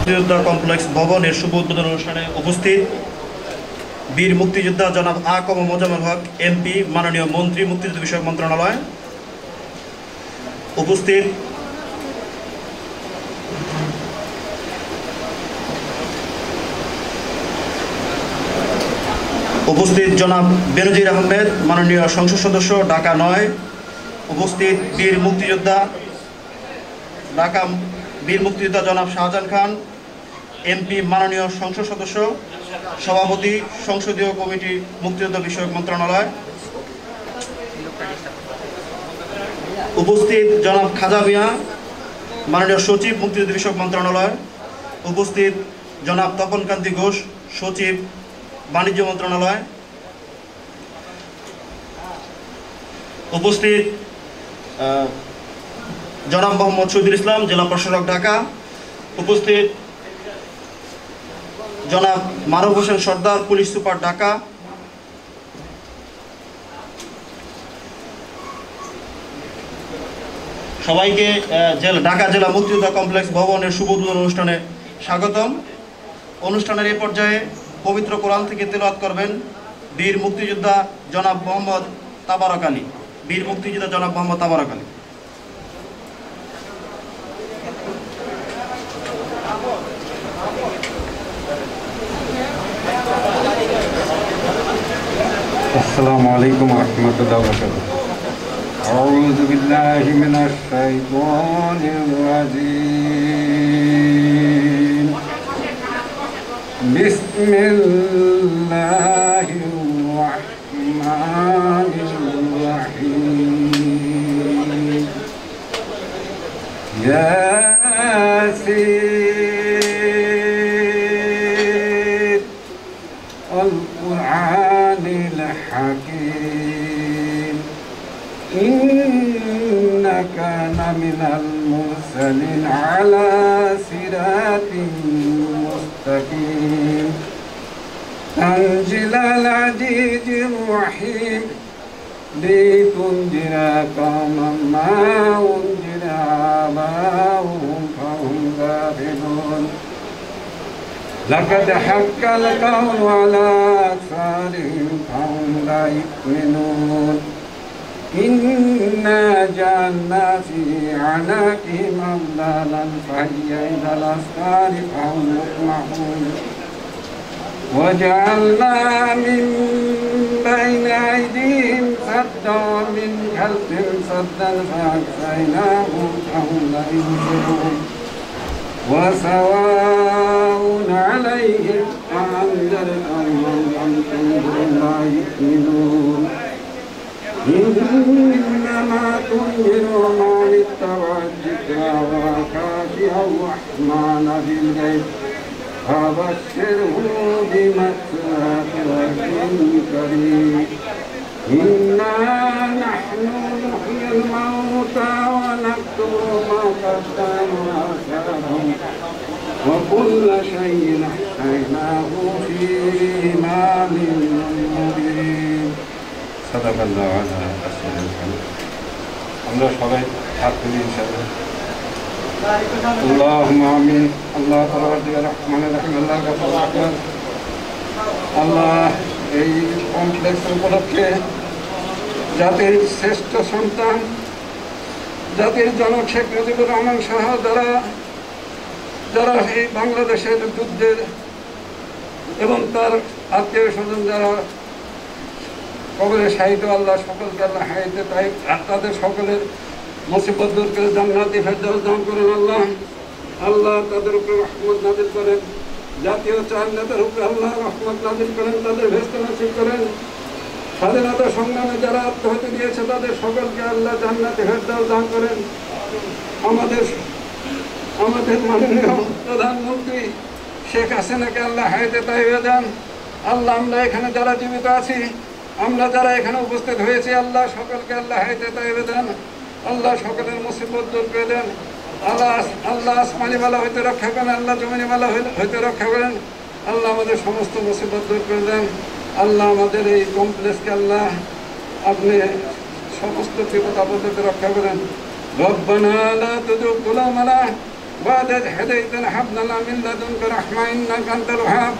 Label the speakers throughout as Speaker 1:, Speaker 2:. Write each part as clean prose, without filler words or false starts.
Speaker 1: মুক্তিযোদ্ধা কমপ্লেক্স ভবনের শুভ উদ্বোধন অনুষ্ঠানে উপস্থিত বীর মুক্তিযোদ্ধা জনাব আ.ক.ম মোজাম্মেল হক এমপি, মাননীয় মন্ত্রী, মুক্তিযুদ্ধ বিষয়ক মন্ত্রণালয়। উপস্থিত জনাব বেনজির আহমেদ, মাননীয় সংসদ সদস্য, ঢাকা ৯। উপস্থিত বীর মুক্তিযোদ্ধা জনাব শাহজাহান খান এমপি, মাননীয় সংসদ সদস্য, সভাপতি, সংসদীয় কমিটি, মুক্তিযুদ্ধ বিষয়ক মন্ত্রণালয়। উপস্থিত জনাব খাজা মিয়া, মাননীয় সচিব, মুক্তিযুদ্ধ বিষয়ক মন্ত্রণালয়। উপস্থিত জনাব তপন কান্তি ঘোষ, সচিব, বাণিজ্য মন্ত্রণালয়। উপস্থিত জনাব মোহাম্মদ শহীদুল ইসলাম, জেলা প্রশাসক, ঢাকা। উপস্থিত জনাব মারুফ হোসেন সর্দার, পুলিশ সুপার, ঢাকা। সবাইকে ঢাকা জেলা মুক্তিযোদ্ধা কমপ্লেক্স ভবনের শুভ উদ্বোধন অনুষ্ঠানে স্বাগতম। অনুষ্ঠানের এই পর্যায়ে পবিত্র কোরআন থেকে তেলাওয়াত করবেন বীর মুক্তিযোদ্ধা জনাব মোহাম্মদ তাবারক আলী। বীর মুক্তিযোদ্ধা জনাব মোহাম্মদ তাবারক আলী।
Speaker 2: السلام عليكم ورحمة الله وبركاته. أعوذ بالله من الشيطان الرجيم. بسم الله الرحمن الرحيم. ياسين القرآن الحكيم إنك لمن المرسلين على صراط مستقيم تنزيل العزيز الرحيم لتنذر قوما ما أنذر آباؤهم فهم غافلون لقد حق القول على أكثرهم فهم لا يؤمنون إنا جعلنا في أعناقهم أغلالا فهي إلى الأذقان فهم مقمحون وجعلنا من بين أيديهم سدا ومن خلفهم سدا فأغشيناهم فهم لا يبصرون وسواء عليهم أأنذرتهم أم تنذرهم لا يؤمنون إنما تنذر من اتبع الذكر وخشي الرحمن بالغيب فبشره بمغفرة وأجر كريم إنا نحن نحيي الموتى ونكتب ما قدموا وآثارهم وكل شيء أحصيناه في إمام مبين صدق الله على رسول الحمد আমরা সবাই হাত তুলি ইনশাআল্লাহ اللهم آمين الله পরবর্তীকার রহমানির রহিম আল্লাহ গফুর রহমান আল্লাহ এই কমপ্লেক্স উপলক্ষে জাতির শ্রেষ্ঠ সন্তান জাতির জনক শেখ মুজিবুর রহমান সহ যারা এই বাংলাদেশের যুদ্ধের এবং তার আত্মীয় স্বজন যারা কবরে শাহিদ, আল্লাহ সকলকে আল্লাহ হায়াতে তাই তাদের সকলের মুসিবত দূর করে জান্নাতি ফেরদাউস দান করেন। আল্লাহ তাদের উপরে রহমত নাজিল করেন। জাতীয় চার নেতার উপরে আল্লাহ রহমত নাজিল করেন, তাদের ভেস্ত নসিব করেন। স্বাধীনতা সংগ্রামে যারা আত্মহত্যা দিয়েছে তাদের সকলকে আল্লাহ জান্নাতি ফেরদাউস দান করেন। আমাদের মাননীয় প্রধানমন্ত্রী শেখ হাসিনাকে আল্লাহ হায়াতে তাইয়্যিবা দেন। আল্লাহ আমরা এখানে যারা জীবিত আছি, আমরা যারা এখানে উপস্থিত হয়েছি, আল্লাহ সকলকে আল্লাহ হায়াতে তাইয়্যিবা দেন। আল্লাহ সকলের মুসিবত দূর করে দেন। আল্লাহ আসমানি বালা হইতে রক্ষা করেন, আল্লাহ জমিনি বালা হইতে রক্ষা করেন। আল্লাহ আমাদের সমস্ত মুসিবত দূর করে দেন। আল্লাহ আমাদের এই কমপ্লেক্সকে আল্লাহ আপনি সমস্ত বিপদ আপদে রক্ষা করেন। রব্বানা লা তুযিগ কুলুবানা বা'দা ইয হাদাইতানা হাব লানা মিন লাদুনকা রাহমা ইন্নাকা আনতাল ওয়াহ্হাব।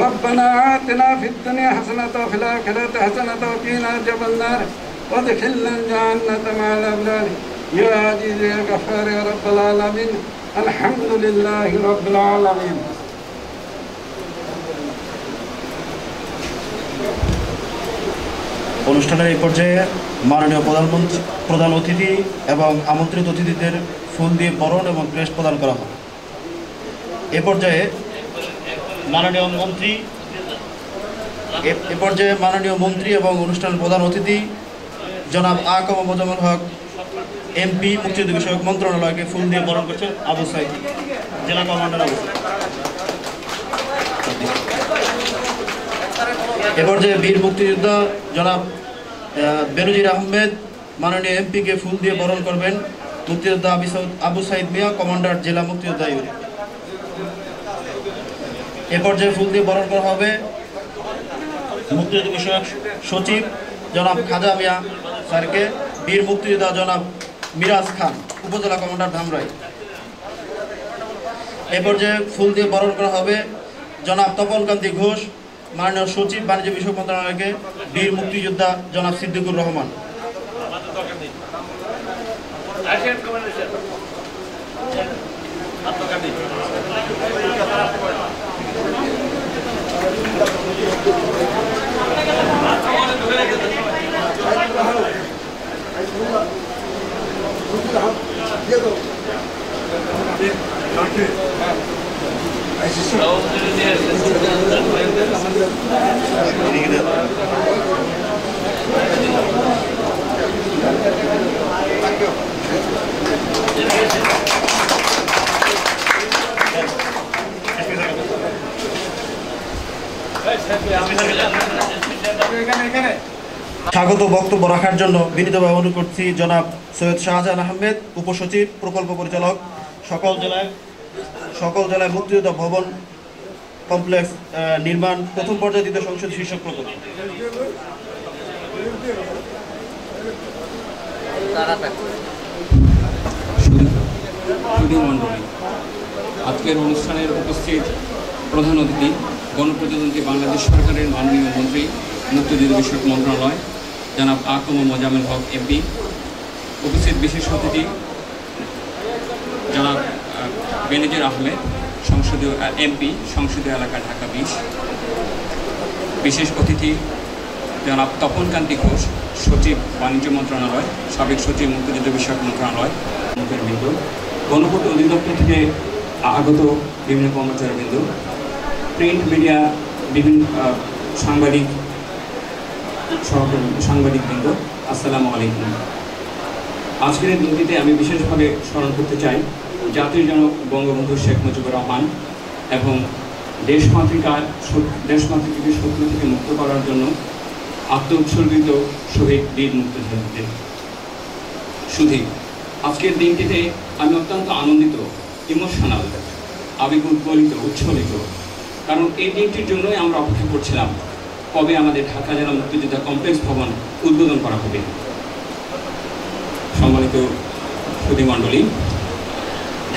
Speaker 2: ربنا آتنا في الدنيا حسنة وفي الآخرة حسنة وقنا عذاب النار وادخلنا الجنة مع الأبرار يا عزيز يا غفار يا رب العالمين الحمد لله رب العالمين।
Speaker 1: অনুষ্ঠানের এই পর্যায়ে মাননীয় প্রধান অতিথি এবং আমন্ত্রিত অতিথিদের ফুল দিয়ে বরণ এবং ক্রেস্ট প্রদান করা হবে। এ পর্যায়ে মাননীয় মন্ত্রী এবং অনুষ্ঠানের প্রধান অতিথি জনাব আ.ক.ম. মোজাম্মেল হক এমপি মুক্তিযুদ্ধ বিষয়ক মন্ত্রণালয়কে ফুল দিয়ে বরণ করছেন আবু সাইদ জেলা কমান্ডার আবু সাইদ। এ পর্যায়ে বীর মুক্তিযোদ্ধা জনাব বেনজির আহমেদ মাননীয় এমপিকে ফুল দিয়ে বরণ করবেন মুক্তিযোদ্ধা আবু সাইদ মিয়া কমান্ডার জেলা মুক্তিযোদ্ধা ইউনিট। এ পর্যায়ে ফুল দিয়ে বরণ করা হবে মুক্তিযুদ্ধ বিষয়ক সচিব জনাব খাজা মিয়া স্যারকে, বীর মুক্তিযোদ্ধা জনাব মিরাজ খান উপজেলা কমান্ডার ধামরাই। এ পর্যায়ে ফুল দিয়ে বরণ করা হবে জনাব তপনকান্তি ঘোষ মাননীয় সচিব বাণিজ্য বিষয়ক মন্ত্রণালয়কে, বীর মুক্তিযোদ্ধা জনাব সিদ্দিকুর রহমান। স্বাগত বক্তব্য রাখার জন্য বিনীতভাবে অনুরোধ করছি জনাব সৈয়দ শাহজাহান আহমেদ, উপসচিব প্রকল্প পরিচালক, সকল জেলায় মুক্তিযোদ্ধা ভবন কমপ্লেক্স নির্মাণ প্রথম পর্যায়ে দ্বিতীয় সংসদ শীর্ষক প্রকল্প।
Speaker 3: মণ্ডলী, আজকের অনুষ্ঠানের উপস্থিত প্রধান অতিথি গণপ্রজাতন্ত্রী বাংলাদেশ সরকারের মাননীয় মন্ত্রী মুক্তিযুদ্ধ বিষয়ক মন্ত্রণালয় জনাব আ.ক.ম. মোজাম্মেল হক এমপি, উপস্থিত বিশেষ অতিথি জনাব বেনজির আহমেদ সংসদীয় এমপি সংসদীয় এলাকা ঢাকা 20, বিশেষ অতিথি জনাব তপনকান্তি ঘোষ সচিব বাণিজ্য মন্ত্রণালয়, সাবেক সচিব মুক্তিযুদ্ধ বিষয়ক মন্ত্রণালয়, মন্ত্রীবৃন্দ, গণপূর্ত অধিদপ্তর থেকে আগত বিভিন্ন কর্মচারীবৃন্দ, প্রিন্ট মিডিয়া বিভিন্ন সাংবাদিকবৃন্দ, আসসালামু আলাইকুম। আজকের এই দিনটিতে আমি বিশেষভাবে স্মরণ করতে চাই জাতির জনক বঙ্গবন্ধু শেখ মুজিবুর রহমান এবং দেশমাতৃকে শত্রু থেকে মুক্ত করার জন্য আত্মোৎসর্গিত শহীদ বীর মুক্তিযোদ্ধাদের। শুধু আজকের দিনটিতে আমি অত্যন্ত আনন্দিত, ইমোশনাল, আবেগ উদ্বলিত, উচ্ছ্বলিত, কারণ এই দিনটির জন্যই আমরা অপেক্ষা করছিলাম কবে আমাদের ঢাকা জেলা মুক্তিযোদ্ধা কমপ্লেক্স ভবন উদ্বোধন করা হবে। সম্মানিত সুধীমণ্ডলী,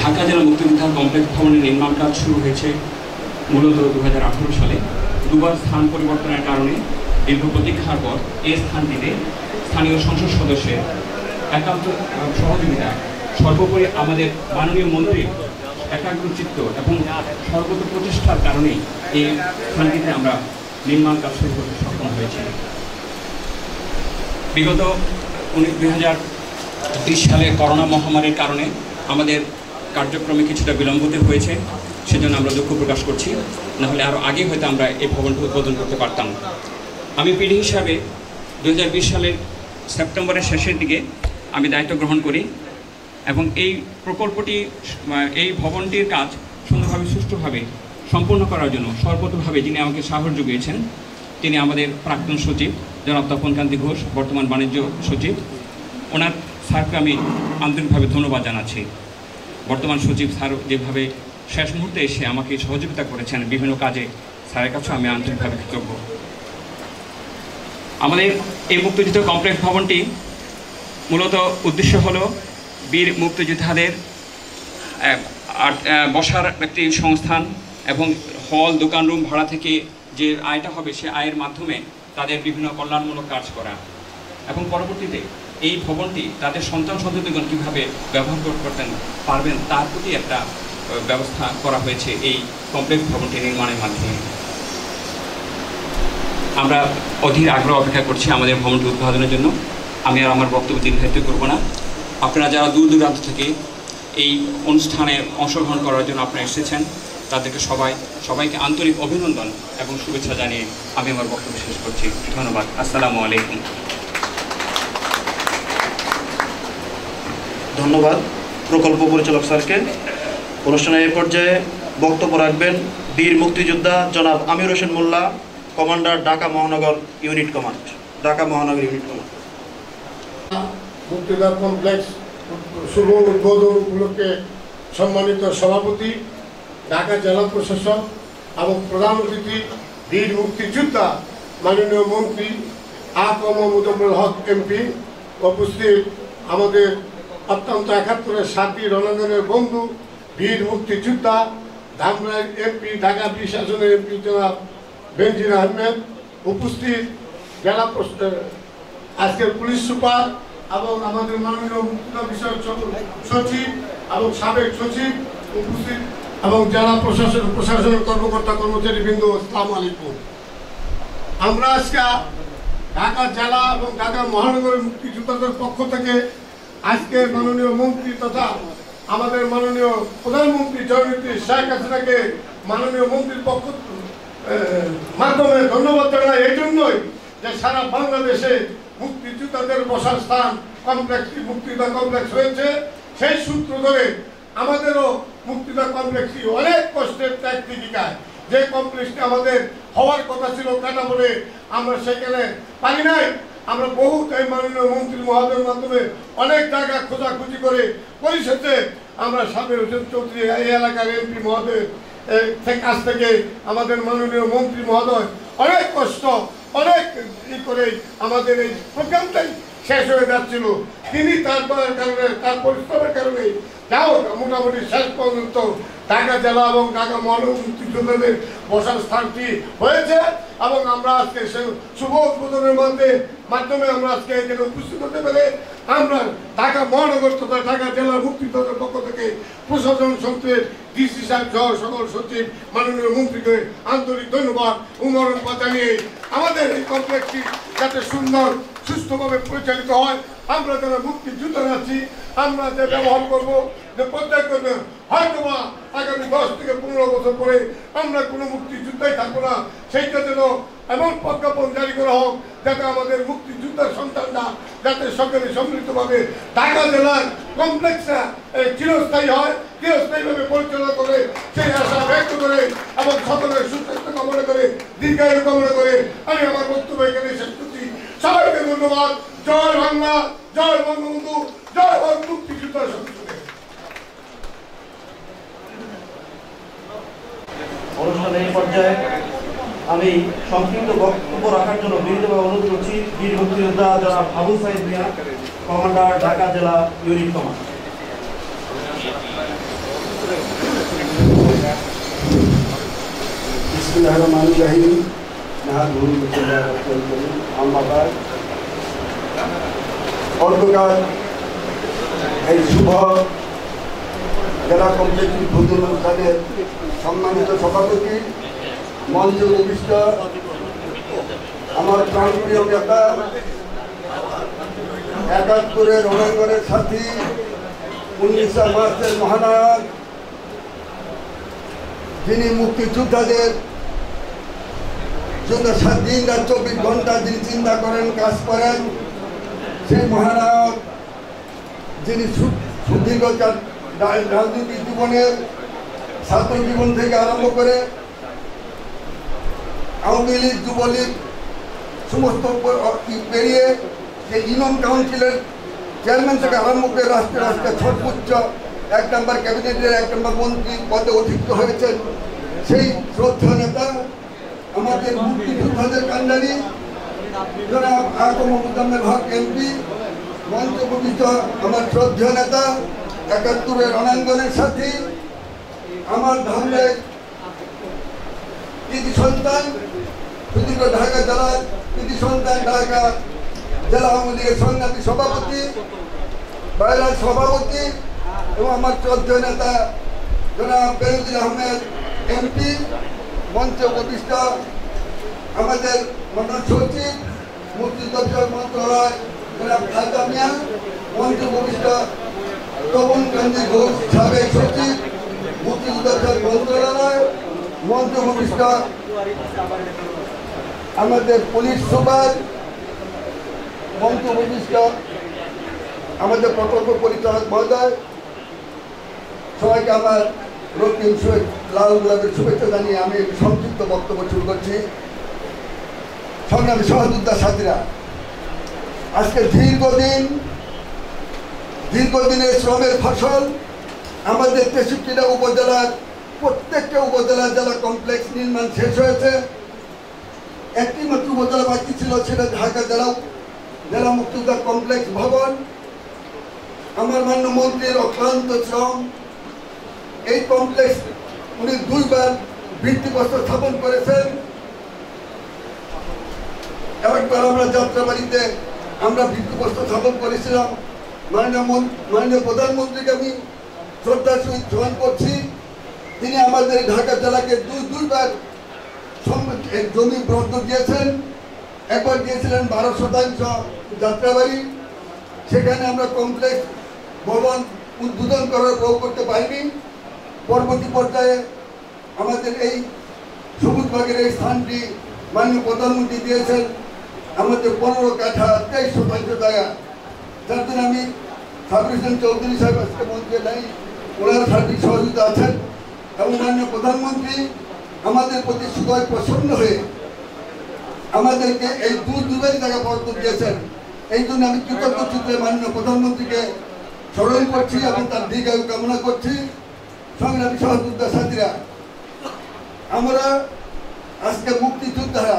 Speaker 3: ঢাকা জেলা মুক্তিযোদ্ধা কমপ্লেক্স ভবনের নির্মাণ কাজ শুরু হয়েছে মূলত 2018 সালে। দুবার স্থান পরিবর্তনের কারণে দীর্ঘ প্রতীক্ষার পর এই স্থানটিতে স্থানীয় সংসদ সদস্যের একান্ত সহযোগিতা, সর্বোপরি আমাদের মাননীয় মন্ত্রী একাগ্রচিত্ত এবং সর্বত প্রচেষ্টার কারণেই এই স্থানটিতে আমরা নির্মাণ কাজ শুরু করতে সক্ষম হয়েছি। বিগত 2020 সালে করোনা মহামারীর কারণে আমাদের কার্যক্রমে কিছুটা বিলম্বিত হয়েছে, সেজন্য আমরা দুঃখ প্রকাশ করছি। নাহলে আরও আগে হয়তো আমরা এই ভবনটি উদ্বোধন করতে পারতাম। আমি পিডি হিসাবে 2020 সালের সেপ্টেম্বরের শেষের দিকে আমি দায়িত্ব গ্রহণ করি এবং এই প্রকল্পটি, এই ভবনটির কাজ সুন্দরভাবে সুষ্ঠুভাবে সম্পূর্ণ করার জন্য সর্বতোভাবে যিনি আমাকে সাহস জুগিয়েছেন তিনি আমাদের প্রাক্তন সচিব জনাব তপনকান্তি ঘোষ, বর্তমান বাণিজ্য সচিব। ওনার স্যারকে আমি আন্তরিকভাবে ধন্যবাদ জানাচ্ছি। বর্তমান সচিব স্যার যেভাবে শেষ মুহূর্তে এসে আমাকে সহযোগিতা করেছেন বিভিন্ন কাজে, স্যারের কাছেও আমি আন্তরিকভাবে কৃতজ্ঞ। আমাদের এই মুক্তিযুদ্ধ কমপ্লেক্স ভবনটি মূলত উদ্দেশ্য হলো বীর মুক্তিযোদ্ধাদের বসার একটি সংস্থান এবং হল দোকান রুম ভাড়া থেকে যে আয়টা হবে সে আয়ের মাধ্যমে তাদের বিভিন্ন কল্যাণমূলক কাজ করা এবং পরবর্তীতে এই ভবনটি তাদের সন্তান সন্ততিগণ কীভাবে ব্যবহার করতেন পারবেন তার প্রতি একটা ব্যবস্থা করা হয়েছে এই কমপ্লেক্স ভবনটি নির্মাণের মাধ্যমে। আমরা অধীর আগ্রহ অপেক্ষা করছি আমাদের ভবনটি উদ্বোধনের জন্য। আমি আর আমার বক্তব্য দীর্ঘায়িত করব না। আপনারা যারা দূর দূরান্ত থেকে এই অনুষ্ঠানে অংশগ্রহণ করার জন্য আপনারা এসেছেন তাদেরকে সবাইকে আন্তরিক অভিনন্দন এবং শুভেচ্ছা জানিয়ে আমি আমার বক্তব্য শেষ করছি। ধন্যবাদ। আসসালামু আলাইকুম।
Speaker 1: ধন্যবাদ প্রকল্প পরিচালক স্যারকে। অনুষ্ঠানের এই পর্যায়ে বক্তব্য রাখবেন বীর মুক্তিযোদ্ধা জনাব আমির হোসেন মোল্লা, কমান্ডার ঢাকা মহানগর ইউনিট কমান্ড। ঢাকা মহানগর ইউনিট কমান্ড।
Speaker 4: মুক্তিযোদ্ধা কমপ্লেক্স শুভ উদ্বোধন উপলক্ষে সম্মানিত সভাপতি, ঢাকা জেলা প্রশাসক এবং প্রধান অতিথি বীর মুক্তিযোদ্ধা মাননীয় মন্ত্রী আ.ক.ম মুজফফরুল হক এমপি, উপস্থিত আমাদের অত্যন্ত ৭১-এর সাথী রণাঙ্গনের বন্ধু বীর মুক্তিযোদ্ধা ধামরাই এমপি, ঢাকা ২০ আসনের এমপি জনাব বেনজির আহমেদ, উপস্থিত জেলা আজকের পুলিশ সুপার এবং আমাদের মাননীয় মুক্তিযোদ্ধা বিষয়ক সচিব এবং সাবেক সচিব উপস্থিত এবং জেলা প্রশাসনের কর্মকর্তা কর্মচারীবৃন্দ, আসসালামু আলাইকুম। আমরা আজকে ঢাকা জেলা এবং ঢাকা মহানগরের মুক্তিযোদ্ধাদের পক্ষ থেকে আজকে মাননীয় মন্ত্রী তথা আমাদের মাননীয় প্রধানমন্ত্রী জননেত্রী শেখ হাসিনাকে মাননীয় মন্ত্রীর পক্ষ মাধ্যমে ধন্যবাদ জানাই এই জন্যই যে সারা বাংলাদেশে মুক্তিযোদ্ধাদের বসার স্থান কমপ্লেক্সটি মুক্তিযোদ্ধা কমপ্লেক্স হয়েছে। সেই সূত্র ধরে আমাদেরও মুক্তিযোদ্ধা কমপ্লেক্সটি অনেক কষ্টের ত্যাগ দীপিকায় যে কমপ্লেক্সটি আমাদের হওয়ার কথা ছিল কাটা বলে আমরা সেখানে পারি নাই। আমরা বহুত এই মাননীয় মন্ত্রী মহোদয়ের মাধ্যমে অনেক জায়গা খোঁজাখুঁজি করে পরিশেষে আমরা সাবির হোসেন চৌধুরী এই এলাকার এমপি মহোদয় কাছ থেকে আমাদের মাননীয় মন্ত্রী মহোদয় অনেক কষ্ট অনেক করে আমাদের এই প্রোগ্রামটাই শেষ হয়ে যাচ্ছিল। তিনি তার কারণে তার পরিশ্রমের কারণে যাও মোটামুটি শেষ পর্যন্ত ঢাকা জেলা এবং ঢাকা মহানগর মুক্তিযোদ্ধাদের বসার স্থানটি হয়েছে এবং আমরা আজকে শুভ উদ্বোধনের মাধ্যমে আমরা আজকে এখানে উপস্থিত হতে পেরে আমরা ঢাকা মহানগর তথা ঢাকা জেলার মুক্তিযোদ্ধাদের পক্ষ থেকে প্রশাসন সংসদের ডিসি সাহেব সহ সকল সচিব মাননীয় মন্ত্রীকে আন্তরিক ধন্যবাদ উমরণ জানিয়ে আমাদের এই কমপ্লেক্সটি যাতে সুন্দর সুস্থভাবে পরিচালিত হয় আমরা যারা মুক্তিযোদ্ধা আছি আমরা যে ব্যবহার করবো যে প্রত্যেক করবে হয়তো বা আগামী 10 থেকে 15 বছর পরে আমরা কোনো মুক্তিযোদ্ধাই থাকবো না। সেইটা যেন এমন প্রজ্ঞাপন জারি করা হোক যাতে আমাদের মুক্তিযোদ্ধার সন্তানরা যাতে সকলে সম্মিলিতভাবে ঢাকা জেলার কমপ্লেক্সে চিরস্থায়ী হয়, চিরস্থায়ীভাবে পরিচালনা করে সেই আশা ব্যক্ত করে এবং সকলের সুস্বাস্থ্য কামনা করে দীর্ঘায়ু কামনা করে আমি আমার বক্তব্য এখানে শেষ করছি। সবাইকে ধন্যবাদ। জয় বাংলা, জয় বঙ্গবন্ধু, জয় হোক মুক্তিযোদ্ধা সংসদে।
Speaker 1: অনুষ্ঠানের এই পর্যায়ে আমি সংক্ষিপ্ত বক্তব্য রাখার জন্য বিনীতভাবে অনুরোধ করছি বীর মুক্তিযোদ্ধা জনাব আবু সাইদ মিয়া, কমান্ডার ঢাকা জেলা ইউনিট কমান্ড।
Speaker 5: বিসমিল্লাহির রহমানির রহিম। এই শুভ জেলা কমপ্লেক্স উদ্বোধন অনুষ্ঠানের সম্মানিত সভাপতি, মঞ্চে উপবিষ্ট আমার প্রাণপ্রিয় নেতা ৭১-এর রণাঙ্গনের সাথী ১৯ মার্চের মহানায়ক, যিনি মুক্তিযোদ্ধাদের জন্য 7 দিন রাত 24 ঘন্টা যিনি চিন্তা করেন কাজ করেন, সেই মহানায়ক যিনি সুদীর্ঘ রাজনৈতিক জীবনের ছাত্র জীবন থেকে আরম্ভ করে আওয়ামী লীগ যুবলীগ সমস্ত পেরিয়ে যে ইউনিয়ন কাউন্সিলের চেয়ারম্যান থেকে আরম্ভ করে রাষ্ট্রে রাষ্ট্রে সর্বোচ্চ 1 নম্বর ক্যাবিনেটের 1 নম্বর মন্ত্রী পদে অধিষ্ঠিত হয়েছেন সেই শ্রদ্ধা নেতা, আমাদের মুক্তিযোদ্ধাদের কান্ডারি জনাব আকম মুজাম্মেল হক এমপি, মঞ্চে উপবিষ্ট আমার শ্রদ্ধেয় নেতা, ৭১-এর রণাঙ্গনের সাথী, আমার ধর্মের কৃতি সন্তান, সুদীর্ঘ ঢাকা জেলার কৃতি সন্তান, ঢাকা জেলা আওয়ামী লীগের সংগ্রামী সভাপতি, বাইরার সভাপতি এবং আমার শ্রদ্ধেয় নেতা জনাব বেনজির আহমেদ এমপি, মঞ্চে উপবিষ্ট আমাদের মন্ডল সচিব, মুক্তিযোদ্ধা মন্ত্রণালয় জনাব খাজা মিয়া, মঞ্চে উপবিষ্ট তপনকান্তি ঘোষ সাবেক সচিব, মুক্তিযোদ্ধা মন্ত্রণালয়, মঞ্চে উপবিষ্ট আমাদের পুলিশ সুপার, মঞ্চে উপবিষ্ট আমাদের প্রকল্প পরিচালক মহোদয়, সবাইকে আমার রক্তিম লাল গোলাপের শুভেচ্ছা জানিয়ে আমি সংক্ষিপ্ত বক্তব্য শুরু করছি। সংগ্রামী সহযোদ্ধা সাথীরা, আজকে দীর্ঘদিনের শ্রমের ফসল আমাদের ৬৩টা উপজেলার প্রত্যেকটা উপজেলার জেলা কমপ্লেক্স নির্মাণ শেষ হয়েছে। একটি মাত্র উপজেলা বাকি ছিল, সেটা ঢাকা জেলা মুক্তিযোদ্ধা কমপ্লেক্স ভবন। আমার মাননীয় মন্ত্রীর অক্লান্ত শ্রম, এই কমপ্লেক্স উনি ২বার ভিত্তিপ্রস্তর স্থাপন করেছেন। একবার আমরা যাত্রাবাড়িতে আমরা ভিত্তিপ্রস্তর স্থাপন করেছিলাম। মাননীয় প্রধানমন্ত্রীকে আমি শ্রদ্ধার সহিত স্মরণ করছি। তিনি আমাদের ঢাকা জেলাকে দুইবার জমি বরাদ্দ দিয়েছেন। একবার দিয়েছিলেন ১২% যাত্রাবাড়ি, সেখানে আমরা কমপ্লেক্স ভবন উদ্বোধন করতে পারিনি। পরবর্তী পর্যায়ে আমাদের এই সবুজবাগের এই স্থানটি মাননীয় প্রধানমন্ত্রী দিয়েছেন আমাদের ১৫ কাঠা ২৩% জায়গা, যার জন্য আমি সাবরিশন চৌধুরী সাহেব আজকে মন্ত্রী নাই, ওনার সার্বিক সহযোগিতা আছেন এবং মাননীয় প্রধানমন্ত্রী আমাদের প্রতি সুদয় প্রসন্ন হয়ে আমাদেরকে এই দুবারই জায়গা বরাদ্দ দিয়েছেন। এই জন্য আমি কৃতজ্ঞ চিত্রে মাননীয় প্রধানমন্ত্রীকে স্মরণ করছি এবং তার দীর্ঘায়ু কামনা করছি। সংগ্রামী সহযোদ্ধা সাথীরা, আমরা আজকে মুক্তিযোদ্ধারা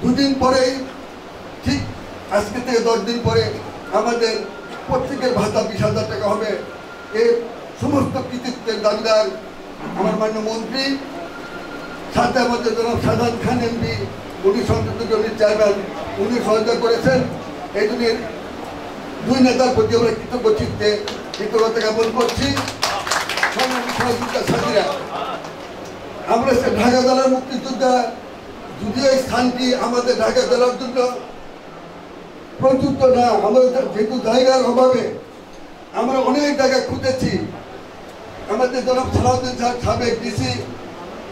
Speaker 5: দুদিন পরেই, ঠিক আজকে থেকে 10 দিন পরে আমাদের প্রত্যেকের ভাতা 20,000 টাকা হবে। এর সমস্ত কৃতিত্বের দাবিদার আমার মাননীয় মন্ত্রী, সাথে আমাদের জনাব শাহজাহান খান এমপি, উনি সংসদীয় জমির চেয়ারম্যান, উনি সহায়তা করেছেন। এই জন্য দুই নেতার প্রতি আমরা কৃতজ্ঞ চিত্তে কৃতজ্ঞতা জ্ঞাপন করছি। সাথীরা, আমরা ঢাকা জেলার মুক্তিযোদ্ধা, যদিও এই স্থানটি আমাদের ঢাকা জেলার জন্য প্রযুক্ত না, আমাদের যেহেতু জায়গার অভাবে আমরা অনেক জায়গা খুঁজেছি। আমাদের জনাব সালাউদ্দিন সাহেব সাবেক ডিসি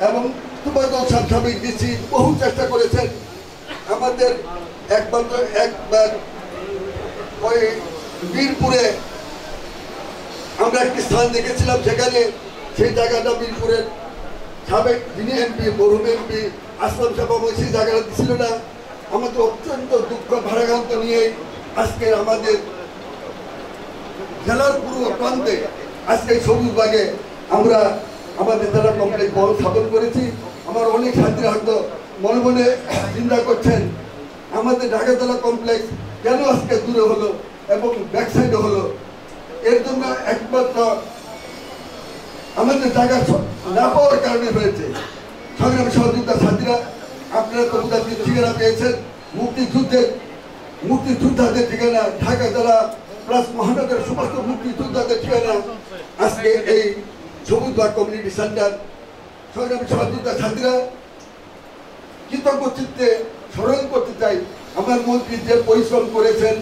Speaker 5: এবং তুবাদল সাহেব সাবেক ডিসি বহু চেষ্টা করেছেন। আমাদের একবার ওই বীরপুরে আমরা একটি স্থান দেখেছিলাম, সেখানে সেই জায়গাটা বীরপুরের সাবেক যিনি এমপি, মরহুম এমপি আসলাম সাহেব সেই জায়গাটা দিছিল না। আমাদের অত্যন্ত দুঃখ ভারাক্রান্ত নিয়ে আজকে আমাদের জেলার পূর্ব প্রান্তে আজকে সবুজবাগে আমরা আমাদের জেলা কমপ্লেক্স ভবন স্থাপন করেছি। আমার অনেক সাথীরা হয়তো মনে মনে চিন্তা করছেন আমাদের ঢাকা জেলা কমপ্লেক্স কেন আজকে দূরে হলো এবং ব্যাক সাইডে হলো। এর জন্য একমাত্র আমাদের জায়গা না পাওয়ার কারণে হয়েছে। সংগ্রামী সহযোগিতা সাথীরা, আপনারা তো বোধহয় ঠিকানা পেয়েছেন, মুক্তিযোদ্ধাদের ঠিকানা, ঢাকা জেলা প্লাস মহানগরের সমস্ত মুক্তিযোদ্ধাদের ঠিকানা আজকে এই সবুজবাগ কমিউনিটি সেন্টার। সংগ্রামী সহযোগিতা সাথীরা, কৃতজ্ঞ চিত্তে স্মরণ করতে চাই আমার মন্ত্রী যে পরিশ্রম করেছেন,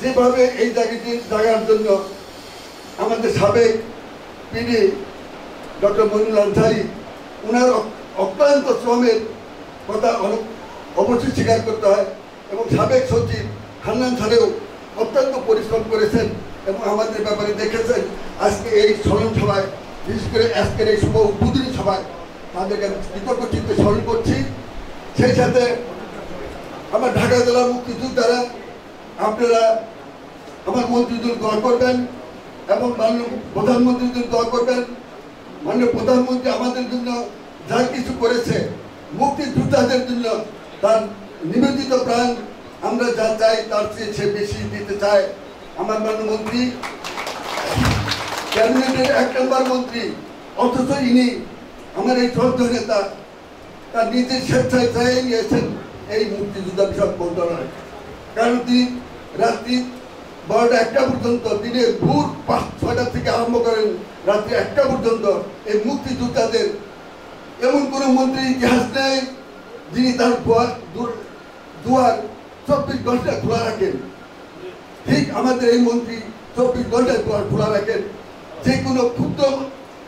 Speaker 5: যেভাবে এই জায়গার জন্য আমাদের সাবেক পিডি ডক্টর মনিরুল আনসারী, ওনার অক্লান্ত শ্রমের কথা অবশ্যই স্বীকার করতে হয় এবং সাবেক সচিব হান্নান স্যারেও অত্যন্ত পরিশ্রম করেছেন এবং আমাদের ব্যাপারে দেখেছেন। আজকে এই স্মরণ সভায়, বিশেষ করে আজকের এই শুভ উদ্বোধনী সভায় তাদেরকে কৃতজ্ঞ চিত্তে স্মরণ করছি। সেই সাথে আমার ঢাকা জেলার মুক্তিযোদ্ধারা, আপনারা আমার মন্ত্রীর জন্য দোয়া করবেন এবং মাননীয় প্রধানমন্ত্রীর জন্য দোয়া করবেন। মাননীয় প্রধানমন্ত্রী আমাদের জন্য যা কিছু করেছে, মুক্তিযোদ্ধাদের জন্য তার নিবেদিত প্রাণ, আমরা যা চাই তার চেয়ে সে বেশি দিতে চায়। আমার মাননীয় মন্ত্রী, ক্যাবিনেটের 1 নম্বর মন্ত্রী, অথচ ইনি আমার এই শ্রদ্ধেয় নেতা তার নিজের স্বেচ্ছায় চাই নিয়েছেন এই মুক্তিযোদ্ধা বিষয়ক মন্ত্রণালয়। কারণ তিনি রাত্রি 12টা 1টা পর্যন্ত, দিনের ভোর 5-6টা থেকে আরম্ভ করেন রাত্রি 1টা পর্যন্ত এই মুক্তিযোদ্ধাদের। এমন কোনো মন্ত্রীর ইতিহাস নেই যিনি তার দুয়ার 24 ঘন্টা খোলা রাখেন। ঠিক আমাদের এই মন্ত্রী 24 ঘন্টা দুয়ার খোলা রাখেন। যে কোনো ক্ষুদ্র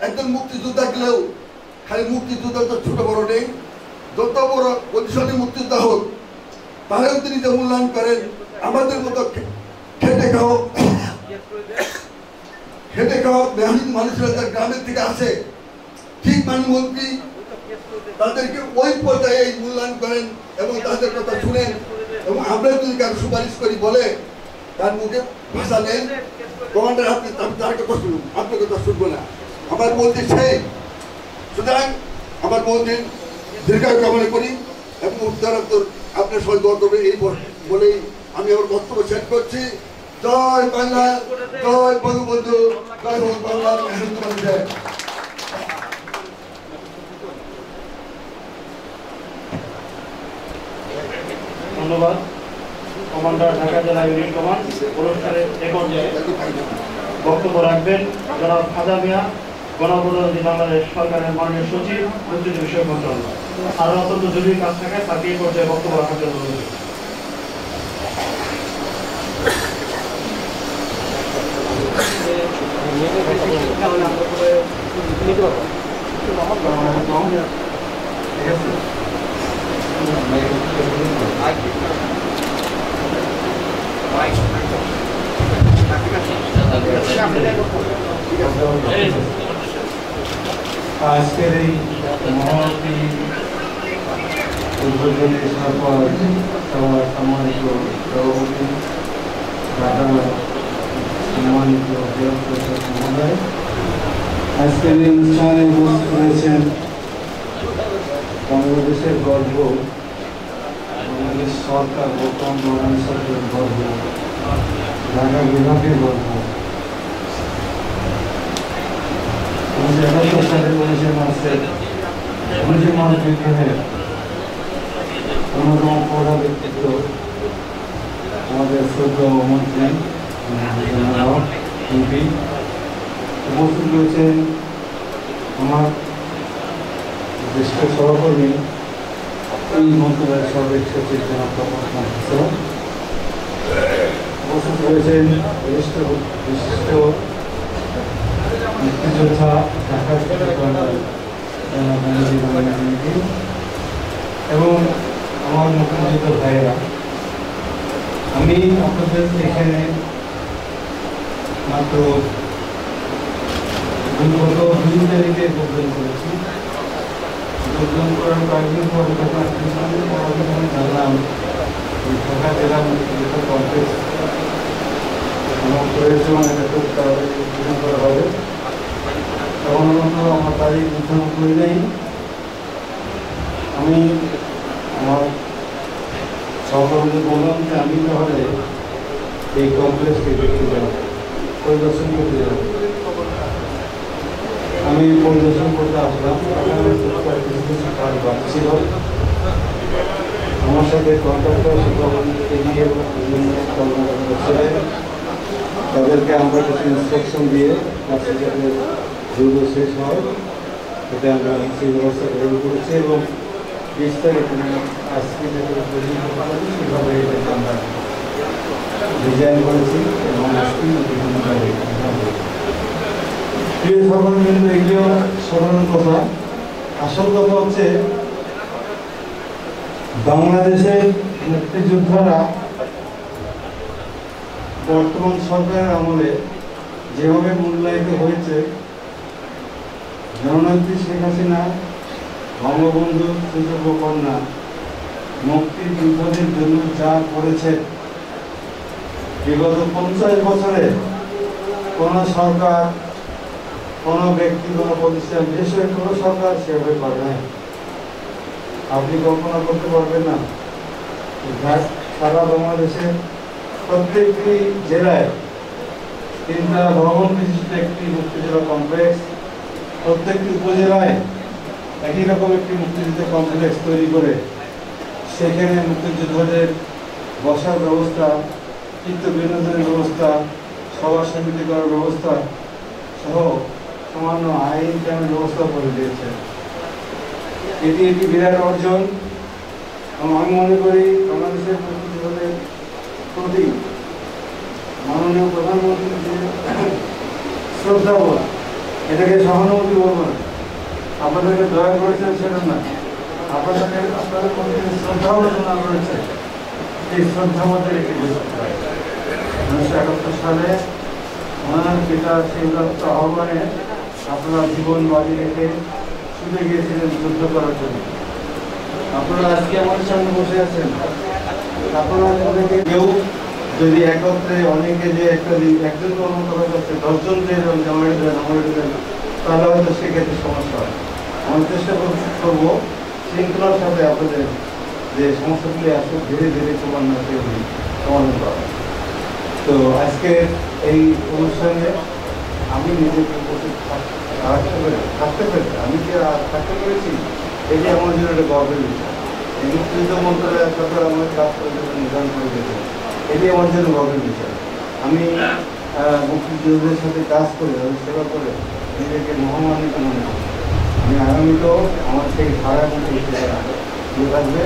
Speaker 5: একজন মুক্তিযোদ্ধা গেলেও, খালি মুক্তিযোদ্ধা তো ছোট বড় নেই, যত বড় পজিশনে মুক্তিযোদ্ধা হোক তাহলেও তিনি যে মূল্যায়ন করেন। আমাদের মতো খেটে খাওয়া মেহনতি মানুষরা যারা গ্রামের থেকে আসে, ঠিক মানমন্ত্রী তাদেরকে ওই পর্যায়ে মূল্যায়ন করেন এবং তাদের কথা শুনেন। এবং আমরা যদি কারো সুপারিশ করি বলে তার মুখে ভাষা নেন, কমান্ডার আপনি তার কথা শুনুন, আপনার কথা শুনবো না। আমার মন্ত্রী সেই, সুতরাং আমার মন্ত্রীর দীর্ঘায়ু কামনা করি এবং উত্তরাত্তর আপনার সবাই দোয়া করবেন এই বলেই আমি আমার বক্তব্য শেষ করছি। জয় বাংলা, জয় বঙ্গবন্ধু, জয় বাংলার মেহনতি মানুষের।
Speaker 1: ধন্যবাদ। কমান্ডার ঢাকা জেলা ইউনিট কমান্ড অনুষ্ঠানের এ পর্যায়ে বক্তব্য রাখবেন জনাব খাজা মিয়া, গণপ্রজাতন্ত্রী বাংলাদেশ সরকারের মাননীয় সচিব, মুক্তিযুদ্ধ বিষয়ক মন্ত্রণালয়। আরো অত্যন্ত জরুরি কাজ থাকায় তাকে এই পর্যায়ে বক্তব্য রাখার জন্য অনুরোধ।
Speaker 6: আজকের এই মহামতি উদ্বোধনী সরকার সম্মানিত সভাপতি, সম্মানিত মহোদয়, আজকের এই অনুষ্ঠানে উপস্থিত রয়েছেন বাংলাদেশের গর্ব, বাংলাদেশ সরকার, বর্তমান বাংলাদেশ সরকারের গর্ব, ঢাকা বিভাগের গর্ব। 1971 সালে 19 মার্চের বিদ্রোহের অন্যতম প্রধান ব্যক্তিত্ব আমাদের শ্রদ্ধেয় মন্ত্রী এমপি উপস্থিত রয়েছেন আমার জ্যেষ্ঠ সহকর্মী এই মন্ত্রণালয়ের সাবেক সচিব জনাব তপন কুমার, উপস্থিত রয়েছেন বিশিষ্ট মুক্তিযোদ্ধা ঢাকা এবং আমার মুক্তিযোদ্ধা ভাইয়েরা। আমি আপনাদের এখানে মাত্র গত 2 তারিখে যোগদান করেছি। যোগদান করার কয়েকদিন পর আমি জানলাম ঢাকা জেলা মুক্তিযোদ্ধা কমপ্লেক্স আমার প্রয়োজন এটা খুব তাড়াতাড়ি উদ্বোধন করা হবে। তখন আমার তারিখ উদ্বোধন করে নেই। আমি আমার সহকর্মীদের বললাম যে আমি তাহলে এই কমপ্লেক্সকে দেখতে যাব, পরিদর্শন করতে যাব। আমি পরিদর্শন করতে আসলাম। কাজ বাকি ছিল। আমার সাথে কন্ট্রাক্টর এগিয়ে তাদেরকে আমরা কিছু ইনস্ট্রাকশন দিয়ে কাজটা যাতে দ্রুত শেষ হয় এটা আমরা সেই ব্যবস্থা গ্রহণ করেছি এবং 20 তারিখে আজকে সেভাবে এটাকে আমরা ডিজাইন করেছি এবং প্রিয় সকল কিন্তু এগুলো সাধারণ কথা। আসল কথা হচ্ছে বাংলাদেশের মুক্তিযোদ্ধারা বর্তমান সরকারের আমলে যেভাবে মূল্যায়িত হয়েছে, জননেত্রী শেখ হাসিনা, বঙ্গবন্ধু সুযোগ্য কন্যা মুক্তিযোদ্ধাদের জন্য যা করেছে, বিগত 50 বছরে কোনো সরকার, কোনো ব্যক্তি, কোনো প্রতিষ্ঠান, দেশের কোনো সরকার সেভাবে করে নাই। আপনি কল্পনা করতে পারবেন না সারা বাংলাদেশের প্রত্যেকটি জেলায় 3টা ভবন বিশিষ্ট একটি মুক্তিযোদ্ধা কমপ্লেক্স, প্রত্যেকটি উপজেলায় একই রকম একটি মুক্তিযুদ্ধ কমপ্লেক্স তৈরি করে সেখানে মুক্তিযোদ্ধাদের বসার ব্যবস্থা, চিত্ত বিনোদনের ব্যবস্থা, সভা সমিতি করার ব্যবস্থা সহ সামান্য আইন কানুন ব্যবস্থা করে দিয়েছে। এটি একটি বিরাট অর্জন। আমি মনে করি বাংলাদেশের মুক্তিযোদ্ধাদের প্রতি মাননীয় প্রধানমন্ত্রীর যে শ্রদ্ধাবোধ, এটাকে সহানুভূতি বলব না, আপনাদেরকে দয়া করেছেন সেটা না, আপনাদের মধ্যে শ্রদ্ধাবোধনা রয়েছে, এই শ্রদ্ধা মধ্যে একটি 1971 সালে ওনার পিতা সেই আহ্বানে আপনারা জীবন বাজি রেখে ছুটে গিয়েছিলেন যুদ্ধ করার জন্য। আপনারা আজকে আমাদের সামনে বসে আছেন, আপনারা অনেকে কেউ যদি একত্রে অনেকে যে একজন কর্মকর্তা করছে 10 জন যে জমা দিলেন তাহলে হয়তো সেক্ষেত্রে সমস্যা হয়। আমরা চেষ্টা করবো শৃঙ্খলার সাথে আপনাদের যে সমস্যাগুলি আসুক ধীরে ধীরে ক্রমান্বয়ে সমাধান করা। তো আজকে এই অনুষ্ঠানে আমি নিজেকে উপস্থিত থাকতে পেরেছি, আমি যে থাকতে পেরেছি এটি আমার জন্য একটা গর্বের বিষয়। এই মুক্তিযুদ্ধ মন্ত্রণালয়ের ব্যাপারে আমাদের কাজ করে নির্ধারণ করে দিয়েছে, এটি আমার জন্য গর্বের বিষয়। আমি মুক্তিযোদ্ধাদের সাথে কাজ করে তাদের সেবা করে নিজেকে মহামান্বিত মনে করি। আমি আগামীতেও আমার থেকে সারা মুক্তি থাকবে,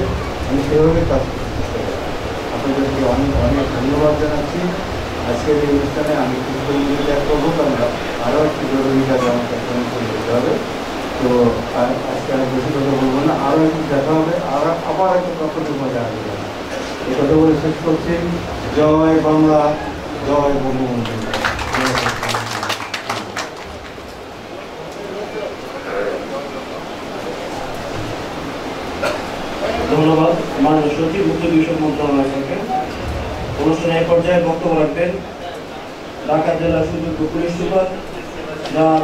Speaker 6: আমি সেভাবে কাজ করতে চেষ্টা করি। আপনাদেরকে অনেক অনেক ধন্যবাদ জানাচ্ছি। আজকের এই অনুষ্ঠানে আমি কিছু ত্যাগ করবো, কারণ আরও একটি জরুরি কাজ আমার কাছে যেতে হবে। তো আজকে আর বেশি কথা বলবো না, আরও একটু দেখা হবে, আবার একটা প্রকল্পের মধ্যে আসবে। এই কথা বলে শেষ করছি। জয় বাংলা, জয় বঙ্গবন্ধু।
Speaker 1: ধন্যবাদ মাননীয় সচিব, মুক্ত বিষয় মন্ত্রণালয় থেকে। অনুষ্ঠানে এই পর্যায়ে বক্তব্য রাখবেন ঢাকা জেলা সুযোগ্য পুলিশ সুপার জনাব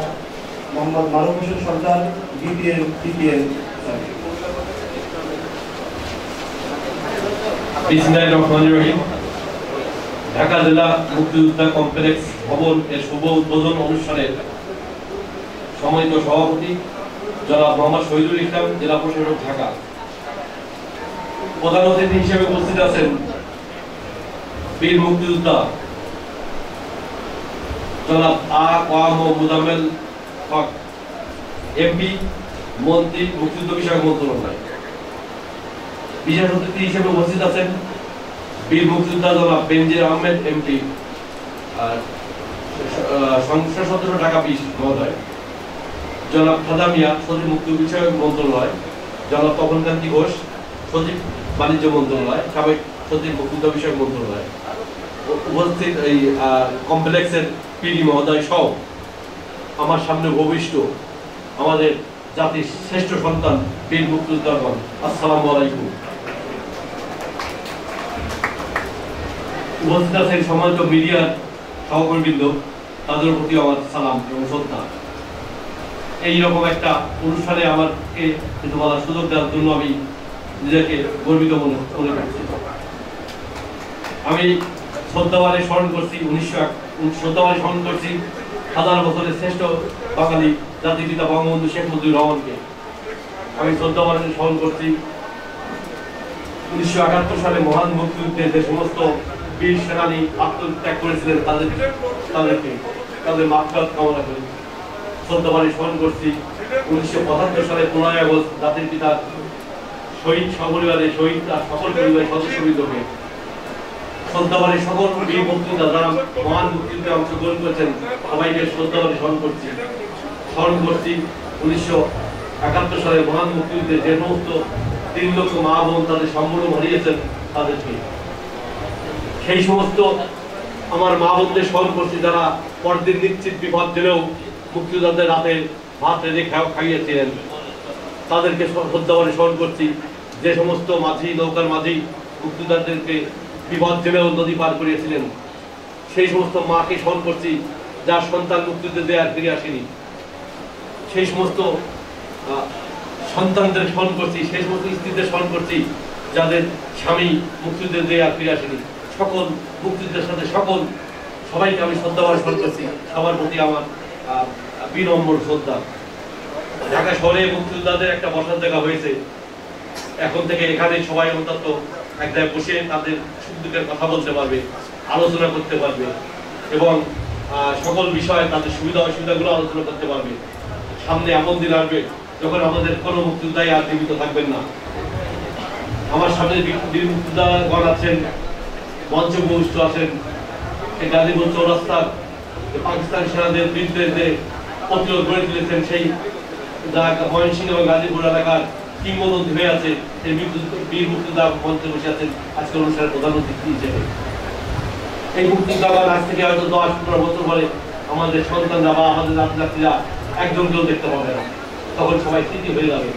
Speaker 1: মোহাম্মদ মারুফ হোসেন সরকার, বিপিএল।
Speaker 7: বিসমিল্লাহির রহমানির রহিম। ঢাকা জেলা মুক্তিযোদ্ধা কমপ্লেক্স ভবন এর শুভ উদ্বোধন অনুষ্ঠানে সম্মানিত সভাপতি জনাব মোহাম্মদ শহীদুল ইসলাম, জেলা প্রশাসক ঢাকা। প্রধান অতিথি হিসেবে উপস্থিত আছেন বীর মুক্তিযোদ্ধা জনাব মুজাম্মেল হক, এমপি, মন্ত্রী, মুক্তিযুদ্ধ বিষয়ক মন্ত্রণালয়। বিশেষ অতিথি হিসেবে উপস্থিত আছেন বীর মুক্তিযোদ্ধা জনাব বেনজির আহমেদ, এমপি, সংসদ সদস্য ঢাকা 20 মহোদয়, জনাব খাদা মিয়া, সচিব মুক্তি বিষয়ক মন্ত্রণালয়, জনাব তপনকান্তি ঘোষ, সচিব বাণিজ্য মন্ত্রণালয়, সাবেক সচিব মুক্তিযুদ্ধ বিষয়ক মন্ত্রণালয়, উপস্থিত এই কমপ্লেক্সের পিডি মহোদয় সহ আমার সামনে ভবিষ্য আমাদের জাতির শ্রেষ্ঠ সন্তান বীর মুক্তিযোদ্ধাগণ, আসসালামু আলাইকুম। উপস্থিত আছেন সম্মানিত মিডিয়ার সহকর্মীবৃন্দ, তাদের প্রতি আমার সালাম এবং শ্রদ্ধা। এইরকম একটা অনুষ্ঠানে আমাকে কিছু বলার সুযোগ দেওয়ার জন্য আমি নিজেকে গর্বিত মনে করছি। আমি শ্রদ্ধাবারে স্মরণ করছি হাজার বছরের শ্রেষ্ঠ বাঙালি জাতির পিতা বঙ্গবন্ধু শেখ মুজিবুর রহমানকে। আমি শ্রদ্ধাবারে স্মরণ করছি 1971 সালে মহান মুক্তিযুদ্ধে যে সমস্ত বীর সেনানী আত্মত্যাগ করেছিলেন তাদের মাগফিরাত কামনা করি। শ্রদ্ধাবারে স্মরণ করছি 1975 সালে 15ই আগস্ট জাতির পিতার শহীদ সপরিবারে শহীদ আর সকল পরিবারের সদস্যবৃন্দকে। শ্রদ্ধাবারে সকল বীর মুক্তিযোদ্ধা যারা মহান মুক্তিযুদ্ধে অংশগ্রহণ করেছেন সবাইকে শ্রদ্ধাবারে স্মরণ করছি। 1971 সালে মহান মুক্তিযুদ্ধে যে সমস্ত 3 লক্ষ মা বোন তাদের সম্পূর্ণ হারিয়েছেন তাদেরকে, সেই সমস্ত আমার মা বোনদের স্মরণ করছি যারা পরদিন নিশ্চিত বিপদ দিলেও মুক্তিযোদ্ধাদের রাতে ভাত রেঁধে খাইয়েছিলেন, তাদেরকে শ্রদ্ধাবারে স্মরণ করছি। যে সমস্ত মাঝি, নৌকার মাঝি মুক্তিযোদ্ধাদেরকে বিপদ দিলেও নদী পার করিয়েছিলেন, সেই সমস্ত মাকে স্মরণ করছি যার সন্তান মুক্তিযুদ্ধে দেয়ার ফিরে আসেনি, সেই সমস্ত সন্তানদের স্মরণ করছি, সেই সমস্ত স্ত্রীদের স্মরণ করছি যাদের স্বামী মুক্তিযুদ্ধের দিয়ে আর ফিরে আসেনি, সকল মুক্তিযুদ্ধের সাথে সবাইকে আমি শ্রদ্ধাভার স্মরণ করছি। সবার প্রতি আমার বিনম্র শ্রদ্ধা। ঢাকা শহরে মুক্তিযোদ্ধাদের একটা বসার জায়গা হয়েছে। এখন থেকে এখানে সবাই অন্তত এক জায়গায় বসে তাদের সুখ দুঃখের কথা বলতে পারবে, আলোচনা করতে পারবে এবং সকল বিষয়ে তাদের সুবিধা অসুবিধাগুলো আলোচনা করতে পারবে। সামনে এমন দিন আসবে যখন আমাদের কোনো মুক্তিযোদ্ধাই আর জীবিত থাকবেন না। আমার সামনে বীর মুক্তিযোদ্ধাগণ আছেন, মঞ্চে উপবিষ্ট আছেন। গাজীপুর চৌরাস্তার পাকিস্তানি সেনাদের বিরুদ্ধে যে প্রতিরোধ গড়ে তুলেছেন, সেই ময়মনসিংহ এবং গাজীপুর এলাকার কিংবদন্তি হয়ে আছে সেই বীর মুক্তিযোদ্ধা মঞ্চে বসে আছেন আজকের অনুষ্ঠানের প্রধান অতিথি হিসেবে। এই মুক্তিযোদ্ধাগণ আজ থেকে হয়তো 10-15 বছর পরে আমাদের সন্তানরা বা আমাদের যাত্রীরা একজনকেও দেখতে পাবে না, তখন সবাই স্মৃতি হয়ে যাবে।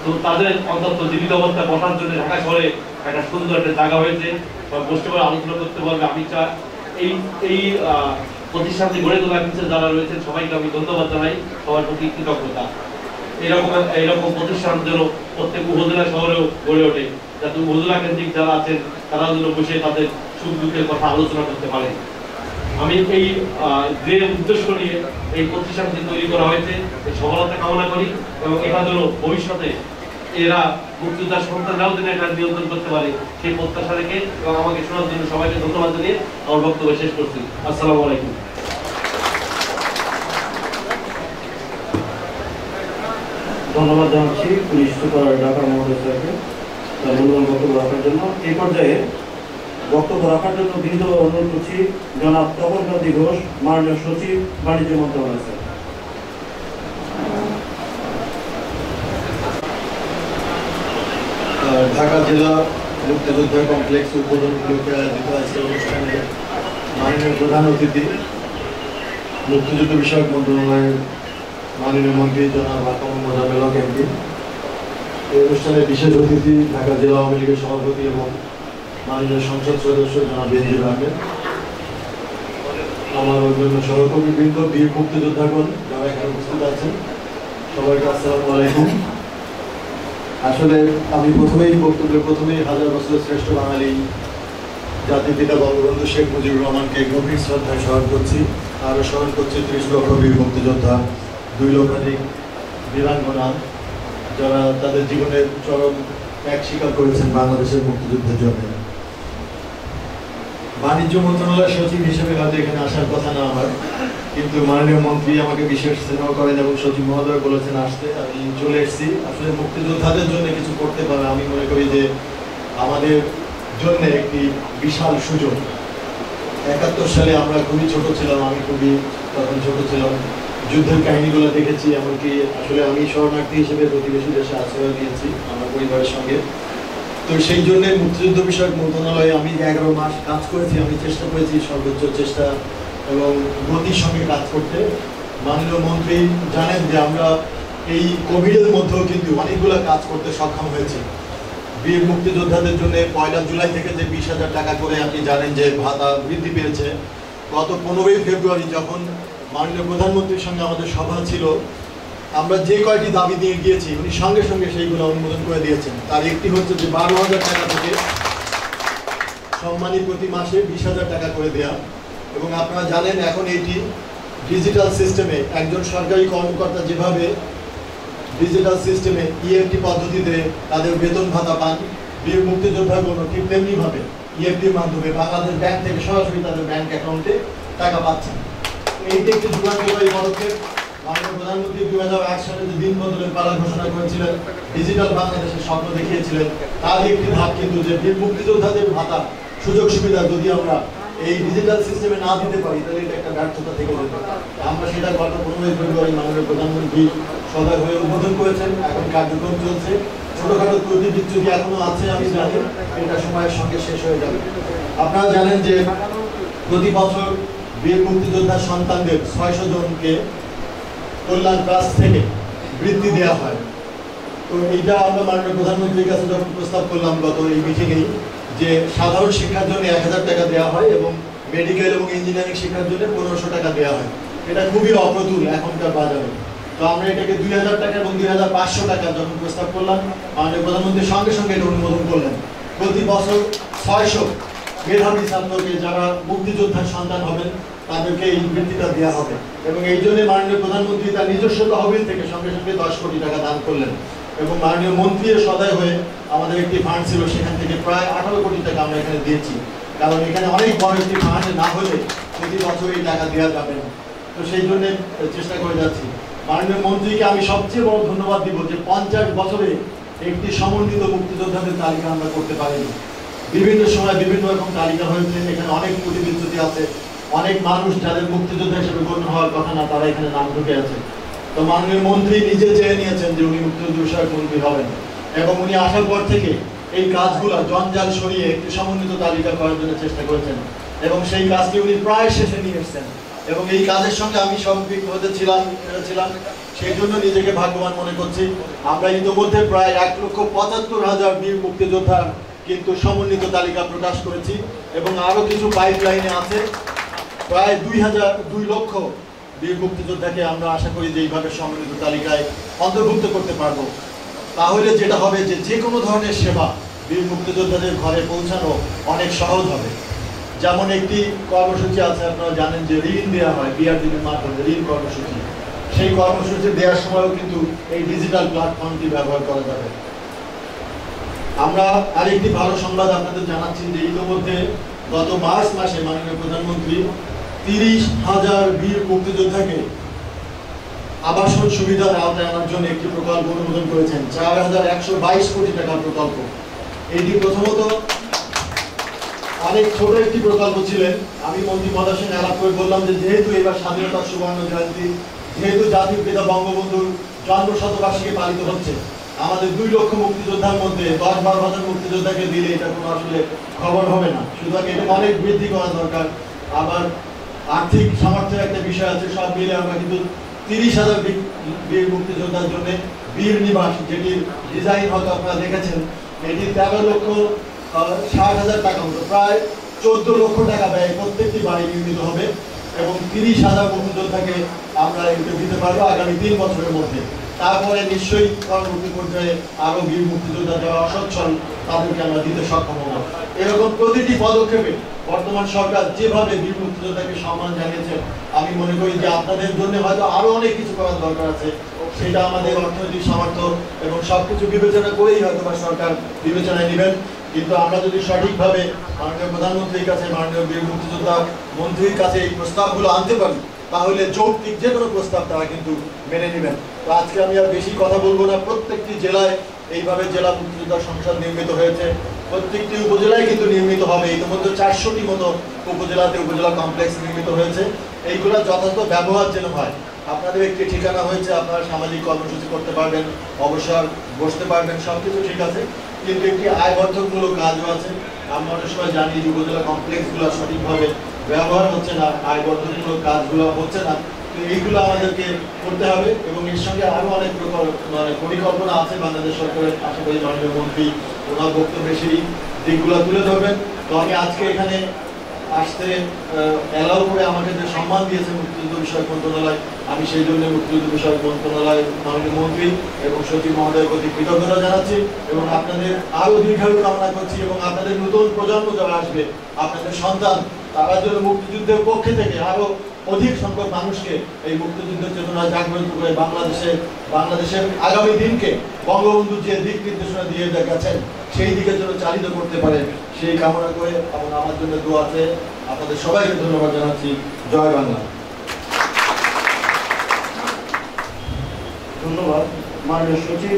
Speaker 7: তো তাদের অন্তত জীবিত অবস্থায় বসার জন্য ঢাকা শহরে একটা সুন্দর একটা জায়গা হয়েছে, সব বসতে পারে, আলোচনা করতে পারবে। আমি চাই এই প্রতিষ্ঠানটি গড়ে তোলার পিছনে যারা রয়েছেন সবাইকে আমি ধন্যবাদ জানাই, সবার প্রতি কৃতজ্ঞতা। এইরকম প্রতিষ্ঠান যেন প্রত্যেক উপজেলা শহরেও গড়ে ওঠে, যাতে উপজেলা কেন্দ্রিক যারা আছেন তারা যেন বসে তাদের সুখ দুঃখের কথা আলোচনা করতে পারেন। আমি এই যে উদ্দেশ্য নিয়ে এই প্রতিষ্ঠানটি তৈরি করা হয়েছে এই সফলতা কামনা করি এবং এটা যেন ভবিষ্যতে এরা মুক্তিযোদ্ধার সন্তানরাও যেন এটা নিয়ন্ত্রণ করতে পারে সেই প্রত্যাশা রেখে এবং আমাকে শোনার জন্য সবাইকে ধন্যবাদ জানিয়ে আমার বক্তব্য শেষ করছি। আসসালামু আলাইকুম।
Speaker 1: ধন্যবাদ জানাচ্ছি পুলিশ সুপার ঢাকা মহোদয় স্যারকে তার মূল্যবান বক্তব্য রাখার জন্য। এই পর্যায়ে বক্তব্য রাখার জন্য বিনীতভাবে অনুরোধ করছি জনাব তপন কান্তি ঘোষ, মাননীয় সচিব, বাণিজ্য মন্ত্রণালয় স্যার।
Speaker 8: ঢাকা জেলা মুক্তিযোদ্ধা কমপ্লেক্স উদ্বোধন উপলক্ষে আয়োজিত আজকের অনুষ্ঠানে মাননীয় প্রধান অতিথি মুক্তিযুদ্ধ বিষয়ক মন্ত্রণালয়ের মাননীয় মন্ত্রী জনাব মোজাম্মেল হক এমপি, এই অনুষ্ঠানে বিশেষ অতিথি ঢাকা জেলা আওয়ামী লীগের সভাপতি এবং মাননীয় সংসদ সদস্য জনাব বেনজির আহমেদ, আমার অন্যান্য সহকর্মীবৃন্দ, বীর মুক্তিযোদ্ধাগণ যারা এখানে উপস্থিত আছেন, সবাইকে আসসালামু আলাইকুম। আসলে আমি প্রথমেই হাজার বছরের শ্রেষ্ঠ বাঙালি জাতির পিতা বঙ্গবন্ধু শেখ মুজিবুর রহমানকে গভীর শ্রদ্ধায় স্মরণ করছি। আরও স্মরণ করছি 30 লক্ষ বীর মুক্তিযোদ্ধা, 2 লক্ষাধিক বীরাঙ্গনা যারা তাদের জীবনের চরম ত্যাগ স্বীকার করেছেন বাংলাদেশের মুক্তিযুদ্ধের জন্য। বাণিজ্য মন্ত্রণালয়ের সচিব হিসেবে হয়তো এখানে আসার কথা না আমার, কিন্তু মাননীয় মন্ত্রী আমাকে বিশেষ স্নেহ করেন এবং সচিব মহোদয় বলেছেন আসতে, আমি চলে এসেছি। আসলে মুক্তিযোদ্ধাদের জন্য কিছু করতে পারে আমি মনে করি যে আমাদের জন্য একটি বিশাল সুযোগ। 71 সালে আমরা খুবই ছোট ছিলাম, আমি খুবই তখন ছোট ছিলাম, যুদ্ধের কাহিনীগুলো দেখেছি, এমনকি আসলে আমি শরণার্থী হিসেবে প্রতিবেশী দেশে আশ্রয় নিয়েছি আমার পরিবারের সঙ্গে। তো সেই জন্য মুক্তিযুদ্ধ বিষয়ক মন্ত্রণালয়ে আমি 11 মাস কাজ করেছি। আমি চেষ্টা করেছি সর্বোচ্চ চেষ্টা এবং গতির সঙ্গে কাজ করতে। মাননীয় মন্ত্রী জানেন যে আমরা এই কোভিডের মধ্যেও কিন্তু অনেকগুলো কাজ করতে সক্ষম হয়েছি। বীর মুক্তিযোদ্ধাদের জন্য 1 জুলাই থেকে যে 20,000 টাকা করে আপনি জানেন যে ভাতা বৃদ্ধি পেয়েছে। গত 15 ফেব্রুয়ারি যখন মাননীয় প্রধানমন্ত্রীর সঙ্গে আমাদের সভা ছিল, আমরা যে কয়টি দাবি দিয়ে গিয়েছি উনি সঙ্গে সঙ্গে সেইগুলো অনুমোদন করে দিয়েছেন। তার একটি হচ্ছে যে 12,000 টাকা থেকে সম্মানী প্রতি মাসে 20,000 টাকা করে দেওয়া, এবং আপনারা জানেন এখন এইটি ডিজিটাল সিস্টেমে একজন সরকারি কর্মকর্তা যেভাবে ডিজিটাল সিস্টেমে ইএফটি পদ্ধতিতে তাদের বেতন ভাতা পান, বীর মুক্তিযোদ্ধাগুলো ঠিক তেমনিভাবে ইএফটির মাধ্যমে বাংলাদেশ ব্যাংক থেকে সরাসরি তাদের ব্যাংক অ্যাকাউন্টে টাকা পাচ্ছেন। এইটি একটি যুগান্তকারী পদক্ষেপ। মাননীয় প্রধানমন্ত্রী 2001 সালে যে দিন বদলের পালা ঘোষণা করেছিলেন, ডিজিটাল বাংলাদেশের স্বপ্ন দেখিয়েছিলেন, তার একটি ধাপ কিন্তু যে বীর মুক্তিযোদ্ধাদের ভাতা সুযোগ সুবিধা যদি আমরা এই ডিজিটাল সিস্টেমে না দিতে পারি তাহলে এটা একটা ব্যর্থতা থেকে যেত। আমরা সেটা গত 15 ফেব্রুয়ারি মাননীয় প্রধানমন্ত্রী সদয় হয়ে উদ্বোধন করেছেন। এখন কার্যক্রম চলছে। ছোটখাটো ত্রুটি বিচ্যুতি এখনো আছে আমি জানি, এটা সময়ের সঙ্গে শেষ হয়ে যাবে। আপনারা জানেন যে প্রতি বছর বীর মুক্তিযোদ্ধার সন্তানদের 600 জনকে কল্যাণ ট্রাস্ট থেকে বৃত্তি দেওয়া হয়। তো এইটা আমরা মাননীয় প্রধানমন্ত্রীর কাছে যখন প্রস্তাব করলাম গত এই মিটিংয়েই, যে সাধারণ শিক্ষার জন্য 1000 টাকা দেওয়া হয় এবং মেডিকেল এবং ইঞ্জিনিয়ারিং শিক্ষার জন্য 1500 টাকা দেওয়া হয়। এটা খুবই অপ্রতুল এখনকার বাজারে। তো আমরা এটাকে 2000 টাকা এবং 2500 টাকা যখন প্রস্তাব করলাম, মাননীয় প্রধানমন্ত্রীর সঙ্গে সঙ্গে এটা অনুমোদন করলেন। প্রতি বছর 600 মেধাবী ছাত্রকে যারা মুক্তিযোদ্ধার সন্তান হবেন তাদেরকে এই বৃত্তিটা দেওয়া হবে। এবং এই জন্য মাননীয় প্রধানমন্ত্রী তার নিজস্ব তহবিল থেকে সঙ্গে সঙ্গে 10 কোটি টাকা দান করলেন। এবং মাননীয় মন্ত্রীর সদয় হয়ে আমাদের একটি ফান্ড ছিল, সেখান থেকে প্রায় 18 কোটি টাকা আমরা এখানে দিয়েছি। কারণ এখানে অনেক বড় একটি ফান্ড না হলে প্রতি বছর এই টাকা দেওয়া যাবে না। তো সেই জন্য চেষ্টা করে যাচ্ছি। মাননীয় মন্ত্রীকে আমি সবচেয়ে বড় ধন্যবাদ দিব যে 50 বছরে একটি সমন্বিত মুক্তিযোদ্ধাদের তালিকা আমরা করতে পারিনি। বিভিন্ন সময় বিভিন্ন রকম তালিকা হয়েছে, এখানে অনেক ত্রুটি বিচ্যুতি আছে, অনেক মানুষ যাদের মুক্তিযোদ্ধা হিসেবে গণ্য হওয়ার কথা না তারা এখানে নাম ঢুকে আছে। তো মাননীয় মন্ত্রী নিজে চেয়ে নিয়েছেন যে উনি মুক্তিযুদ্ধ বিষয়ক মন্ত্রী হবেন, এবং উনি আসার পর থেকে এই কাজগুলো জঞ্জাল সরিয়ে একটি সমন্বিত তালিকা করার জন্য চেষ্টা করেছেন, এবং সেই কাজটি উনি প্রায় শেষে নিয়ে এসেছেন। এবং এই কাজের সঙ্গে আমি সম্পৃক্ত হতে ছিলাম, সেই জন্য নিজেকে ভাগ্যবান মনে করছি। আমরা ইতিমধ্যে প্রায় 1,75,000 বীর মুক্তিযোদ্ধা কিন্তু সমন্বিত তালিকা প্রকাশ করেছি, এবং আরো কিছু পাইপলাইনে আছে। প্রায় 2 লক্ষ বীর মুক্তিযোদ্ধাকে আমরা আশা করি যে এইভাবে সমন্বিত তালিকায় অন্তর্ভুক্ত করতে পারবো। তাহলে যেটা হবে যে কোনো ধরনের সেবা বীর মুক্তিযোদ্ধাদের ঘরে পৌঁছানো অনেক সহজ হবে। যেমন একটি কর্মসূচি আছে, আপনারা জানেন যে ঋণ দেওয়া হয় বিআরডিবির মাধ্যমে, ঋণ কর্মসূচি। সেই কর্মসূচি দেওয়ার সময়ও কিন্তু এই ডিজিটাল প্ল্যাটফর্মটি ব্যবহার করা যাবে। আমরা আরেকটি ভালো সংবাদ আপনাদের জানাচ্ছি যে ইতিমধ্যে গত মার্চ মাসে মাননীয় প্রধানমন্ত্রী 30,000 বীর মুক্তিযোদ্ধাকে আবাসন সুবিধার আওতায় আনার জন্য একটি প্রকল্প অনুমোদন করেছেন, 4122 কোটি টাকার প্রকল্প। এটি প্রথমত অনেক ছোট একটি প্রকল্প ছিলেন। আমি মন্ত্রী মহোদয়ের সঙ্গে আলাপ করে বললাম যে যেহেতু এবার স্বাধীনতার সুবর্ণ জয়ন্তী, যেহেতু জাতির পিতা বঙ্গবন্ধুর জন্ম শতবার্ষিকী পালিত হচ্ছে, আমাদের 2 লক্ষ মুক্তিযোদ্ধার মধ্যে 10-12 হাজার মুক্তিযোদ্ধাকে দিলে এটা কোনো আসলে খবর হবে না। সুতরাং এটা অনেক বৃদ্ধি করা দরকার। আবার আর্থিক সামর্থ্যের একটা বিষয় আছে, সব মিলে আমরা কিন্তু 30,000 বীর মুক্তিযোদ্ধার জন্য বীর নিবাস, যেটির ডিজাইন হয়তো আপনারা দেখেছেন, এটি 13,60,000 টাকা মতো, প্রায় 14 লক্ষ টাকা ব্যয় প্রত্যেকটি বাড়ি নির্মিত হবে, এবং 30,000 মুক্তিযোদ্ধাকে আমরা এতে দিতে পারবো আগামী 3 বছরের মধ্যে। তারপরে নিশ্চয়ই পরবর্তী পর্যায়ে আরো বীর মুক্তিযোদ্ধা যারা অসচ্ছল তাদেরকে আমরা দিতে সক্ষম হব। এরকম প্রতিটি পদক্ষেপে বর্তমান সরকার যেভাবে বীর মুক্তিযোদ্ধাকে সম্মান জানিয়েছে, আমি মনে করি যে আপনাদের জন্য হয়তো আরো অনেক কিছু করার দরকার আছে। সেটা আমাদের অর্থনৈতিক সামর্থ্য এবং সবকিছু বিবেচনা করেই হয়তো বা সরকার বিবেচনায় নেবেন। কিন্তু আমরা যদি সঠিকভাবে মাননীয় প্রধানমন্ত্রীর কাছে, মাননীয় বীর মুক্তিযোদ্ধা মন্ত্রীর কাছে এই প্রস্তাবগুলো আনতে পারি, তাহলে যৌক্তিক যে কোনো প্রস্তাব তারা কিন্তু মেনে নেবেন। তো আজকে আমি আর বেশি কথা বলবো না। প্রত্যেকটি জেলায় এইভাবে জেলা মুক্তিযোদ্ধা সংসদ নির্মিত হয়েছে, প্রত্যেকটি উপজেলায় কিন্তু নির্মিত হবে। ইতিমধ্যে 400টি মতো উপজেলাতে উপজেলা কমপ্লেক্স নির্মিত হয়েছে। এইগুলো যথাযথ ব্যবহার যেন হয়। আপনাদের একটি ঠিকানা হয়েছে, আপনারা সামাজিক কর্মসূচি করতে পারবেন, অবসর বসতে পারবেন, সবকিছু ঠিক আছে, কিন্তু একটি আয়বর্ধকমূলক কাজও আছে। আমরা অনেক সময় জানি যে উপজেলা কমপ্লেক্সগুলো সঠিকভাবে ব্যবহার হচ্ছে না, আয়বর্ধকমূলক কাজগুলো হচ্ছে না। তো এইগুলো আমাদেরকে করতে হবে, এবং এর সঙ্গে আরো অনেক পরিকল্পনা আছে বাংলাদেশ সরকারের। আশা করি মাননীয় মন্ত্রী ওনার বক্তব্যে সেই দিকগুলো তুলে ধরবেন। তো আমি আজকে এখানে আসতে অ্যালাউ করে আমাকে যে সম্মান দিয়েছে মুক্তিযুদ্ধ বিষয়ক মন্ত্রণালয়, আমি সেই জন্য মুক্তিযুদ্ধ বিষয়ক মন্ত্রণালয়, মাননীয় মন্ত্রী এবং সচিব মহোদয়ের প্রতি কৃতজ্ঞতা জানাচ্ছি, এবং আপনাদের আরো দীর্ঘায়ু কামনা করছি। এবং আপনাদের নতুন প্রজন্ম যারা আসবে, আপনাদের সন্তান, তারা যেন মুক্তিযুদ্ধের পক্ষে থেকে আরো অধিক সংখ্যক মানুষকে এই মুক্তিযুদ্ধের চেতনা জাগ্রত করে বাংলাদেশের আগামী দিনকে বঙ্গবন্ধু যে দিক নির্দেশনা দিয়ে গেছেন সেই দিকে যেন চালিত করতে পারে, সেই কামনা করে এবং আমার জন্য দোয়াতে আপনাদের সবাইকে ধন্যবাদ জানাচ্ছি। জয় বাংলা।
Speaker 1: ধন্যবাদ মাননীয় সচিব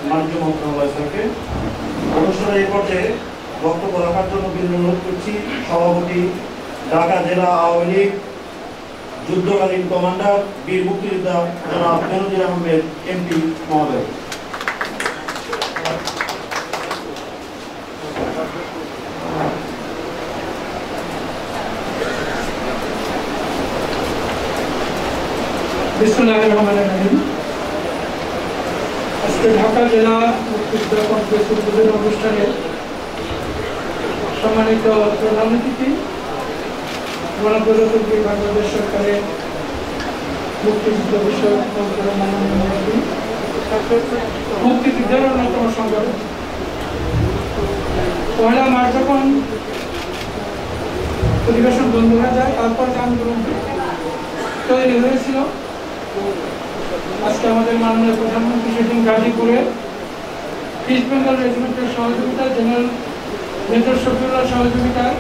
Speaker 1: বাণিজ্য মন্ত্রণালয় স্যারকে। অনুষ্ঠানের এই পর্যায়ে বক্তব্য রাখার জন্য বিনীত অনুরোধ করছি সভাপতি ঢাকা জেলা আওয়ামী লীগ যুদ্ধকালীন কমান্ডার বীর মুক্তিযোদ্ধা জনাব বেনজির আহমেদ এমপি মহোদয়।
Speaker 2: বিসমিল্লাহির রহমানির রহিম। আজকে ঢাকা জেলা মুক্তিযোদ্ধা কমপ্লেক্স উদ্বোধন অনুষ্ঠানে সম্মানিত প্রধান অতিথি, প্রজাতন্ত্রী বাংলাদেশ সরকারের
Speaker 6: মুক্তিযুদ্ধ বিষয়ক মন্ত্রণালয়ের মাননীয় মন্ত্রী, মুক্তিযুদ্ধের অন্যতম সংগঠন। 1 মার্চ যখন অধিবেশন বন্ধ হয়ে যায়, তারপর আন্দোলন তৈরি হয়েছিল। আজকে আমাদের মাননীয় প্রধানমন্ত্রী সেদিন গাজীপুরে ইস্ট বেঙ্গল রেজিমেন্টের সহযোগিতায়, জেনারেল মেজর শফিউল্লাহ সহযোগিতায়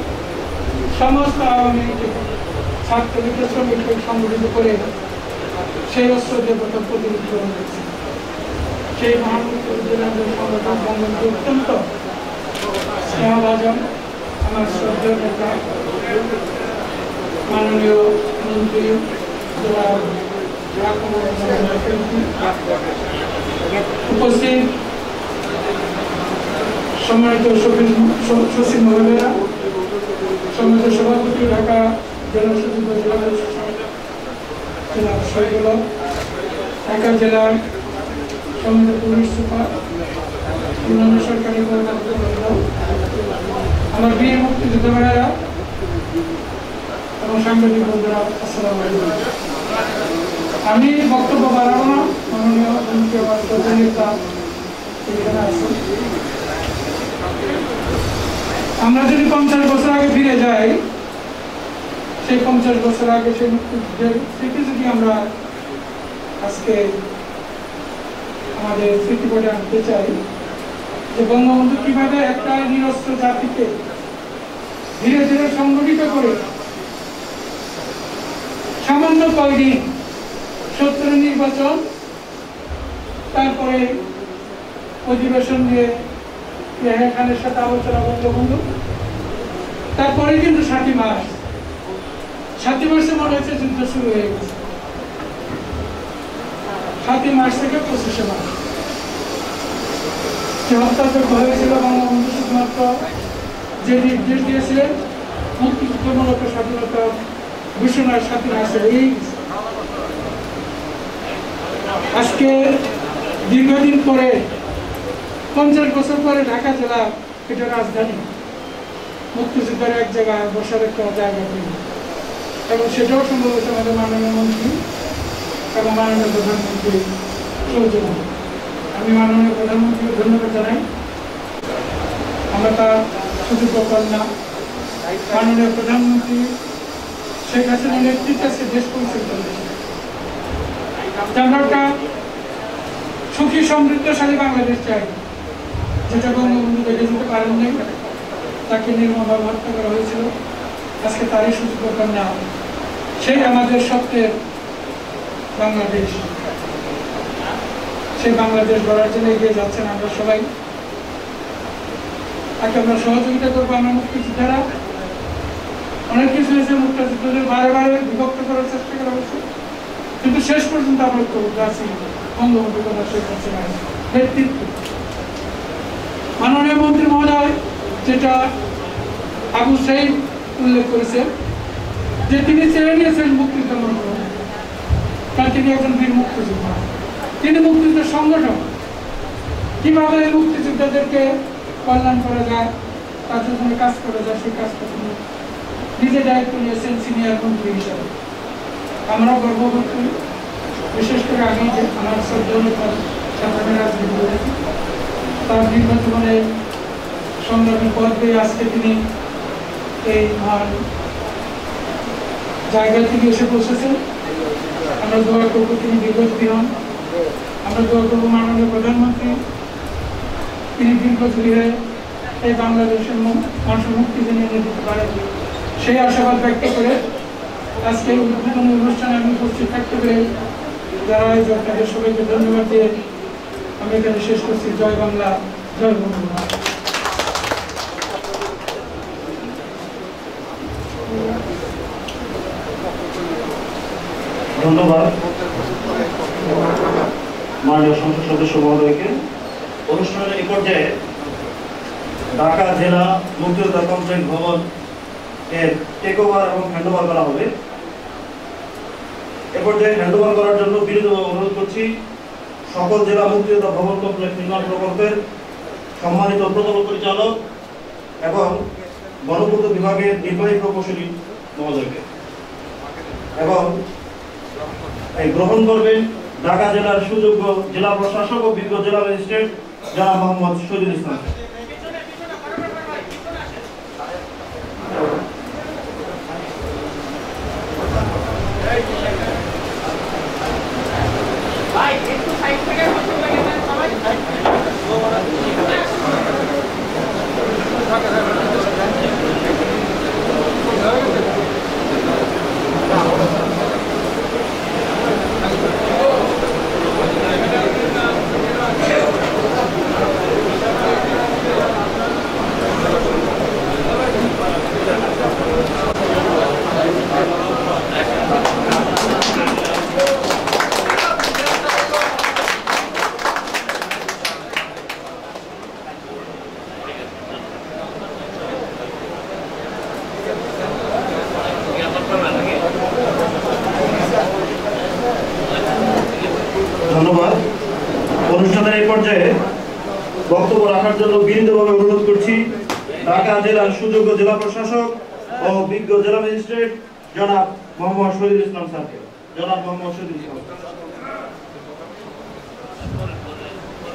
Speaker 6: সমস্ত আওয়ামী লীগ, ছাত্রলীগের, শ্রমিকদের সংগঠিত করে সেই অস্ত্র দিয়ে প্রথম প্রতিরোধ করা হয়েছে। সেই মহামুক্তিযুদ্ধের সংগঠন বঙ্গবন্ধু অত্যন্ত স্নেহভাজন আমার শ্রদ্ধেয় নেতা মাননীয় মন্ত্রী উপস্থিত সম্মানিত সচিব মহোদয়া, সম্মানিত সভাপতি, ঢাকা জেলা সচিব, জেলা শহীদুল্লাহ, ঢাকা জেলার সম্মানিত পুলিশ সুপার, অন্যান্য সরকারি কর্মকর্তা, আমার বীর মুক্তিযোদ্ধা ভাইয়েরা এবং সাংবাদিক বন্ধুরা, আসসালামু আলাইকুম। আমি বক্তব্য বাড়াবো না, মাননীয় মন্ত্রী আমার নেতা এখানে আছেন। আমরা যদি 50 বছর আগে ফিরে যাই, সেই 50 বছর আগে সেই মুক্তিযুদ্ধের স্মৃতি যদি আমরা আজকে আমাদের স্মৃতিপটে আনতে চাই, যে বঙ্গবন্ধু কিভাবে একটা নিরস্ত্র জাতিকে ধীরে ধীরে সংগঠিত করে সামান্য কয়দিন 70 নির্বাচন, তারপরে অধিবেশন দিয়ে ইয়াহিয়া খানের সাথে আলোচনা বঙ্গবন্ধু, তারপরে কিন্তু 7 মাস, 7 মাসে মনে হচ্ছে যুদ্ধ শুরু হয়ে গেছে। 7 মাস থেকে 25 মাস যে হত্যাযজ্ঞ হয়েছিল, বঙ্গবন্ধু শুধুমাত্র যে নির্দেশ দিয়েছিলেন মুক্তিযুদ্ধমূলক স্বাধীনতা ঘোষণার 7 মাসে এই আজকে দীর্ঘদিন পরে 50 বছর পরে ঢাকা জেলা, এটা রাজধানী, মুক্তিযুদ্ধের এক জায়গায় বসার একটা জায়গা তৈরি, এবং সেটাও সম্ভবত আমাদের মাননীয় মন্ত্রী এবং মাননীয় প্রধানমন্ত্রী সৌজন্য। আমি মাননীয় প্রধানমন্ত্রীকে ধন্যবাদ জানাই। আমরা তার সুযোগ্য কন্যা মাননীয় প্রধানমন্ত্রী শেখ হাসিনার নেতৃত্বে আজকে দেশ পরিচালিত হয়েছে। আমরা একটা সুখী সমৃদ্ধশালী বাংলাদেশ চাই, যেটা বঙ্গবন্ধু দেখে যেতে পারেন নাই, তাকে নির্মমভাবে হত্যা করা হয়েছিল। আজকে তারই সুযোগ্য কন্যা সেই আমাদের স্বপ্নের বাংলাদেশ, সেই বাংলাদেশ গড়ার জন্য এগিয়ে যাচ্ছেন আমরা সবাই। তাকে আমরা সহযোগিতা করবো। আমরা মুক্তিযোদ্ধারা অনেক কিছু হয়েছে, মুক্তিযোদ্ধাদের বারে বারে বিভক্ত করার চেষ্টা করা হয়েছে, কিন্তু শেষ পর্যন্ত আমরা আছি বঙ্গবন্ধু কথা শেখ হাসিনার নেতৃত্ব। মাননীয় মন্ত্রী মহোদয় যেটা আবু সাইদ উল্লেখ করেছেন, যে তিনি চেয়ে নিয়েছেন মুক্তিযুদ্ধ মন্ত্রণালয়, কারণ তিনি একজন বীর মুক্তিযোদ্ধা, তিনি মুক্তিযুদ্ধের সংগঠন, কিভাবে মুক্তিযোদ্ধাদেরকে কল্যাণ করা যায়, তার জন্য কাজ করা যায়, সেই কাজটা তিনি নিজে দায়িত্ব নিয়েছেন সিনিয়র মন্ত্রী হিসাবে। আমরা গর্ববোধ করি, বিশেষ করে আমি যে আমার শ্রদ্ধেয় রাজনীতি করেছি, তার দীর্ঘ জীবনে সংগ্রামী পদ পেয়ে আজকে তিনি এই মহান জায়গা থেকে এসে পৌঁছেছেন। আমরা দোয়া করবো তিনি দীর্ঘজীবী হন। আমরা দোয়া করবো মাননীয় প্রধানমন্ত্রী তিনি দীর্ঘজীবী হয়ে এই বাংলাদেশের মানুষের মুক্তি জেনে এনে দিতে পারেন, সেই আশাবাদ ব্যক্ত করে আজকে উদ্বোধনী অনুষ্ঠানে আমি উপস্থিত থাকতে পেরে যারা আপনাদের সবাইকে ধন্যবাদ দিয়ে আমি এখানে শেষ করছি। জয় বাংলা, জয় বঙ্গবন্ধু।
Speaker 1: ধন্যবাদ মাননীয় সংসদ সদস্য মহোদয়কে। অনুষ্ঠানের এই পর্যায়ে ঢাকা জেলা মুক্তিযোদ্ধা কমপ্লেক্স ভবন এর টেক ওভার এবং হ্যান্ড ওভার করা হবে। এ পর্যায়ে হ্যান্ড ওভার করার জন্য বিনীতভাবে অনুরোধ করছি সকল জেলা মুক্তিযোদ্ধা ভবন কমপ্লেক্স নির্মাণ প্রকল্পের সম্মানিত প্রকল্প পরিচালক এবং গণপূর্ত বিভাগের নির্বাহী প্রকৌশলী মহোদয়কে এবং গ্রহণ করবেন ঢাকা জেলার সুযোগ্য জেলা প্রশাসক ও বিজ্ঞ জেলা ম্যাজিস্ট্রেট জনাব মোহাম্মদ শহীদুল ইসলাম। ধন্যবাদ। অনুষ্ঠানের এই পর্যায়ে বক্তব্য রাখার জন্য বিনীতভাবে অনুরোধ করছি ঢাকা জেলার সুযোগ্য জেলা প্রশাসক ও বিজ্ঞ জেলা ম্যাজিস্ট্রেট জনাব মোহাম্মদ শহীদুল ইসলাম স্যারকে। জনাব মোহাম্মদ শহীদুল ইসলাম।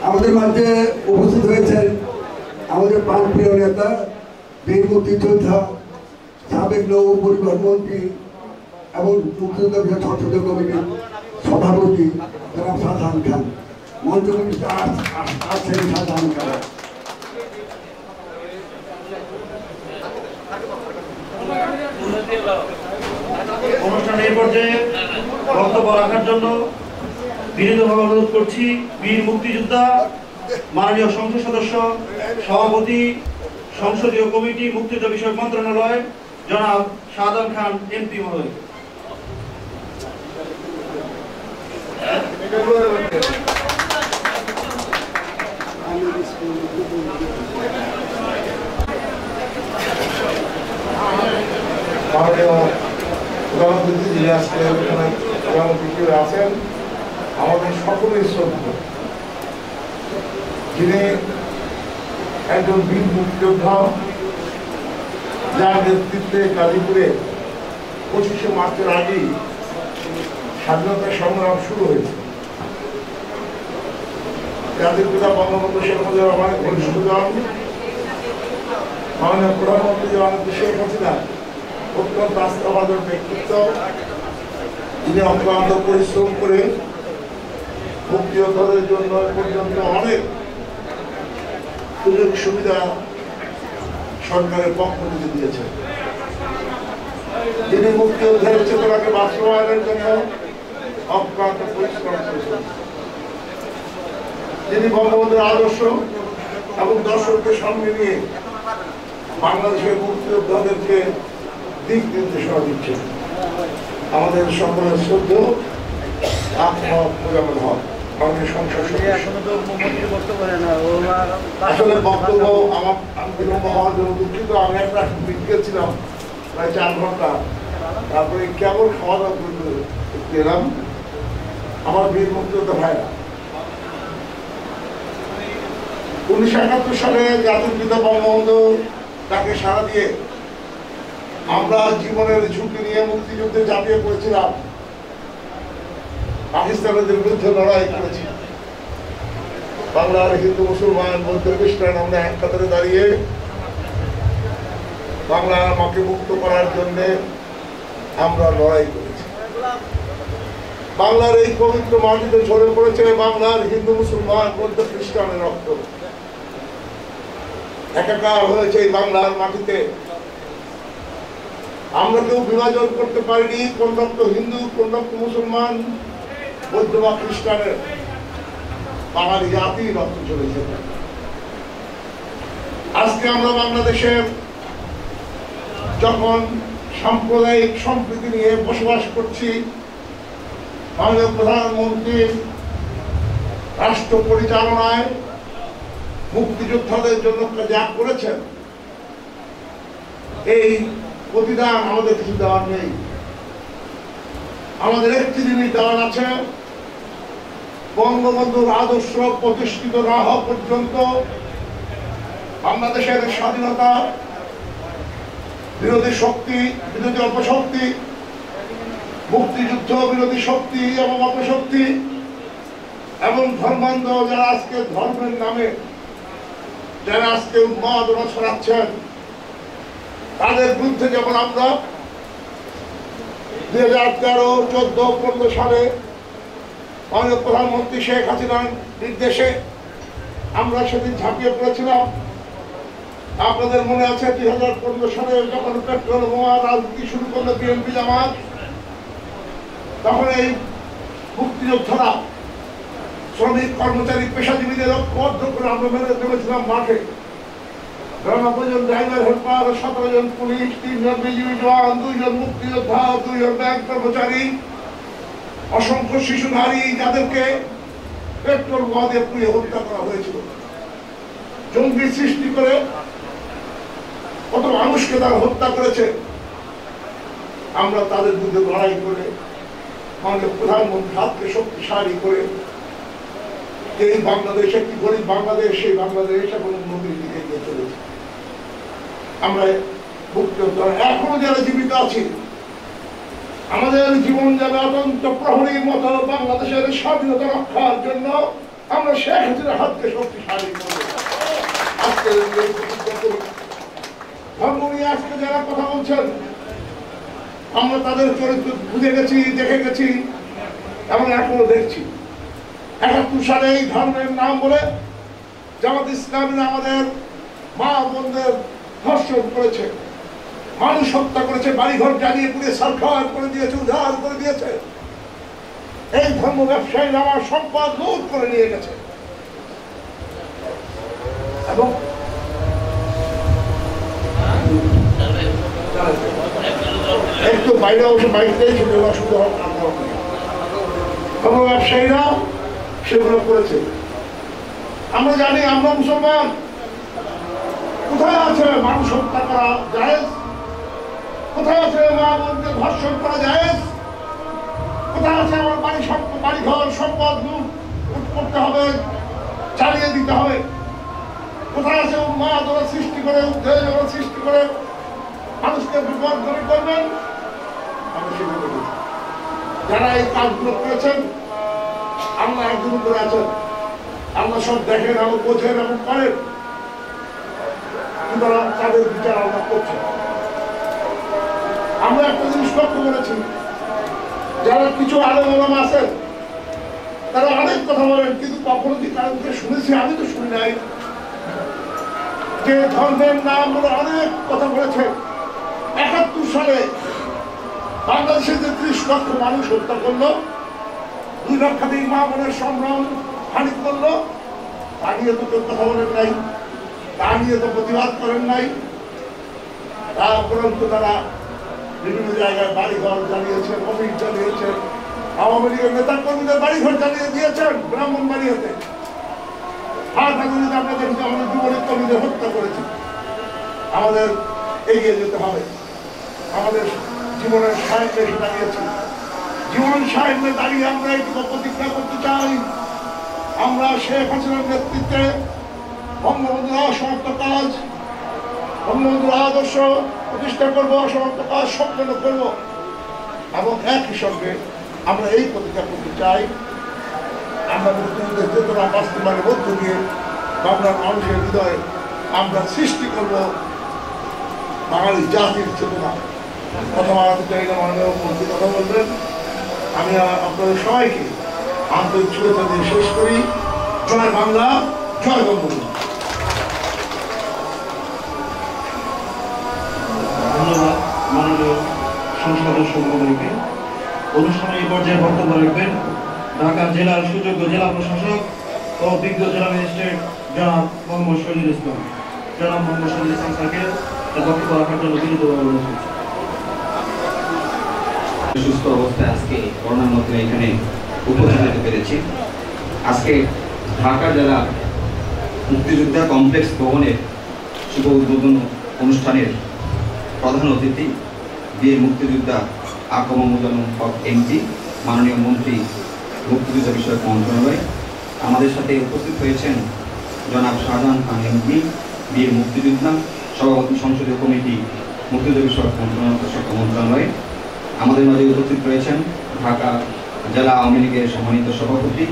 Speaker 5: আমাদের মাঝে উপস্থিত হয়েছেন আমাদের প্রাণপ্রিয় নেতা, বীর মুক্তিযোদ্ধা, সাবেক নৌ পরিবহন মন্ত্রী এবং মুক্তিযোদ্ধা বিষয়ক সংসদীয় কমিটির সভাপতি জনাব শাহজাহান খান। মন্ত্রীমন্ত্রী আসছেন শাহজাহান খান।
Speaker 1: অনুষ্ঠানের এই পর্যায়ে বক্তব্য রাখার জন্য বিনীতভাবে অনুরোধ করছি বীর মুক্তিযোদ্ধা, মাননীয় সংসদ সদস্য, সভাপতি, সংসদীয় কমিটি, মুক্তিযুদ্ধ বিষয়ক মন্ত্রণালয় জনাব শাহজাহান খান এমপি মহোদয়।
Speaker 9: আছেন আমাদের সকলের শ্রদ্ধা, যিনি একজন বীর মুক্তিযোদ্ধা, যার নেতৃত্বে গাজীপুরে 25শে মার্চের আগেই স্বাধীনতা সংগ্রাম শুরু হয়েছে। জাতির পিতা বঙ্গবন্ধু শেখ মুজিবুর রহমানের ঘনিষ্ঠজন, মাননীয় প্রধানমন্ত্রী জননেত্রী শেখ হাসিনা অত্যন্ত আস্থাভাজন ব্যক্তিত্ব, যিনি অক্লান্ত পরিশ্রম করে মুক্তিযোদ্ধাদের জন্য পর্যন্ত অনেক সুযোগ সুবিধা সরকারের পক্ষ থেকে দিয়েছেন, যিনি মুক্তিযোদ্ধার চেতনাকে বাস্তবায়নের জন্য অক্লান্ত পরিশ্রম করেছেন, যিনি বঙ্গবন্ধুর আদর্শ এবং দর্শককে সামনে নিয়ে বাংলাদেশের মুক্তিযোদ্ধাদেরকে দিক নির্দেশনা দিচ্ছেন। আমাদের সকলের শ্রদ্ধা আত্মপ্রজাপন হক মাননীয় সংসদ সদস্য। আসলে বক্তব্য আমার বিলম্ব হওয়ার জন্য দুঃখিত। আমি একটা গেছিলাম প্রায় 4 ঘন্টা, তারপরে কেমন খাওয়া দাওয়া করতে গেলাম। আমার বীর মুক্তিযোদ্ধা ভাইরা, 1971 সালে জাতির পিতা বঙ্গবন্ধু তাকে সাড়া দিয়ে আমরা জীবনের ঝুঁকি নিয়ে মুক্তিযুদ্ধে ঝাঁপিয়ে পড়েছিলাম, পাকিস্তানিদের বিরুদ্ধে লড়াই করেছি। বাংলার হিন্দু, মুসলমান, বৌদ্ধ, খ্রিস্টান আমরা এক কাতারে দাঁড়িয়ে বাংলার মাকে মুক্ত করার জন্য আমরা লড়াই করেছি। বাংলার এই পবিত্র মাটিতে ঝরে পড়েছে বাংলার হিন্দু, মুসলমান, বৌদ্ধ, খ্রিস্টানের রক্ত। একাকার হয়েছে এই বাংলার মাটিতে। আমরা কেউ বিভাজন করতে পারিনি কোন রক্ত হিন্দু, কোন রক্ত মুসলমান, বৌদ্ধ বা খ্রিস্টানের। বাঙালি জাতি রক্ত চলেছে। আজকে আমরা বাংলাদেশে যখন সাম্প্রদায়িক সম্প্রীতি নিয়ে বসবাস করছি, মাননীয় প্রধানমন্ত্রী রাষ্ট্র পরিচালনায় মুক্তিযোদ্ধাদের জন্য যা করেছেন, এই প্রতিদান আমাদের কিছু দেওয়ার নেই। আমাদের একটি জিনিস দেওয়ার আছে, বঙ্গবন্ধুর আদর্শ প্রতিষ্ঠিত না হওয়া পর্যন্ত বাংলাদেশের স্বাধীনতা বিরোধী শক্তি, বিরোধী অপশক্তি মুক্তিযুদ্ধ বিরোধী শক্তি এবং অপশক্তি এবং ধর্মান্ধ যারা আজকে ধর্মের নামে যারা আজকে উন্মাদনা ছড়াচ্ছেন, তাদের বিরুদ্ধে যেমন আমরা 2013, 14, 15 সালে মাননীয় প্রধানমন্ত্রী শেখ হাসিনার নির্দেশে আমরা সেদিন ঝাঁপিয়ে পড়েছিলাম। আপনাদের মনে আছে 2015 সালে যখন পেট্রোল বোমা রাজনীতি শুরু করলো বিএনপি জামাত, তখন এই মুক্তিযোদ্ধারা শ্রমিক কর্মচারী পেশাজীবীদের ঐক্যবদ্ধ করে আমরা নেমেছিলাম মাঠে। 90 জন ড্রাইভার হেল্পার, 17 জন পুলিশ, 3 জন বিজিবি জওয়ান, 2 জন মুক্তিযোদ্ধা, 2 জন ব্যাংক কর্মচারী, অসংখ্য শিশু নারী যাদেরকে পেট্রোল বোমা দিয়ে পুড়িয়ে হত্যা করা হয়েছিল। জঙ্গি সৃষ্টি করে কত মানুষকে তারা হত্যা করেছে। আমরা তাদের বিরুদ্ধে লড়াই করে মাননীয় প্রধানমন্ত্রী হাতকে শক্তিশালী করে এই বাংলাদেশ একটি গরিব বাংলাদেশ, সেই বাংলাদেশ এখন উন্নতির দিকে এগিয়ে চলেছে। আমরা মুক্তিযোদ্ধা এখনো যারা জীবিত আছি, আমাদের জীবন যাবে অত্যন্ত প্রহরীর মতো বাংলাদেশের স্বাধীনতা রক্ষার জন্য আমরা শেখ হাসিনার হাতকে শক্তিশালী করব। আজকে ধর্ম নিয়ে আজকে যারা কথা বলছেন, আমরা তাদের চরিত্র বুঝে গেছি, দেখে গেছি এবং এখনো দেখছি। 71 সালে এই ধর্মের নাম বলে জামাত ইসলামী আমাদের মা বোনদের ধর্ষণ করেছে, মানুষ হত্যা করেছে, বাড়িঘর জ্বালিয়ে পুড়িয়ে সরকার করে দিয়েছে, উদ্ধার করে দিয়েছে। এই ধর্ম ব্যবসায়ীরা আমার সম্পদ লুট করে নিয়ে গেছে এবং একটু বাইরে অবশ্য বাইকটাই ছিল, অসুবিধা ধর্ম ব্যবসায়ীরা সেগুলো করেছে। আমরা জানি আমরা মুসলমান, কোথায় আছে মানুষ হত্যা করা জায়েজ? কোথায় আছে মা বোনকে ধর্ষণ করা জায়েজ? কোথায় আছে আমার বাড়িঘর সম্পদ লুট করতে হবে, চালিয়ে দিতে হবে? কোথায় আছে উন্মাদনা সৃষ্টি করে, উত্তেজনা সৃষ্টি করে মানুষকে বিপদ দূর করবেন? আমরা সেগুলো করি। যারা এই কাজগুলো করেছেন, আমরা একজন করে আছেন, আমরা সব দেখেন এবং বোঝেন এবং করেন, সুতরাং তাদের বিচার আমরা করছি। আমরা একটা জিনিস লক্ষ্য করেছি, যারা কিছু আলেম ওলামা আছেন তারা অনেক কথা বলেন, কিন্তু কখনো কি কারণকে শুনেছি? আমি তো শুনি নাই। যে ধর্মের নাম বলে অনেক কথা বলেছে। 71 সালে বাংলাদেশে যে 30 লক্ষ মানুষ হত্যা করলো, 2 লক্ষাধিক মা বোনের সম্ভ্রম হানি করলো, তা নিয়ে তো কেউ কথা বলেন নাই, তা নিয়ে তো প্রতিবাদ করেন নাই। তারপরন্ত তারা বিভিন্ন জায়গায় বাড়িঘর জ্বালিয়েছেন, অফিস জ্বালিয়েছেন, আওয়ামী লীগের নেতা কর্মীদের বাড়িঘর জ্বালিয়ে দিয়েছেন ব্রাহ্মণবাড়িয়াতে। আমরা দেখছি আমাদের যুবলীগ কর্মীদের হত্যা করেছি। আমাদের এগিয়ে যেতে হবে, আমাদের জীবনের সাহিত্যে এসে দাঁড়িয়েছি। জীবন সাহিত্যে দাঁড়িয়ে আমরা এইটুকু প্রতিজ্ঞা করতে চাই, আমরা শেখ হাসিনার নেতৃত্বে বঙ্গবন্ধুর অসমাপ্ত কাজ, বঙ্গবন্ধুর আদর্শ প্রতিষ্ঠা করবো, অসমাপ্ত কাজ সম্পন্ন করব। এবং একই সঙ্গে আমরা এই প্রতিজ্ঞা করতে চাই, আমরা মুক্তিযুদ্ধের চেতনা বাস্তবায়নের মধ্য দিয়ে বাংলার মানুষের হৃদয়ে আমরা সৃষ্টি করব বাঙালি জাতির চেতনা। কথা বাড়াতে চাই না, মাননীয় মন্ত্রী কথা বলবেন। আমি আপনাদের সবাইকে আন্তরিক শুভেচ্ছা দিয়ে শেষ করি। জয় বাংলা, জয় বঙ্গবন্ধু।
Speaker 1: ধন্যবাদ মাননীয় সংসদ সদস্য মহোদয়কে। অনুষ্ঠানে এই পর্যায়ে বক্তব্য রাখবেন ঢাকা জেলার সুযোগ্য জেলা প্রশাসক ও বিজ্ঞ জেলা ম্যাজিস্ট্রেট জনাব মোহাম্মদ শহীদুল ইসলাম। জনাব মোহাম্মদ শহীদুল ইসলাম স্যারকে তার বক্তব্য রাখার জন্য বিনীতভাবে অনুরোধ করছি।
Speaker 3: সুস্থ অবস্থায় আজকে করোনার মধ্যে এখানে উপস্থিত হতে পেরেছি। আজকে ঢাকা জেলা মুক্তিযোদ্ধা কমপ্লেক্স ভবনের শুভ উদ্বোধন অনুষ্ঠানের প্রধান অতিথি বীর মুক্তিযোদ্ধা আকম মোজাম্মেল হক এমপি, মাননীয় মন্ত্রী মুক্তিযুদ্ধ বিষয়ক মন্ত্রণালয়। আমাদের সাথে উপস্থিত হয়েছেন জনাব শাহজাহান খান এমপি, বীর মুক্তিযোদ্ধা, সভাপতি সংসদীয় কমিটি মুক্তিযুদ্ধ বিষয়ক মন্ত্রণালয়।
Speaker 10: আমাদের মাঝে উপস্থিত রয়েছেন ঢাকা জেলা আওয়ামী লীগের সম্মানিত সভাপতি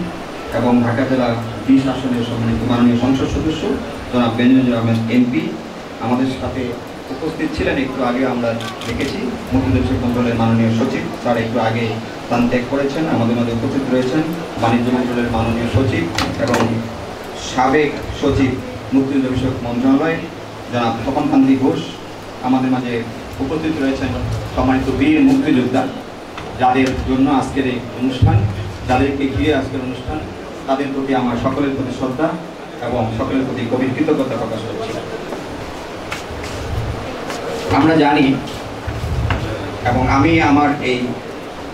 Speaker 10: এবং ঢাকা জেলা 20 আসনের সম্মানিত মাননীয় সংসদ সদস্য জনাব বেনজির আহমেদ এমপি। আমাদের সাথে উপস্থিত ছিলেন, একটু আগে আমরা দেখেছি, মুক্তিযুদ্ধ মন্ত্রণালয়ের মাননীয় সচিব, তারা একটু আগে স্থান ত্যাগ করেছেন। আমাদের মাঝে উপস্থিত রয়েছেন বাণিজ্য মন্ত্রণালয়ের মাননীয় সচিব এবং সাবেক সচিব মুক্তিযুদ্ধ বিষয়ক মন্ত্রণালয় জনাব তপনকান্তি ঘোষ। আমাদের মাঝে উপস্থিত রয়েছেন সম্মানিত বীর মুক্তিযোদ্ধা, যাদের জন্য আজকের এই অনুষ্ঠান, যাদেরকে ঘিরে আজকের অনুষ্ঠান, তাদের প্রতি আমার সকলের প্রতি শ্রদ্ধা এবং সকলের প্রতি গভীর কৃতজ্ঞতা প্রকাশ করছি। আমরা জানি এবং আমি আমার এই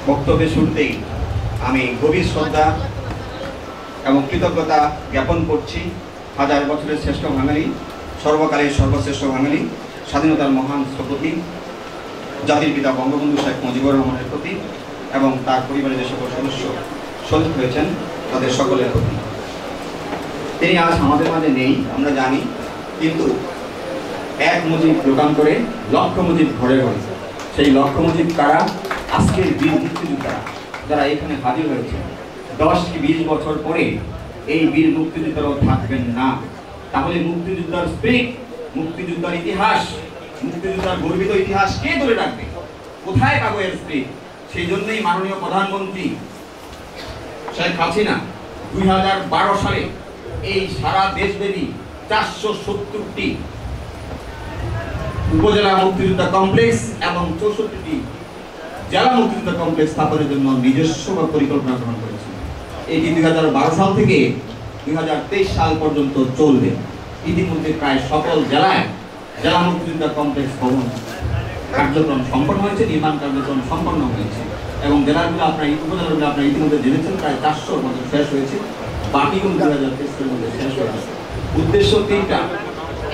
Speaker 10: বক্তব্যের শুরুতেই আমি গভীর শ্রদ্ধা এবং কৃতজ্ঞতা জ্ঞাপন করছি হাজার বছরের শ্রেষ্ঠ বাঙালি, সর্বকালের সর্বশ্রেষ্ঠ বাঙালি, স্বাধীনতার মহান স্থপতি, জাতির পিতা বঙ্গবন্ধু শেখ মুজিবুর রহমানের প্রতি এবং তার পরিবারের যে সকল সদস্য শহীদ হয়েছেন তাদের সকলের প্রতি। তিনি আজ আমাদের মাঝে নেই আমরা জানি, কিন্তু এক মুজিব দোকান করে লক্ষ মুজিব ঘরে ঘরে, সেই লক্ষ মুজিব কারা? আজকের বীর মুক্তিযোদ্ধারা যারা এখানে হাজির হয়েছে। 10 কি 20 বছর পরে এই বীর মুক্তিযোদ্ধারাও থাকবেন না, তাহলে মুক্তিযোদ্ধার স্পিরিট, মুক্তিযোদ্ধার ইতিহাস, মুক্তিযোদ্ধার গর্বিত ইতিহাস কে ধরে রাখবে? কোথায় পাবো এর স্পিরিট? সেই জন্যই মাননীয় প্রধানমন্ত্রী শেখ হাসিনা 2012 সালে এই সারা দেশব্যাপী 470টি উপজেলা মুক্তিযোদ্ধা কমপ্লেক্স এবং 64টি জেলা মুক্তিযোদ্ধা কমপ্লেক্স স্থাপনের জন্য নিজস্ব পরিকল্পনা গ্রহণ করেছে। এটি 2012 সাল থেকে 2023 সাল পর্যন্ত চলবে। ইতিমধ্যে প্রায় সকল জেলায় জেলা মুক্তিযোদ্ধা কমপ্লেক্স ভবন কার্যক্রম সম্পন্ন হয়েছে, নির্মাণ কার্যক্রম সম্পন্ন হয়েছে এবং জেলাগুলো উপজেলাগুলো আপনারা ইতিমধ্যে জেনেছেন প্রায় 400-র মতো শেষ হয়েছে, বাকিগুলো 2023-এর মধ্যে শেষ হয়েছে। উদ্দেশ্য 3টা।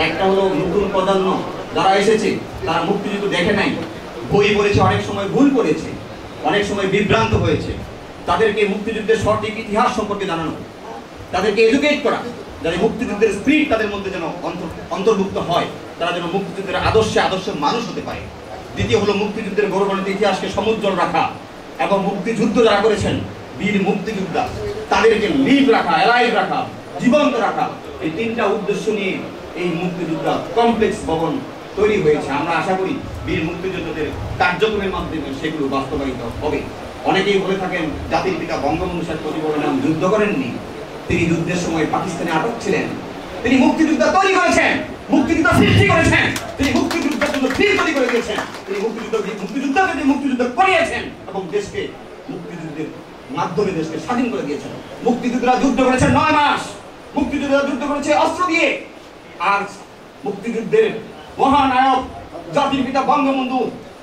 Speaker 10: একটা হলো নতুন প্রজন্ম যারা এসেছে তারা মুক্তিযুদ্ধ দেখে নাই, বই পড়েছে, অনেক সময় ভুল করেছে, অনেক সময় বিভ্রান্ত হয়েছে, তাদেরকে মুক্তিযুদ্ধের সঠিক ইতিহাস সম্পর্কে জানানো, তাদেরকে এডুকেট করা, যাতে মুক্তিযুদ্ধের স্পিরিট তাদের মধ্যে যেন অন্তর্ভুক্ত হয়, তারা যেন মুক্তিযুদ্ধের আদর্শে মানুষ হতে পারে। দ্বিতীয় হলো মুক্তিযুদ্ধের গৌরবান্বিত ইতিহাসকে সমুজ্জ্বল রাখা এবং মুক্তিযুদ্ধ যারা করেছেন বীর মুক্তিযোদ্ধা তাদেরকে লিভ রাখা, অ্যালাইভ রাখা, জীবন্ত রাখা। এই 3টা উদ্দেশ্য নিয়ে এই মুক্তিযোদ্ধা কমপ্লেক্স ভবন তৈরি হয়েছে। আমরা আশা করি বীর মুক্তিযোদ্ধাদের কার্যক্রমের মাধ্যমে সেগুলো বাস্তবায়িত হবে। অনেকেই বলে থাকেন জাতির পিতা বঙ্গবন্ধু শেখ মুজিবুর রহমান যুদ্ধ করেননি, তিনি যুদ্ধের সময় পাকিস্তানে আটক ছিলেন। তিনি মুক্তিযোদ্ধা তৈরি করেছেন, মুক্তিযোদ্ধা সৃষ্টি করেছেন, তিনি মুক্তিযুদ্ধের জন্য ফির তৈরি করে দিয়েছেন, তিনি মুক্তিযোদ্ধাকে মুক্তিযুদ্ধ করিয়েছেন এবং দেশকে মুক্তিযুদ্ধের মাধ্যমে দেশকে স্বাধীন করে দিয়েছেন। মুক্তিযোদ্ধারা যুদ্ধ করেছেন 9 মাস, মুক্তিযোদ্ধারা যুদ্ধ করেছে অস্ত্র দিয়ে। আর মুক্তিযুদ্ধের মহানায়ক জাতির পিতা বঙ্গবন্ধু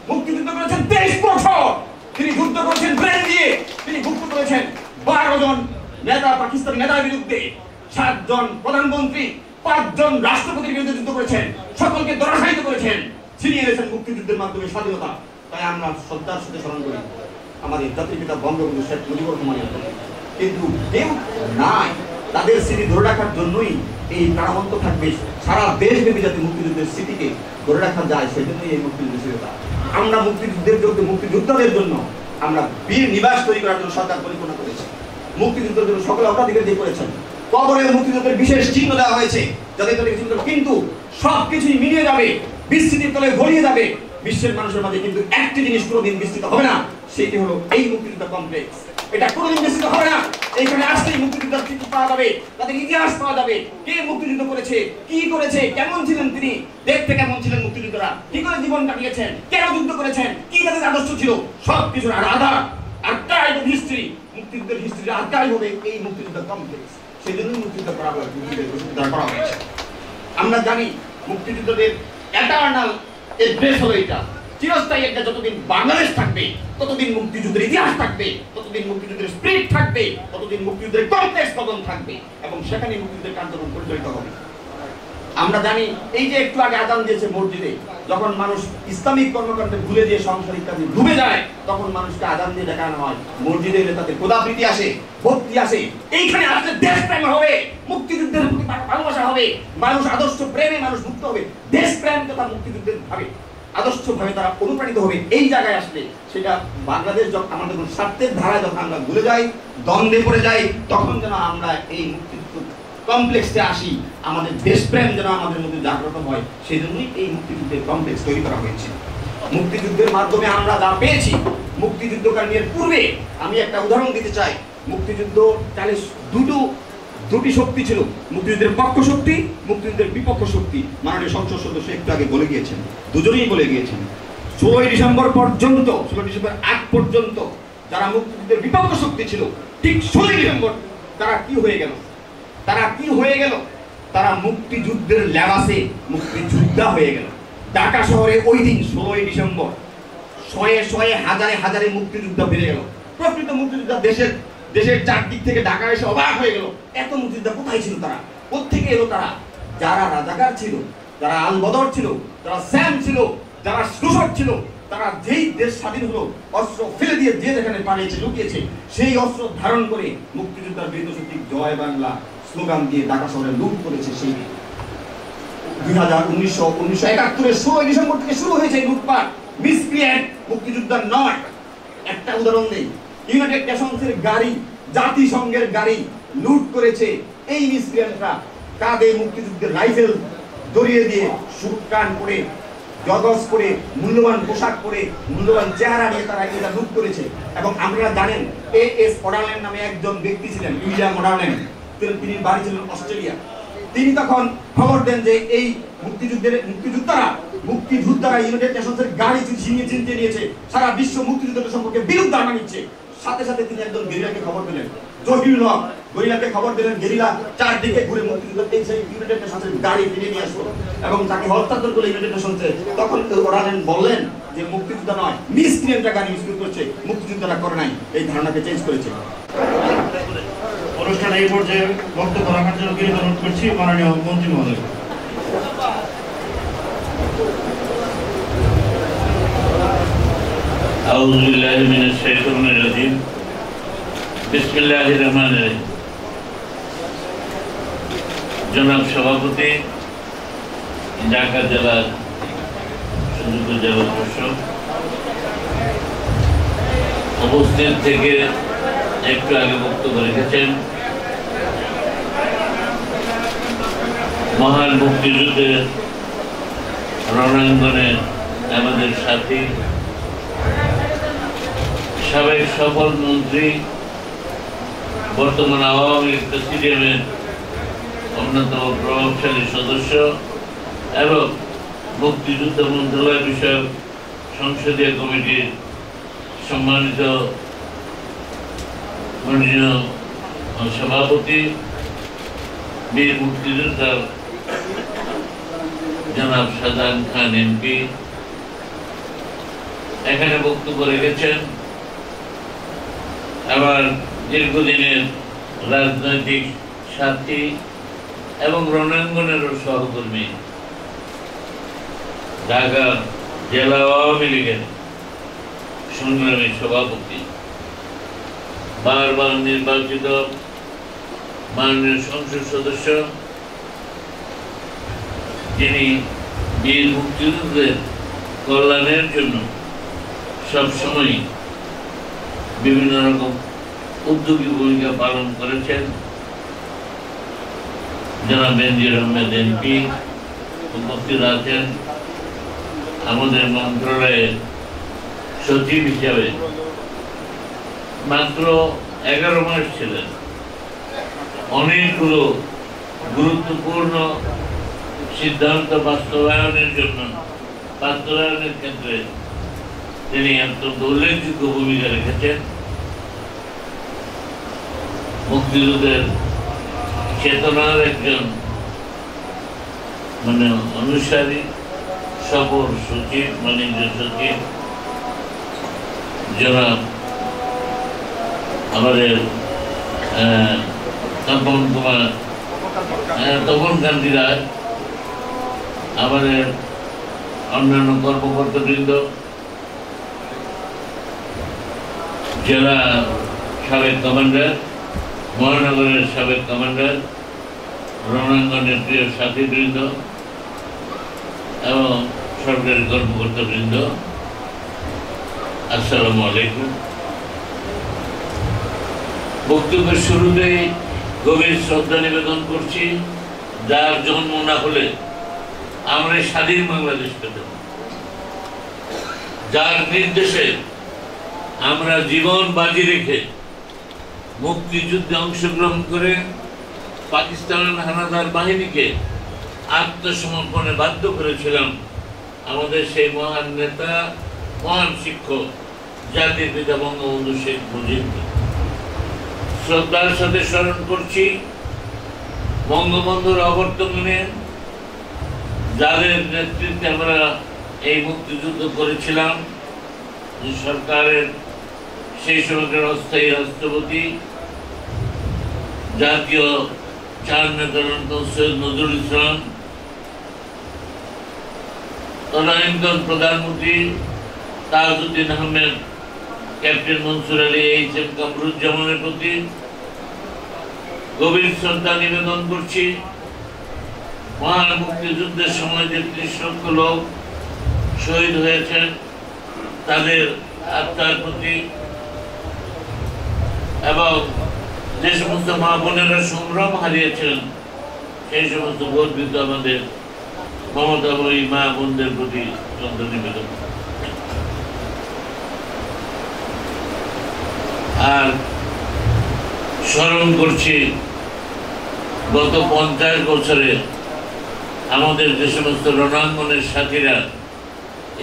Speaker 10: মুক্তিযুদ্ধ করেছেন 23 বছর, তিনি যুদ্ধ করেছেন ব্রেন দিয়ে, তিনি যুদ্ধ করেছেন 12 জন নেতা, পাকিস্তানি নেতার বিরুদ্ধে, 7 জন প্রধানমন্ত্রী, 5 জন রাষ্ট্রপতির বিরুদ্ধে যুদ্ধ করেছেন, সকলকে ধরাশায়িত করেছেন, ছিনিয়ে এনেছেন মুক্তিযুদ্ধের মাধ্যমে স্বাধীনতা। তাই আমরা শ্রদ্ধার সাথে স্মরণ করি আমাদের জাতির পিতা বঙ্গবন্ধু শেখ মুজিবুর রহমানের। কিন্তু কেউ নাই, তাদের স্মৃতি ধরে রাখার জন্যই এই প্রাণবন্ত থাকবে সারা দেশব্যাপী, যাতে মুক্তিযুদ্ধের স্মৃতিকে ধরে রাখা যায়, সেজন্যই এই মুক্তিযুদ্ধের স্মৃতিটা। আমরা মুক্তিযোদ্ধাদের জন্য আমরা বীর নিবাস তৈরি করার জন্য সরকার পরিকল্পনা করেছে। মুক্তিযুদ্ধের জন্য সকলে অগ্রাধিকার দিয়ে করেছেন। কবরে মুক্তিযুদ্ধের বিশেষ চিহ্ন দেওয়া হয়েছে, যাতে কিন্তু সবকিছুই মিলিয়ে যাবে, বিস্তৃতির তলে গড়িয়ে যাবে বিশ্বের মানুষের মাঝে। কিন্তু একটি জিনিস কোনোদিন বিস্তৃত হবে না, সেটি হলো এই মুক্তিযুদ্ধ কমপ্লেক্স। এটা কোনোদিন বিস্তৃত হবে না। এইখানে আসলেই মুক্তিযুদ্ধের চিত্র পাওয়া যাবে, তাদের ইতিহাস পাওয়া যাবে, কে মুক্তিযুদ্ধ করেছে, কি করেছে, কেমন ছিলেন তিনি, দেখতে কেমন ছিলেন মুক্তিযুদ্ধরা, কি করে জীবন কাটিয়েছেন, কেন যুদ্ধ করেছেন, কি তাদের আদর্শ ছিল, সবকিছুর আধার আর্কাইভ অফ হিস্ট্রি, মুক্তিযুদ্ধের হিস্ট্রির আর্কাইভ হবে এই মুক্তিযুদ্ধ কমপ্লেক্স। সেই জন্যই মুক্তিযুদ্ধ করা হয়েছে। আমরা জানি মুক্তিযুদ্ধদের এটার্নাল এড্রেস হলো এটা, চিরস্থায়ী একটা। যতদিন বাংলাদেশ থাকবে ততদিন মুক্তিযুদ্ধের ইতিহাস থাকবে, ততদিন মুক্তিযুদ্ধের স্পিরিট থাকবে, ততদিন মুক্তিযুদ্ধের কমপ্লেক্স ভবন থাকবে এবং সেখানে মুক্তিযুদ্ধের কার্যক্রম পরিচালিত হবে। আমরা জানি এই যে একটু আগে আযান দিয়েছে মসজিদে, যখন মানুষ ইসলামিক কর্মকাণ্ডে ভুলে দিয়ে সংসারিক কাজে ডুবে যায়, তখন মানুষকে আযান দিয়ে দেখানো হয়। মসজিদে এলে তাদের খোদাপ্রীতি আসে, ভক্তি আসে। এইখানে আসলে দেশপ্রেম হবে, মুক্তিযুদ্ধের প্রতি ভালোবাসা হবে, মানুষ আদর্শ প্রেমে মানুষ মুক্ত হবে। দেশপ্রেম তথা মুক্তিযুদ্ধের ভাবে আদর্শভাবে তারা অনুপ্রাণিত হবে। এই জায়গায় আসলে সেটা বাংলাদেশ যখন আমাদের স্বার্থের ধারায় যখন আমরা ভুলে যাই, দ্বন্দ্বে পড়ে যাই, তখন যেন আমরা এই মুক্তিযুদ্ধ কমপ্লেক্সে আসি, আমাদের দেশপ্রেম যেন আমাদের মধ্যে জাগ্রত হয়। সেই জন্যই এই মুক্তিযুদ্ধের কমপ্লেক্স তৈরি করা হয়েছে। মুক্তিযুদ্ধের মাধ্যমে আমরা যা পেয়েছি, মুক্তিযুদ্ধকালীনের পূর্বে আমি একটা উদাহরণ দিতে চাই। মুক্তিযুদ্ধ কালে দুটি শক্তি ছিল, মুক্তিযুদ্ধের পক্ষ শক্তি, মুক্তিযুদ্ধের বিপক্ষ শক্তি। মাননীয় সংসদ সদস্য একটু আগে বলে গিয়েছেন, দুজনেই বলে গিয়েছেন। 16 ডিসেম্বর পর্যন্ত, 16 ডিসেম্বর আগ পর্যন্ত যারা মুক্তিযুদ্ধের বিপক্ষ শক্তি ছিল, ঠিক 16 ডিসেম্বর তারা কি হয়ে গেল? তারা মুক্তিযুদ্ধের লেবাসে মুক্তিযোদ্ধা হয়ে গেল। ঢাকা শহরে ওই দিন 16 ডিসেম্বর শয়ে শয়ে হাজারে হাজারে মুক্তিযোদ্ধা বেড়ে গেল। প্রকৃত মুক্তিযোদ্ধা দেশের চারদিক থেকে ঢাকা এসে অবাক হয়ে গেল, এত মুক্তিযোদ্ধা কোথায় ছিল তারা, কোত্থেকে এলো তারা? যারা রাজাকার ছিল, যারা আল বদর ছিল, যারা স্যাম ছিল, যারা শোষক ছিল, তারা যেই দেশ স্বাধীন হলো অস্ত্র ফেলে দিয়ে যে যেখানে পালিয়েছে, লুকিয়েছে, সেই অস্ত্র ধারণ করে মুক্তিযোদ্ধার বীর শক্তি জয় বাংলা স্লোগান দিয়ে ঢাকা শহরে লুট করেছে। সেই 1971 16 ডিসেম্বর থেকে শুরু হয়েছে এই লুটপাট। মিসক্রিয়েন্ট মুক্তিযোদ্ধা নয়। একটা উদাহরণ দেই, ইউনাইটেড নেশনসের গাড়ি, জাতিসংঘের গাড়ি লুট করেছে এই মিসক্রিয়েন্টরা। কাঁধে মুক্তিযুদ্ধের রাইফেল জড়িয়ে দিয়ে, সুটকান পরে, জগস পরে, মূল্যবান পোশাক পরে, মূল্যবান চেহারা নিয়ে তারা এটা লুট করেছে। এবং আপনারা জানেন এএস অডারল্যান্ড নামে একজন ব্যক্তি ছিলেন, উইলিয়াম অডারল্যান্ড, তিনি বাড়ি ছিলেন অস্ট্রেলিয়া। তিনি তখন খবর দেন যে এই মুক্তিযোদ্ধারা ইউনাইটেড নেশনসের গাড়ি চিনতে নিয়েছে, সারা বিশ্ব মুক্তিযুদ্ধের সম্পর্কে বিরূপ ধারণা নিচ্ছে। সাথে সাথে তিনি একজন গেরিলাকে খবর দিলেন, জহিরুল হক গেরিলাকে খবর দিলেন। গেরিলা চারদিকে ঘুরে মুক্তিযুদ্ধ সেই ইউনাইটেড নেশনসের গাড়ি ফিরে নিয়ে আসলো এবং তাকে হস্তান্তর করলো ইউনাইটেড নেশনসে। তখন ওরালেন বললেন যে মুক্তিযোদ্ধা নয়, মিসক্রিয়েন্টরা গাড়ি মিসক্রিয়েন্ট করছে, মুক্তিযোদ্ধারা করে নাই। এই ধারণাকে চেঞ্জ করেছে।
Speaker 1: অনুষ্ঠানে এই পর্যায়ে বক্তব্য রাখার জন্য বিনীত অনুরোধ করছি মাননীয় মন্ত্রী মহোদয়।
Speaker 11: আউযু বিল্লাহি মিনাশ শাইতানির রাজিম। বিসমিল্লাহির রহমানির রহিম। জনাব সভাপতি, ঢাকা জেলার সংযুক্ত জেলা প্রশাসক, উপস্থিত থেকে একটু আগে বক্তব্য রেখেছেন, মহান মুক্তিযুদ্ধের রণাঙ্গনে আমাদের সাথী, সাবেক সফল মন্ত্রী, বর্তমান আওয়ামী লীগ প্রেসিডিয়ামের অন্যতম প্রভাবশালী সদস্য এবং মুক্তিযুদ্ধ মন্ত্রণালয় বিষয়ক সংসদীয় কমিটির সম্মানিত মাননীয় সভাপতি, বীর মুক্তিযোদ্ধা জনাব শাহজাহান খান এমপি এখানে বক্তব্য রেখেছেন। আবার দীর্ঘদিনের রাজনৈতিক সাথী এবং রণাঙ্গনেরও সহকর্মী, ঢাকা জেলা আওয়ামী লীগের সংগ্রামী সভাপতি, বারবার নির্বাচিত মাননীয় সংসদ সদস্য, যিনি বীর মুক্তিযুদ্ধের কল্যাণের জন্য সবসময় বিভিন্ন রকম উদ্যোগী ভূমিকা পালন করেছেন, জনাব বেনজির আহমেদ এমপি উপস্থিত আছেন। আমাদের মন্ত্রণালয়ের সচিব হিসাবে মাত্র 11 মাস ছিলেন। অনেকগুলো গুরুত্বপূর্ণ সিদ্ধান্ত বাস্তবায়নের ক্ষেত্রে তিনি অত্যন্ত উল্লেখযোগ্য ভূমিকা রেখেছেন। মুক্তিযুদ্ধের চেতনার একজন অনুসারী, সফল সচিব, বাণিজ্য সচিব জনাব আমাদের তপন কান্তি রায়, আমাদের অন্যান্য কর্মকর্তাবৃন্দ, জেলা সাবেক কমান্ডার, মহানগরের সাবেক কমান্ডার, রণাঙ্গনের প্রিয় সাথীবৃন্দ এবং সরকারি কর্মকর্তাবৃন্দ, আসসালামু আলাইকুম। বক্তব্যের শুরুতেই গভীর শ্রদ্ধা নিবেদন করছি, যার জন্ম না হলে আমরা স্বাধীন বাংলাদেশ পেতাম, যার নির্দেশে আমরা জীবন বাজি রেখে মুক্তিযুদ্ধে অংশগ্রহণ করে পাকিস্তানের হানাদার বাহিনীকে আত্মসমর্পণে বাধ্য করেছিলাম আমাদের সেই মহান নেতা, মহান শিক্ষক, জাতির পিতা বঙ্গবন্ধু শেখ মুজিবকে। শ্রদ্ধার সাথে স্মরণ করছি বঙ্গবন্ধুর অবর্তমানে যাদের নেতৃত্বে আমরা এই মুক্তিযুদ্ধ করেছিলাম, যে সরকারের সেই সময়কার অস্থায়ী রাষ্ট্রপতি, জাতীয় চার নেতার সৈয়দ নজরুল ইসলাম, তদানীন্তন প্রধানমন্ত্রী তাজউদ্দিন আহমেদ, ক্যাপ্টেন মনসুর আলী, এইচ.এম. কামরুজ্জামানের প্রতি গভীর শ্রদ্ধা নিবেদন করছি। মহান মুক্তিযুদ্ধের সময় যে ৩০ লক্ষ লোক শহীদ হয়েছেন, তাদের আত্মার প্রতি এবং যে সমস্ত মা বোনেরা সংগ্রাম হারিয়েছেন, সেই সমস্ত গর্বিত আমাদের মমতাময়ী মা বোনদের প্রতি শ্রদ্ধা নিবেদন। আর স্মরণ করছি গত 50 বছরে আমাদের যে সমস্ত রণাঙ্গনের সাথীরা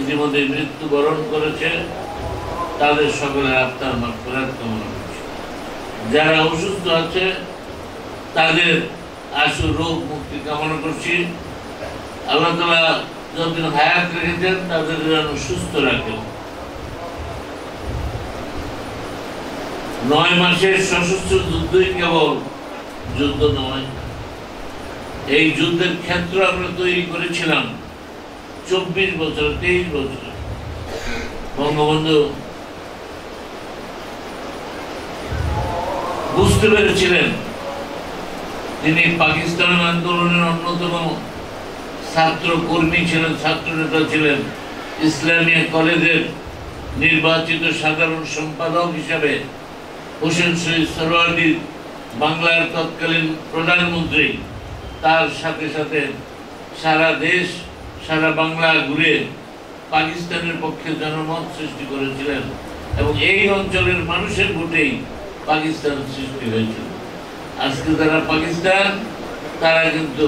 Speaker 11: ইতিমধ্যে মৃত্যুবরণ করেছে, তাদের সকলের আত্মার মাগফিরাত কামনা করছি। যারা অসুস্থ আছে তাদের আশু রোগ মুক্তি কামনা করছি। আল্লাহ তাআলা যতদিন হায়াত রেখেছেন তাদের যেন সুস্থ রাখেন। 9 মাসের সশস্ত্র যুদ্ধই কেবল যুদ্ধ নয়, এই যুদ্ধের ক্ষেত্র আমরা তৈরি করেছিলাম 24 বছর, 23 বছর। বঙ্গবন্ধু বুঝতে পেরেছিলেন, তিনি পাকিস্তান আন্দোলনের অন্যতম ছাত্র কর্মী ছিলেন, ছাত্র নেতা ছিলেন, ইসলামিয়া কলেজের নির্বাচিত সাধারণ সম্পাদক হিসাবে হোসেন শহীদ সোহরাওয়ার্দী বাংলার তৎকালীন প্রধানমন্ত্রী, তার সাথে সাথে সারা দেশ, সারা বাংলা ঘুরে পাকিস্তানের পক্ষে জনমত সৃষ্টি করেছিলেন এবং এই অঞ্চলের মানুষের ভোটেই পাকিস্তান সৃষ্টি হয়েছিল। আজকে যারা পাকিস্তান, তারা কিন্তু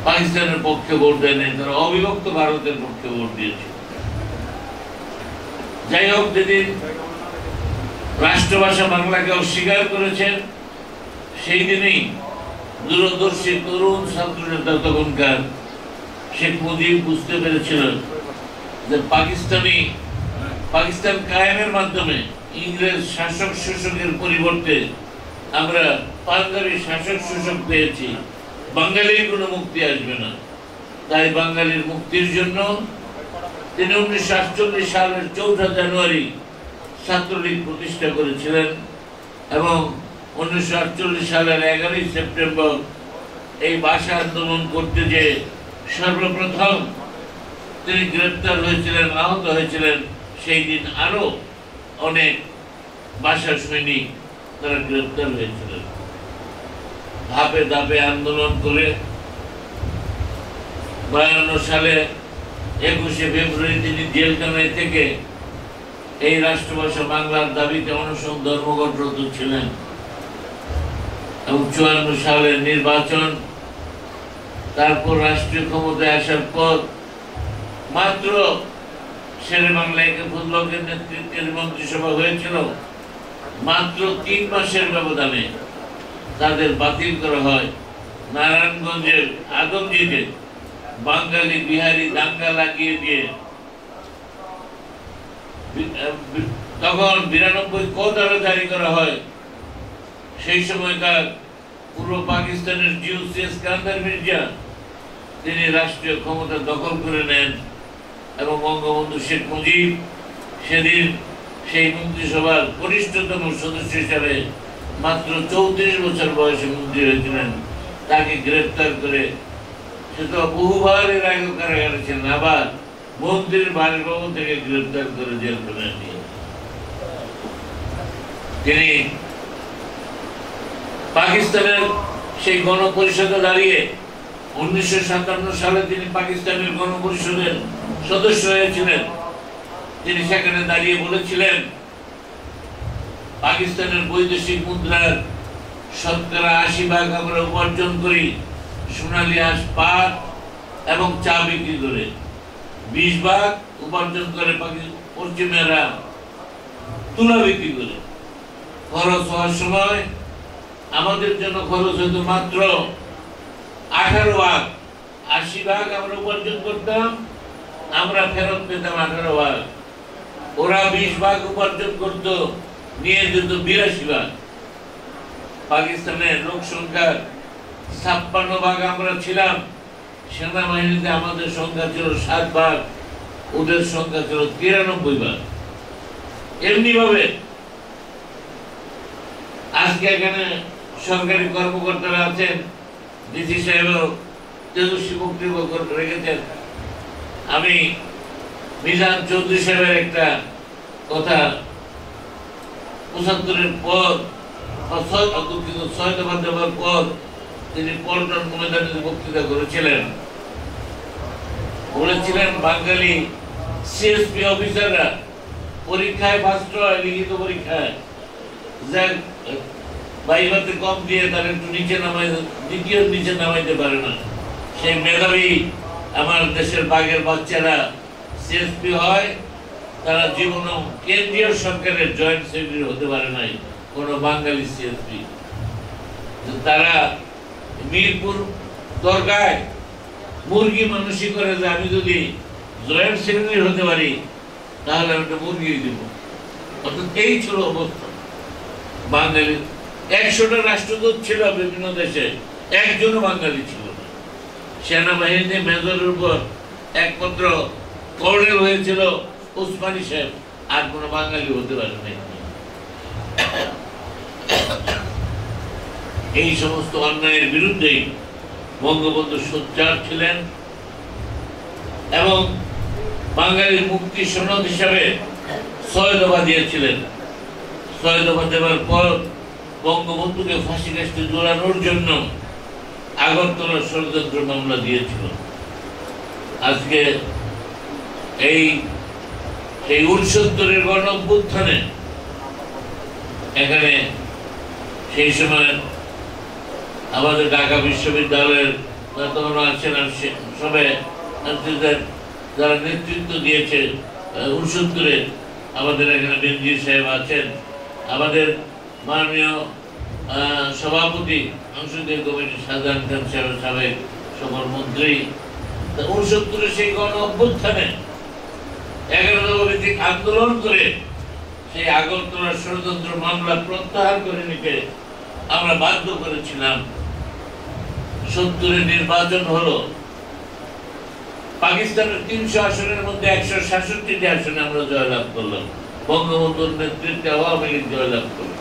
Speaker 11: পাকিস্তানের পক্ষে ভোট দেয় নাই, তারা অবিভক্ত ভারতের পক্ষে ভোট দিয়েছে। যাই হোক, যেদিন রাষ্ট্রভাষা বাংলাকে অস্বীকার করেছেন, সেই দিনেই দূরদর্শী তরুণ ছাত্র নেতা তখনকার শেখ মুজিব বুঝতে পেরেছিলেন যে পাকিস্তান কায়েমের মাধ্যমে ইংরেজ শাসক শোষকের পরিবর্তে আমরা পাঞ্জাবি শাসক শোষক পেয়েছি, বাঙালির কোনো মুক্তি আসবে না। তাই বাঙালির মুক্তির জন্য তিনি 1948 সালের 4 জানুয়ারি ছাত্রলীগ প্রতিষ্ঠা করেছিলেন এবং 1948 সালের 11 সেপ্টেম্বর এই ভাষা আন্দোলন করতে যে সর্বপ্রথম তিনি গ্রেপ্তার হয়েছিলেন, আহত হয়েছিলেন। সেই দিন আরো অনেক ভাষা সৈনিক তারা গ্রেপ্তার হয়েছিলেন। ধাপে ধাপে আন্দোলন করে 52 সালে 21শে ফেব্রুয়ারি তিনি জেলখানায় থেকে এই রাষ্ট্রভাষা বাংলার দাবিতে অনশন ধর্মঘটরত ছিলেন এবং 54 সালের নির্বাচন, তারপর রাষ্ট্রীয় ক্ষমতায় আসার পর মাত্র শেরে বাংলা একে ফজলকের নেতৃত্বের মন্ত্রিসভা হয়েছিল, মাত্র 3 মাসের ব্যবধানে তাদের বাতিল করা হয়। নারায়ণগঞ্জের আদমজীতে বাঙালি বিহারি দাঙ্গা লাগিয়ে দিয়ে তখন 92 ক ধারা জারি করা হয়। সেই সময়কার পূর্ব পাকিস্তানের জিওসি ইস্কান্দার মির্জা তিনি রাষ্ট্রীয় ক্ষমতা দখল করে নেন এবং বঙ্গবন্ধু শেখ মুজিব সেদিন সেই মন্ত্রিসভার কনিষ্ঠতম সদস্য হিসাবে মাত্র 34 বছর বয়সে মন্ত্রী হয়েছিলেন। তাকে গ্রেপ্তার করে সে তো বহুবার এর আগে কারাগারে ছিলেন, আবার মন্ত্রীর বাসভবন থেকে গ্রেফতার করে জেলখানায় নিয়ে তিনি পাকিস্তানের সেই গণপরিষদে দাঁড়িয়ে 1957 সালে তিনি পাকিস্তানের গণপরিষদের সদস্য হয়েছিলেন। তিনি সেখানে দাঁড়িয়ে বলেছিলেন, পাকিস্তানের বৈদেশিক মুদ্রার 80% আমরা উপার্জন করি সোনালী হাঁস, পাট এবং চা বিক্রি করে, 20% উপার্জন করে পশ্চিমেরা তুলা বিক্রি করে। খরচ হওয়ার সময় আমাদের জন্য খরচ হতো মাত্র 18%, 80% আমরা উপার্জন করতাম, আমরা ফেরত পেতাম 18%। ওরা 20% উপার্জন করত, নিয়ে যেত 82%। পাকিস্তানের লোক সংখ্যার 56% আমরা ছিলাম, সেনাবাহিনীতে আমাদের সংখ্যা ছিল 7%, ওদের সংখ্যা ছিল 93%। এমনি ভাবে আজকে এখানে সরকারি কর্মকর্তারা আছেন, ডিসি সাহেবও তেজস্বী বক্তব্য রেখেছেন। আমি মিজান চৌধুরী সাহেবের একটা কথা 75-এর পর 6 দফা দেওয়ার পর তিনি পল্টন ময়দানে বক্তৃতা করেছিলেন, বলেছিলেন বাঙালি সিএসপি অফিসাররা পরীক্ষায় ফার্স্ট হয়, লিখিত পরীক্ষায় বাইবাতে কম দিয়ে তারা একটু নিচে নামাই, দ্বিতীয় নিচে নামাইতে পারে না। সেই মেধাবী আমার দেশের বাঘের বাচ্চারা সিএসপি হয়, তারা জীবনে কেন্দ্রীয় সরকারের জয়েন্ট সেক্রেটারি হতে পারে নাই কোনো বাঙালি সিএসপি। তারা মিরপুর দরগায় মুরগি মানুষই করে যে আমি যদি জয়েন্ট সেক্রেটারি হতে পারি তাহলে আমি একটা মুরগি দিব। অর্থাৎ এই ছিল অবস্থা বাঙালি। 100টা রাষ্ট্রদূত ছিল বিভিন্ন দেশে, একজনও বাঙালি ছিল না। সেনাবাহিনীতে মেজরের উপর একমাত্র কর্নেল হয়েছিল ওসমানী সাহেব, আর কোনো বাঙালি হতে পারে নাই। এই সমস্ত অন্যায়ের বিরুদ্ধেই বঙ্গবন্ধু সোচ্চার ছিলেন এবং বাঙালির মুক্তি সনদ হিসাবে 6 দফা দিয়েছিলেন। 6 দফা দেওয়ার পর বঙ্গবন্ধুকে ফাঁসি কাস্টে ঝোলানোর জন্য আগরতলা ষড়যন্ত্র মামলা দিয়েছিল। আজকে এই 69-এর গণ অভ্যুত্থানে এখানে সেই সময় আমাদের ঢাকা বিশ্ববিদ্যালয়ের তখন আছেন সবে যারা নেতৃত্ব দিয়েছে 69-এ, আমাদের এখানে বেনজির সাহেব আছেন, আমাদের মাননীয় সভাপতি সংসদীয় কমিটি শাহজাহান খান সাহেব, সাবেক সকল মন্ত্রী। 69-এ সেই গণ অভ্যুত্থানে 11 দফা ভিত্তিক আন্দোলন করে সেই আগরতলার ষড়যন্ত্র মামলা প্রত্যাহার করে নিতে আমরা বাধ্য করেছিলাম। 70-এ নির্বাচন হলো, পাকিস্তানের 300 আসনের মধ্যে 166টি আসনে আমরা জয়লাভ করলাম, বঙ্গবন্ধুর নেতৃত্বে আওয়ামী লীগ জয়লাভ করল।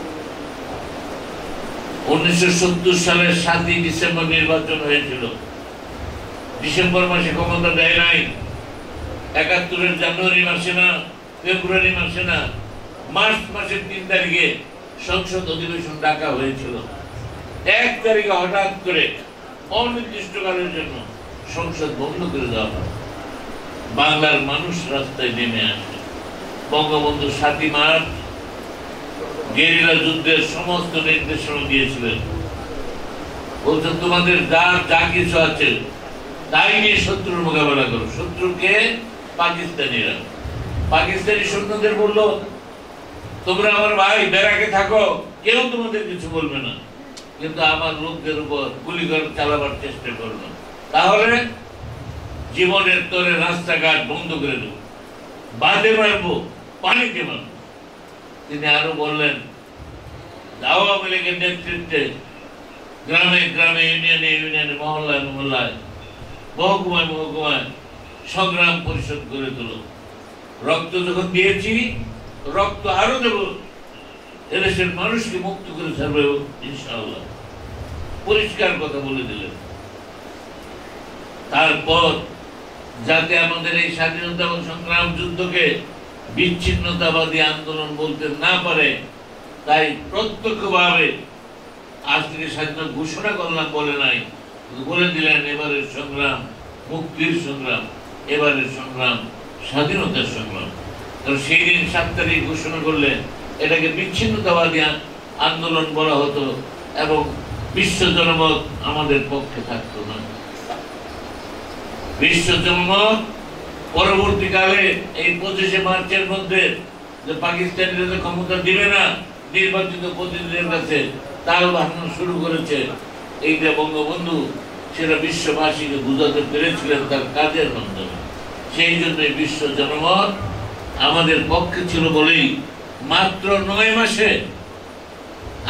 Speaker 11: 1970 সালের 7ই ডিসেম্বর নির্বাচন হয়েছিল। ডিসেম্বর মাসে ক্ষমতা দেয় নাই, 71-এর জানুয়ারি মাসে না, ফেব্রুয়ারি মাসে না, মার্চ মাসের 3 তারিখে সংসদ অধিবেশন ডাকা হয়েছিল। 1 তারিখে হঠাৎ করে অনির্দিষ্টকালের জন্য সংসদ বন্ধ করে দেওয়া হয়। বাংলার মানুষ রাস্তায় নেমে আসে। বঙ্গবন্ধু 7ই মার্চ গেরিলা যুদ্ধের সমস্ত নির্দেশনা দিয়েছিলেন। বলছেন তোমাদের যা কিছু আছে তাই নিয়ে শত্রুর মোকাবেলা করো। শত্রুকে পাকিস্তানিরা, পাকিস্তানি সৈন্যদের বললো তোমরা আমার ভাই, ব্যারাকে থাকো, কেউ তোমাদের কিছু বলবে না, কিন্তু আমার লোকদের উপর গুলি চালাবার চেষ্টা করো না, তাহলে জীবনের তরে রাস্তাঘাট বন্ধ করে দেব, বাঁধে মারবো, পানিতে মারবো। তিনি আরো বললেন আওয়ামী লীগের নেতৃত্বে গ্রামে গ্রামে, ইউনিয়নে ইউনিয়নে, মহল্লায় মহল্লায়, মহকুমায় মহকুমায় সংগ্রাম পরিষদ করে তোলো। রক্ত যখন দিয়েছি, রক্ত আরো দেব, এদেশের মানুষকে মুক্ত করে ছাড়বে ইনশাআল্লাহ। পরিষ্কার কথা বলে দিলেন। তারপর যাতে আমাদের এই স্বাধীনতা এবং সংগ্রাম যুদ্ধকে বিচ্ছিন্নতাবাদী আন্দোলন বলতে না পারে, তাই প্রত্যক্ষভাবে আজ থেকে স্বাধীনতা ঘোষণা করলাম বলে নাই, বলে দিলেন এবারের সংগ্রাম মুক্তির সংগ্রাম, এবারের সংগ্রাম স্বাধীনতার সংগ্রাম। কারণ সেই দিন 7 তারিখ ঘোষণা করলে এটাকে বিচ্ছিন্নতাবাদী আন্দোলন বলা হতো এবং বিশ্ব জনমত আমাদের পক্ষে থাকতো না। বিশ্ব জনমত পরবর্তীকালে এই 25শে মার্চের মধ্যে যে পাকিস্তানিরা ক্ষমতা দিবে না নির্বাচিত প্রতিনিধিদের কাছে তাল বাহানো শুরু করেছে, এইটা বঙ্গবন্ধু সেটা বিশ্ববাসীকে বুঝাতে পেরেছিলেন তার কাজের মাধ্যমে। সেই জন্য বিশ্ব জনমত আমাদের পক্ষে ছিল বলেই মাত্র 9 মাসে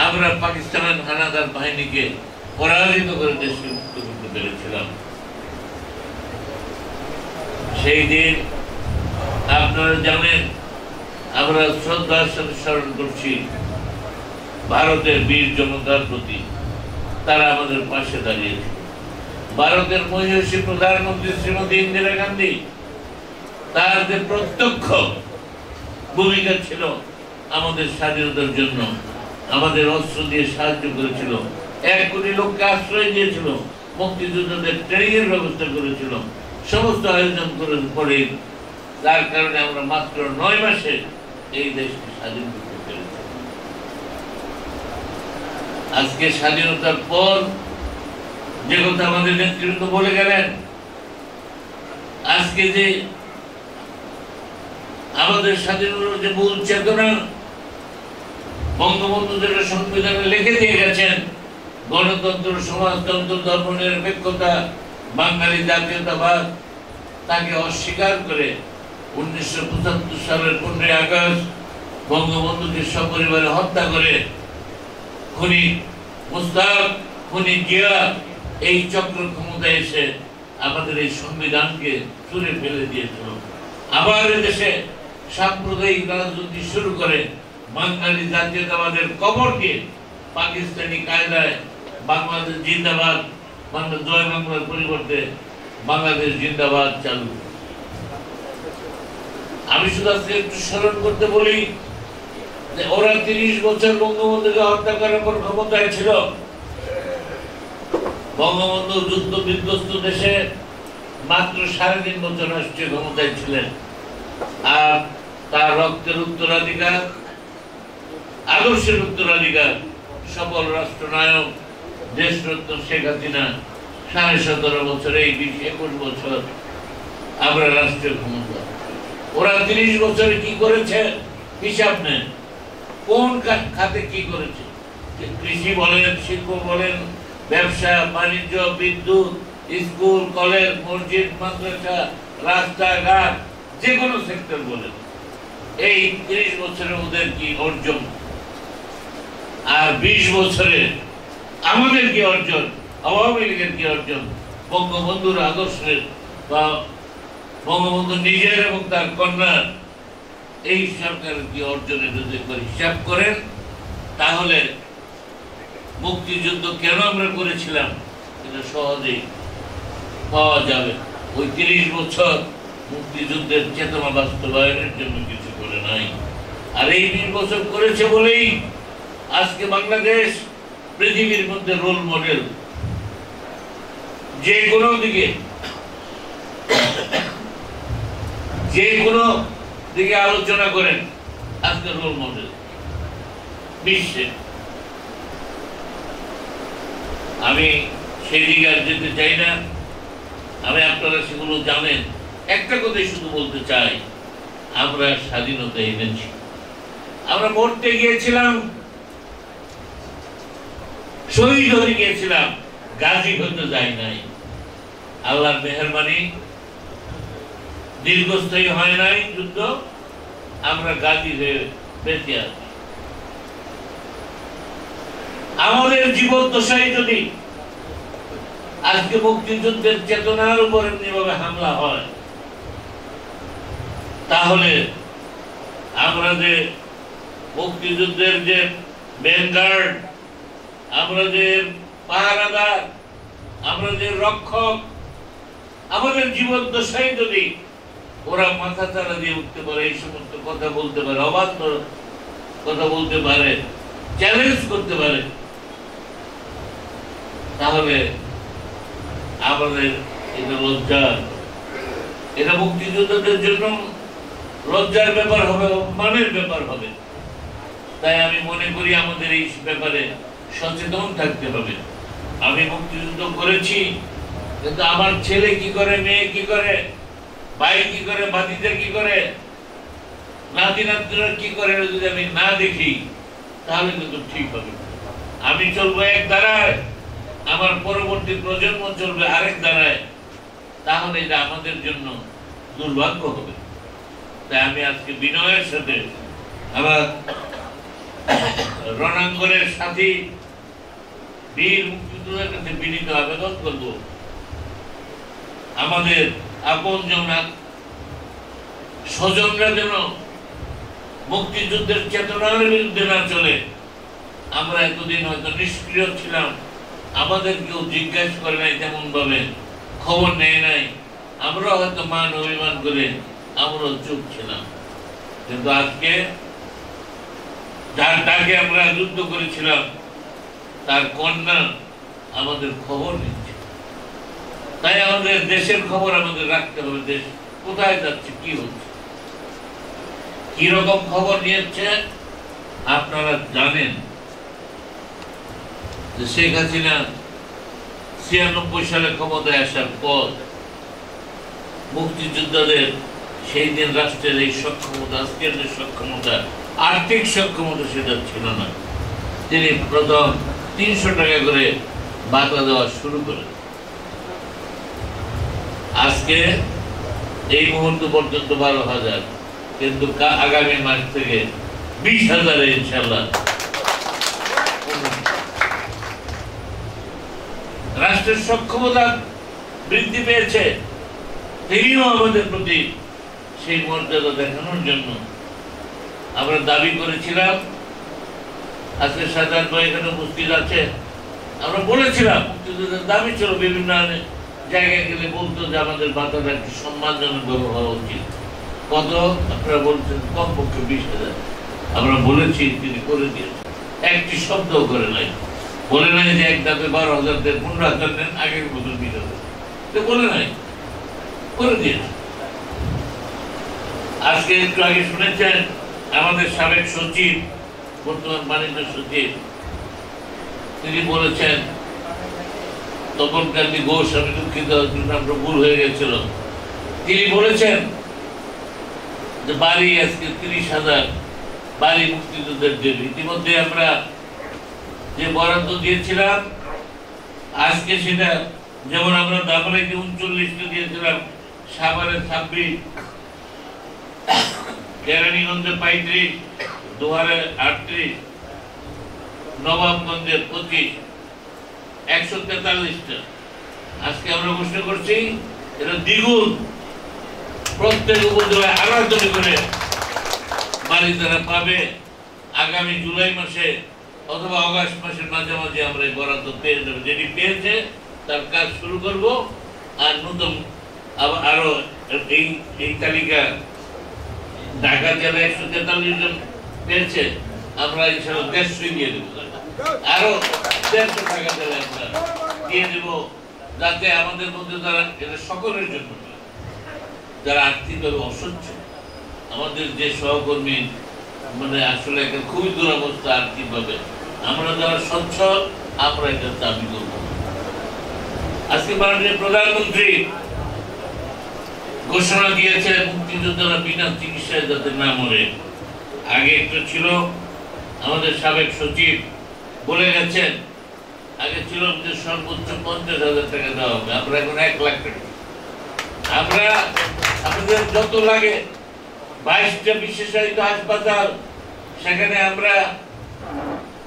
Speaker 11: আমরা পাকিস্তানের হানাদার বাহিনীকে পরাজিত করে দেশকে মুক্ত করতে পেরেছিলাম। সেই দিন আপনারা জানেন আমরা শ্রদ্ধার সাথে স্মরণ করছি ভারতের বীর জনতার প্রতি, তারা আমাদের পাশে দাঁড়িয়েছে। ভারতের মহিষী প্রধানমন্ত্রী শ্রীমতী ইন্দিরা গান্ধী, তার যে প্রত্যক্ষ ভূমিকা ছিল আমাদের স্বাধীনতার জন্য, আমাদের অস্ত্র দিয়ে সাহায্য করেছিল, 1 কোটি লোককে আশ্রয় দিয়েছিল, মুক্তিযোদ্ধাদের ট্রেনিং এর ব্যবস্থা করেছিল, সমস্ত আয়োজন করে পরে যার কারণে আমরা মাত্র 9 মাসে এই দেশকে স্বাধীন করতে পেরেছি। আজকে স্বাধীনতার পর যে কথা আমাদের নেতৃত্ব বলে গেলেন, আজকে যে আমাদের স্বাধীনতার যে মূল চেতনা বঙ্গবন্ধু যেটা সংবিধানে লিখে দিয়ে গেছেন, গণতন্ত্র, সমাজতন্ত্র, ধর্মনিরপেক্ষতা, বাঙালি জাতীয়তাবাদ, তাকে অস্বীকার করে 1975 সালের 15 আগস্ট বঙ্গবন্ধুকে সপরিবারে হত্যা করে খুনি মুস্তাক, খুনি জিয়া এই চক্র ক্ষমতায় এসে আমাদের এই সংবিধানকে ছুঁড়ে ফেলে দিয়েছিল। আবার দেশে সাম্প্রদায়িক রাজনীতি শুরু করে বাঙালি জাতীয়তাবাদের কবরকে পাকিস্তানি কায়দায় বাংলাদেশ জিন্দাবাদ, বাংলা জয় বাংলার পরিবর্তে বাংলাদেশ জিন্দাবাদ চালু। আমি শুধু আজকে একটু স্মরণ করতে বলি যে ওরা 30 বছর বঙ্গবন্ধুকে হত্যা করার পর ক্ষমতায় ছিল। বঙ্গবন্ধু যুদ্ধ বিধ্বস্ত দেশে মাত্র 3.5 বছর রাষ্ট্রীয় ক্ষমতায় ছিলেন, আর তার রক্তের উত্তরাধিকার, আদর্শের উত্তরাধিকার সফল রাষ্ট্রনায়ক দেশরত্ন শেখ হাসিনা 17.5 বছর, এই 21 বছর আমরা রাষ্ট্রীয় ক্ষমতা। ওরা 30 বছরে কি করেছে হিসাব নেন, কোন খাতে কি করেছে, কৃষি বলেন, শিল্প বলেন, ব্যবসা বাণিজ্য, বিদ্যুৎ, স্কুল কলেজ, মসজিদ মাদ্রাসা, রাস্তাঘাট, যে কোনো সেক্টর বলেন, এই 30 বছরে ওদের কি অর্জন, আর 20 বছরে আমাদের কি অর্জন, আওয়ামী লীগের কি অর্জন, বঙ্গবন্ধুর আদর্শের বা বঙ্গবন্ধু নিজের এবং তার কন্যার এই সরকারের কি অর্জনের যদি হিসাব করেন, তাহলে মুক্তিযুদ্ধ কেন আমরা করেছিলাম এটা সহজেই পাওয়া যাবে। ওই 30 বছর মুক্তিযুদ্ধের চেতনা বাস্তবায়নের জন্য কিছু করে নাই, আর এই 20 বছর করেছে বলেই আজকে বাংলাদেশ পৃথিবীর মধ্যে রোল মডেল। যে কোনো দিকে আলোচনা করেন, আজকে রোল মডেল বিশ্বে। আমি সেই দিকে আর যেতে চাই না, আমি আপনারা সেগুলো জানেন। একটা কথাই শুধু বলতে চাই, আমরা স্বাধীনতা এনেছি, আমরা মরতে গিয়েছিলাম, শহীদ হয়ে গিয়েছিলাম, গাজী হতে যাই নাই। আল্লাহর মেহেরবানি, দীর্ঘস্থায়ী হয় নাই যুদ্ধ, আমরা গাজী হয়ে বেঁচে আছি। আমাদের জীবদ্দশায় যদি আজকে মুক্তিযুদ্ধের চেতনার উপর এমনিভাবে হামলা হয়, তাহলে আমরা যে মুক্তিযুদ্ধের যে ভ্যানগার্ড, আমরা যে পাহারাদার, আমরা যে রক্ষক, আমাদের জীবন দশায় যদি ওরা মাথা চারা দিয়ে উঠতে পারে, এই সমস্ত কথা বলতে পারে, অবাধ্য কথা বলতে পারে, চ্যালেঞ্জ করতে পারে, তাহলে আমাদের এটা লজ্জা, এটা মুক্তিযোদ্ধাদের জন্য লজ্জার ব্যাপার হবে, অপমানের ব্যাপার হবে। তাই আমি মনে করি আমাদের এই ব্যাপারে সচেতন থাকতে হবে। আমি মুক্তিযুদ্ধ করেছি, কিন্তু আমার ছেলে কি করে, মেয়ে কি করে, ভাই কি করে, ভাতিজা কি করে, নাতি নাতনিরা কি করে, যদি আমি না দেখি তাহলে কিন্তু ঠিক হবে। আমি চলবো এক ধারায়, আমার পরবর্তী প্রজন্ম চলবে আরেক ধারায়, তাহলে এটা আমাদের জন্য দুর্ভাগ্য হবে। তাই আমি আজকে বিনয়ের সাথে আমার রণাঙ্গনের সাথী বীর মুক্তিযোদ্ধার কাছে বিনীত আবেদন করব, আমাদের আপন স্বজনরা যেন মুক্তিযুদ্ধের চেতনার বিরুদ্ধে না চলে। আমরা এতদিন হয়তো নিষ্ক্রিয় ছিলাম, আমাদের কেউ জিজ্ঞাসা করে নাই, তেমন ভাবে খবর নেয় নাই, আমরা হয়তো মান অভিমান করে আমরা চুপ ছিলাম। কিন্তু আজকে যার ডাকে আমরা যুদ্ধ করেছিলাম তার কন্যা আমাদের খবর নিচ্ছে। তাই আমাদের দেশের খবর আমাদের রাখতে হবে, দেশ কোথায় যাচ্ছে, কি হচ্ছে, কি রকম খবর নিয়েছে। আপনারা জানেন যে শেখ হাসিনা ৯৬ সালে ক্ষমতায় আসার পর মুক্তিযোদ্ধাদের সেই দিন রাষ্ট্রের এই সক্ষমতা, আজকের যে সক্ষমতা, আর্থিক সক্ষমতা সেটা ছিল না। তিনি প্রথম ৩০০ টাকা করে ভাতা দেওয়া শুরু করেন। আজকে এই মুহূর্ত পর্যন্ত ১২,০০০, কিন্তু আগামী মাস থেকে ২০,০০০ ইনশাল্লাহ। রাষ্ট্রের সক্ষমতা বৃদ্ধি পেয়েছে, তিনিও আমাদের প্রতি সেই মর্যাদা দেখানোর জন্য আমরা দাবি করেছিলাম। আজকে সাধারণ ভাই এখানে উপস্থিত আছে, আমরা বলেছিলাম মুক্তিযোদ্ধাদের দাবি ছিল, বিভিন্ন জায়গায় গেলে বলতো যে আমাদের ভাতাটা একটু সম্মানজনক ভাবে হওয়া উচিত। কত আপনারা বলছেন? কমপক্ষে ২০,০০০। আমরা বলেছি, তিনি করে দিয়েছেন, একটি শব্দও করে নাই। বলে নাই যে এক দাপে ১২,০০০ দেন, ১৫,০০০ দেন, আগের বছর ২০,০০০ বলে নাই, করে দিয়েছে। আজকে একটু আগে শুনেছেন আমাদের সাবেক সচিব, বর্তমান বাণিজ্য সচিব, তিনি বলেছেন, তপন কান্তি ঘোষ, আমি দুঃখিত, আমরা ভুল হয়ে গেছিল, তিনি বলেছেন যে বাড়ি আজকে ৩০,০০০ বাড়ি মুক্তিযুদ্ধের জন্য। ইতিমধ্যে আমরা যে বরাদ্দ দিয়েছিলাম আজকে সেটা, যেমন আমরা দামরাইতে ৩৯টা দিয়েছিলাম, সাভারে ২৬, কেরানীগঞ্জে ৩৫, দোহারে ৩৮, নবাবগঞ্জে ২৫, ১৪৩টা। আজকে আমরা ঘোষণা করছি এটা দ্বিগুণ, প্রত্যেক উপজেলায় আলাদা করে বাড়ি তারা পাবে। আগামী জুলাই মাসে অথবা আগস্ট মাসের মাঝামাঝি আমরা এই বরাদ্দ পেয়ে যাবো। যেটি পেয়েছে তার কাজ শুরু করব। আর নতুন আরো এই তালিকা ঢাকা জেলা ১৪৩ জন পেয়েছে, আমরা ইনশাআল্লাহ ১৫০ দিয়ে দেবো, আরো ১৫০ ঢাকা জেলায় আমরা দিয়ে দেব, যাতে আমাদের মধ্যে যারা, এটা সকলের জন্য, যারা আর্থিকভাবে অসচ্ছল, আমাদের যে সহকর্মী মানে আসলে একটা খুবই দুরবস্থা আর্থিকভাবে, আমরা যারা সচ্ছল আমরা এটা দাবি করব। আজকে মাননীয় প্রধানমন্ত্রী ঘোষণা দিয়েছে মুক্তিযোদ্ধারা বিনা চিকিৎসায় যাতে না মরে। আগে একটু ছিল, আমাদের সাবেক সচিব বলে গেছেন, আগে ছিল যে সর্বোচ্চ ৫০,০০০ টাকা দেওয়া হবে, আমরা এখন ১ লাখ টাকা। আমরা আমাদের যত লাগে ২২টা বিশেষায়িত হাসপাতাল, সেখানে আমরা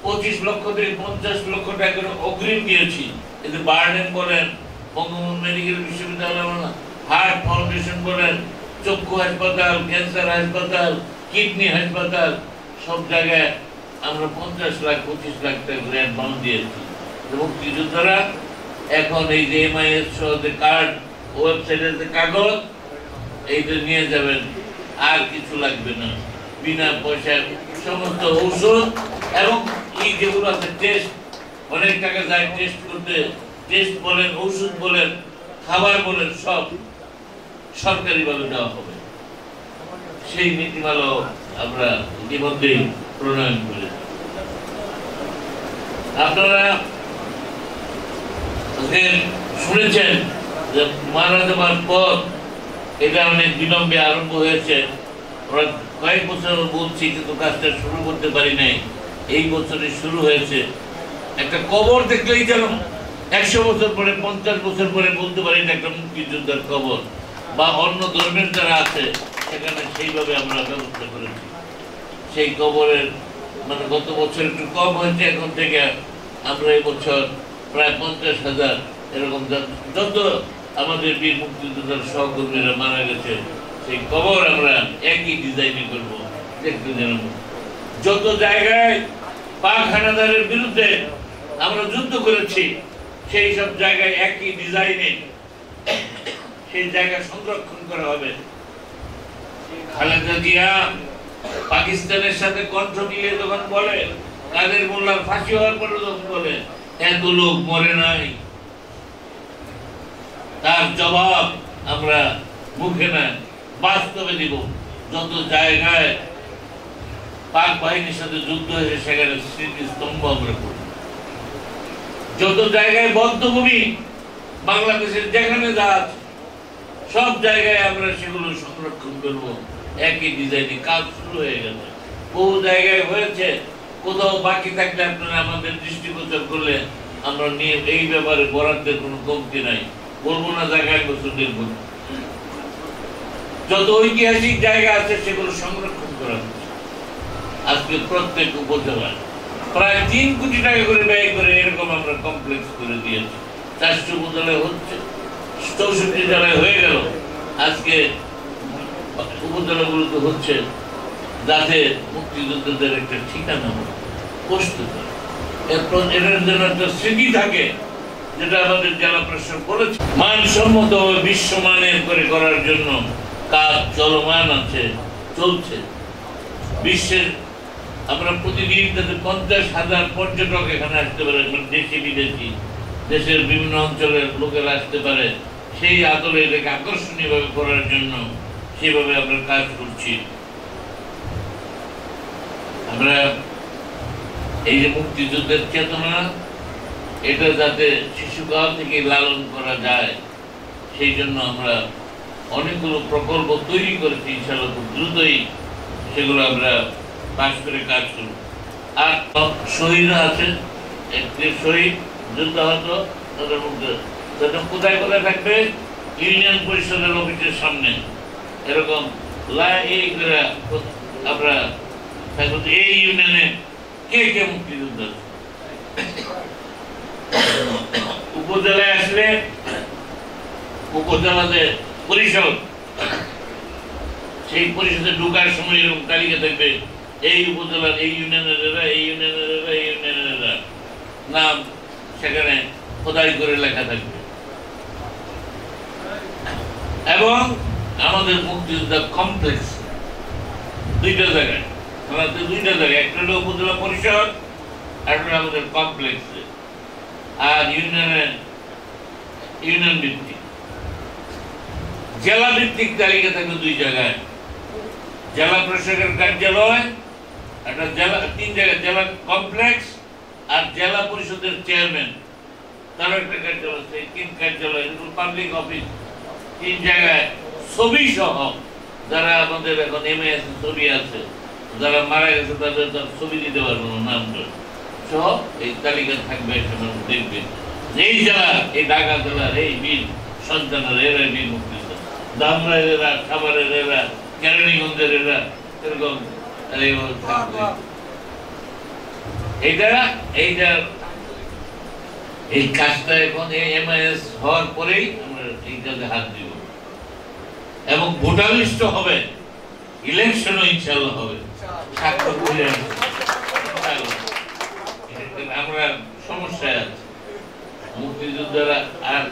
Speaker 11: ২৫ লক্ষ থেকে ৫০ লক্ষ টাকা করে অগ্রিম দিয়েছি। এতে বার্ডেন বলেন, বঙ্গবন্ধু মেডিকেল বিশ্ববিদ্যালয় বলেন, হার্ট ফাউন্ডেশন বলেন, চক্ষু হাসপাতাল, ক্যান্সার হাসপাতাল, কিডনি হাসপাতাল, সব জায়গায় আমরা ৫০ লাখ ২৫ লাখ টাকা করে অ্যাডভান্স দিয়েছি। মুক্তিযোদ্ধারা এখন এই যে MIS সহ যে কার্ড ওয়েবসাইটে যে কাগজ এইটা নিয়ে যাবেন, আর কিছু লাগবে না, বিনা পয়সায় সমস্ত ঔষধ এবং এই যেগুলো আছে টেস্ট, অনেক টাকা যায় টেস্ট করতে, টেস্ট বলেন, ঔষধ বলেন, খাবার বলেন, সব সরকারিভাবে দেওয়া হবে। সেই নীতিমালাও আমরা ইতিমধ্যেই প্রণয়ন করেছি। আপনারা শুনেছেন যে মারা যাবার পর এটা অনেক বিলম্বে আরম্ভ হয়েছে। আমরা কয়েক বছর বলছি কিন্তু কাজটা শুরু করতে পারি নাই, এই বছরে শুরু হয়েছে। একটা কবর দেখলেই যেন 100 বছর পরে 50 বছর পরে বলতে পারি না একটা মুক্তিযোদ্ধার কবর, বা অন্য ধর্মের যারা আছে সেখানে সেইভাবে আমরা ব্যবস্থা করেছি। সেই কবরের মানে গত বছর একটু কম হয়েছে, এখন থেকে আমরা এবছর প্রায় 50,000 এরকম যত আমাদের বীর মুক্তিযোদ্ধার সহকর্মীরা মারা গেছে সেই কবর আমরা একই ডিজাইনে করব, দেখতে যেন যত জায়গায় পাক হানাদারের বিরুদ্ধে আমরা যুদ্ধ করেছি সেই সব জায়গায় একই ডিজাইনে সেই জায়গা সংরক্ষণ করা হবে। খালেদা জিয়া পাকিস্তানের সাথে কণ্ঠ মিলিয়ে যখন বলে, কাদের মোল্লার ফাঁসি হওয়ার পরে যখন বলে এত লোক মরে নাই, তার জবাব আমরা মুখে না বাস্তবে দিব। যত জায়গায় পাক বাহিনীর সাথে যুদ্ধ হয়েছে সেখানে স্মৃতিস্তম্ভ আমরা করব। যত জায়গায় বদ্ধভূমি বাংলাদেশের যেখানে যা আছে সব জায়গায় আমরা সেগুলো সংরক্ষণ করব। একই ডিজাইনে কাজ শুরু হয়ে গেছে, বহু জায়গায় হয়েছে, কোথাও বাকি থাকলে আপনারা আমাদের দৃষ্টিগোচর করলে আমরা নিয়ে এই ব্যাপারে বরাদ্দের কোনো কমতি নাই, বলবো না জায়গায় বছর দেখব। যত ঐতিহাসিক জায়গা আছে সেগুলো সংরক্ষণ করা হচ্ছে। আজকে প্রত্যেক উপজেলায় প্রায় 3 কোটি টাকা করে ব্যয় করে এরকম আমরা কমপ্লেক্স করে দিয়েছি। 4টি উপজেলায় হচ্ছে, 64 জেলায় হয়ে গেল, আজকে উপজেলাগুলোতে হচ্ছে, যাতে মুক্তিযোদ্ধাদের একটা ঠিকানা বসতে পারে, এরপর এর জন্য একটা স্মৃতি থাকে, যেটা আমাদের জেলা প্রশাসন বলেছে। মানসম্মত বিশ্বমানের করে করার জন্য কাজ চলমান আছে, চলছে। বিশ্বের আমরা প্রতিদিন যাতে 50,000 পর্যটক এখানে আসতে পারে, দেশি বিদেশি, দেশের বিভিন্ন অঞ্চলের লোকেরা আসতে পারে, সেই আদলে এটাকে আকর্ষণীয় ভাবে করার জন্য সেভাবে আমরা কাজ করছি। আমরা এই যে মুক্তিযুদ্ধের চেতনা, এটা যাতে শিশুকাল থেকে লালন করা যায় সেই জন্য আমরা অনেকগুলো প্রকল্প তৈরি করেছি। ইনশাআল্লাহ খুব দ্রুতই সেগুলো আমরা পাশ করে কাজ করব। আর শহীদরা আছে, একটি শহীদ যুদ্ধাহত, তাদের মধ্যে কোথায় কোথায় থাকবে, ইউনিয়ন পরিষদের অফিসের সামনে এরকম আমরা থাকবো। এই ইউনিয়নে কে কে মুক্তিযোদ্ধা, উপজেলায় আসলে উপজেলাতে পরিষদ, সেই পরিষদে ঢোকার সময় এরকম তালিকা থাকবে, এই উপজেলার এই ইউনিয়নের এরা, এই ইউনিয়নের এরা, এই ইউনিয়নের এরা, নাম সেখানে খোদাই করে লেখা থাকবে। এবং আমাদের মুক্তিযোদ্ধা কমপ্লেক্স 2টা জায়গায়, আমাদের 2টা জায়গায়, একটা হলো উপজেলা পরিষদ, একটা হলো আমাদের কমপ্লেক্সে। আর ইউনিয়ন ভিত্তিক, জেলা ভিত্তিক তালিকা থাকবে 2 জায়গায়, জেলা প্রশাসকের কার্যালয় একটা, জেলা 3 জায়গায়, জেলা কমপ্লেক্স আর জেলা পরিষদের চেয়ারম্যান তার একটা কার্যালয়, সেই 3 কার্যালয় পাবলিক অফিস 3 জায়গায়। ছবি সহ যারা আমাদের এখন MAS ছবি আছে, যারা মারা গেছে তাদের ছবি দিতে পারবো না, নাম সহ এই তালিকা থাকবে। দেখবেন এই জেলা, এই ঢাকা জেলার এই বীর সন্তানের এরা বীর মুক্তিযোদ্ধা, ধামরাইয়ের এরা, খাবারের এরা, কেরানীগঞ্জের এরা, এরকম এই কাজটা এখন MIS হওয়ার পরেই আমরা এই কাজে হাত দিব। এবং ভোটার লিস্ট হবে, ইলেকশনও ইনশাআল্লাহ হবে। স্বাক্ষর করে আমরা সমস্যায় আছি, মুক্তিযোদ্ধারা আর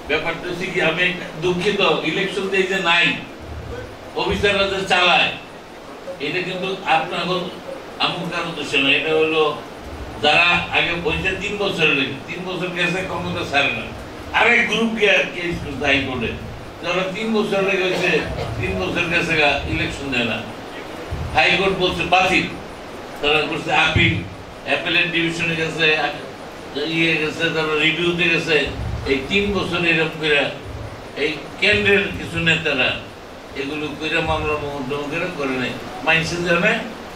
Speaker 11: ব্যাপারটা হচ্ছে কি, আমি দুঃখিত, ইলেকশন দিয়ে যে নাই অফিসাররা যে চালায়, এটা কিন্তু আপনার আমার কারণ দোষ না। এটা হলো যারা আগে বলছে 3 বছরের লেগে, 3 বছর গেছে ক্ষমতা ছাড়ে না, আরেক গ্রুপ গিয়ে কেস করতে হাইকোর্টে, যারা 3 বছর লেগে হয়েছে 3 বছর গেছে ইলেকশন দেয় না, হাইকোর্ট বলছে বাতিল, তারা করছে আপিল, অ্যাপেলেট ডিভিশনে গেছে, গেছে, তারা রিভিউতে গেছে। এই 3 বছর এরকম করে এই কেন্দ্রের কিছু নেতারা এগুলো করে মামলা মোকদ্দমা করে নাই, মাইন্সে জানে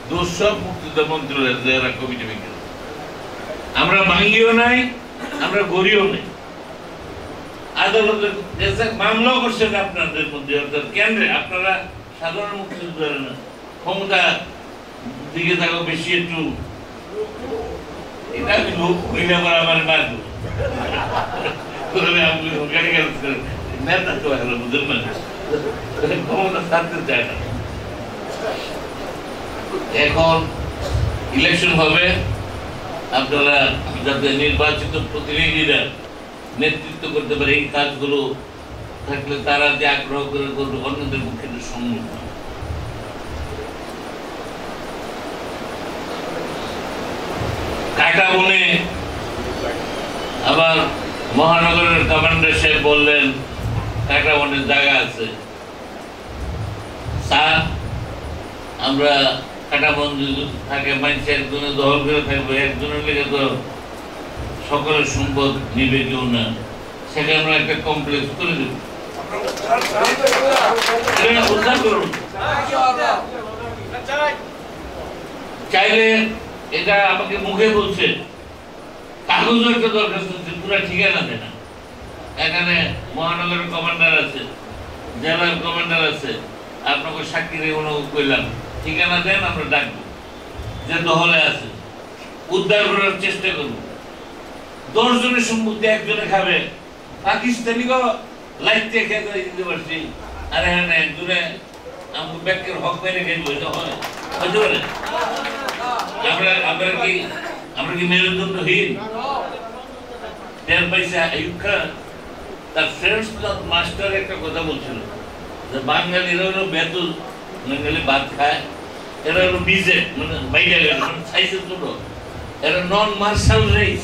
Speaker 11: দোষ সব মুক্তিযোদ্ধা মন্ত্রীরা যারা কমিটি ভেঙে। আমরা ভাঙ্গিও নাই, আমরা গড়িও নাই। আদালতের মামলা করছেন আপনাদের মধ্যে, অর্থাৎ কেন্দ্রে আপনারা সাধারণ মুক্তিযোদ্ধা না, ক্ষমতা দিকে থাকো বেশি একটু, এটা আমি লোক হইলে আবার আমার মারবো নেতা তো হলো বুঝলেন না, ক্ষমতা ছাড়তে চায় না। এখন ইলেকশন হবে, আপনারা যাতে নির্বাচিত প্রতিনিধিরা নেতৃত্ব করতে পারে, এই কাজগুলো থাকলে তারা যে আগ্রহ করে করবে, অন্যদের পক্ষে সম্ভব না। কাটাবনে আবার মহানগরের কমান্ডার সাহেব বললেন কাটাবনের জায়গা আছে, স্যার আমরা কাটাবন থাকে মানুষ একজনে দখল করে থাকবে, একজনের লেগে তো সকলের সম্পদ নিবে কেউ না, সেখানে আমরা একটা কমপ্লেক্স করে দেব, উদ্ধার করুন। চাইলে এটা আমাকে মুখে বলছে, কাগজও একটা দরকার চলছে, পুরো ঠিকানা দেয় না। এখানে মহানগরের কমান্ডার আছে, জেলার কমান্ডার আছে, আপনাকে সাক্ষী রেখে অনুভব করলাম, ঠিকানা দেন, আমরা ডাকবো, যে দহলে আছে উদ্ধার করার চেষ্টা করবো। 10 জনের সম্পত্তি একজনে খাবে, পাকিস্তানিকেও লাইতে খেতে দিতে পারছি, আর এখানে একজনে আমাকে ব্যাংকের হক মেরে খেলবো, এটা হয় হতে পারে? আমরা কি মেরুদণ্ডহীন? টের পাইছে আইয়ুব খান তার ফ্রেন্ডস ক্লাব মাস্টার একটা কথা বলছিল যে বাঙালিরা হলো বেতুল, বাঙালি ভাত খায়, এরা হলো বিজে, মানে বাইরে গেল, মানে সাইজে ছোট, এরা নন মার্শাল রেস,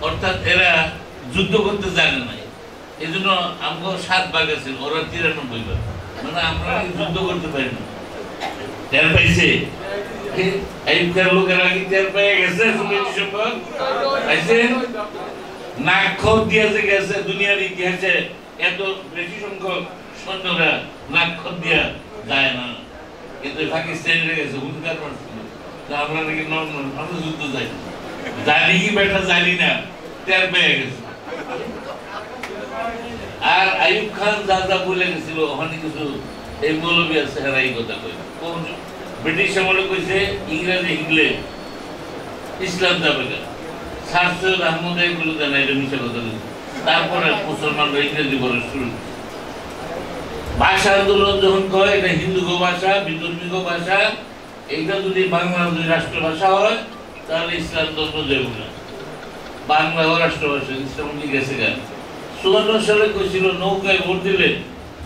Speaker 11: অর্থাৎ এরা যুদ্ধ করতে জানে না। এই জন্য আমাকে 7 ভাগ আছে, ওরা 93 ভাগ, মানে আমরা যুদ্ধ করতে পারি না। টের পাইছে আইয়ুব খানের লোকেরা কি টের পেয়ে গেছে? নাক দিয়ে গেছে দুনিয়ার ইতিহাসে এত বেশি সংখ্যক সৈন্যরা নাক দিয়া যায় না, কিন্তু পাকিস্তানিরা গেছে হুঙ্কার মারছিল, আমরা নাকি আমরা যুদ্ধ যাই, জানি কি বেটা জানি না, টের পেয়ে গেছে। আর আইয়ুব খান যা যা বলে গেছিল ওখানে কিছু এই মৌলবী আছে, হেরা এই কথা কই, ব্রিটিশ আমলে কইছে ইংরেজি হিংলে ইসলাম যাবে না, স্যার সৈয়দ আহমদ এগুলো জানা, এটা মিশা কথা বলছে। তারপরে মুসলমানরা ইংরেজি বলা শুরু, ভাষা আন্দোলন যখন কয় এটা হিন্দু ভাষা, বিধর্মীয় ভাষা, এইটা যদি বাংলা যদি রাষ্ট্রভাষা হয় তাহলে ইসলাম ধর্ম দেব না, বাংলাও রাষ্ট্রভাষা, ইসলাম গেছে গা। 54 সালে কইছিল নৌকায় ভোট দিলে,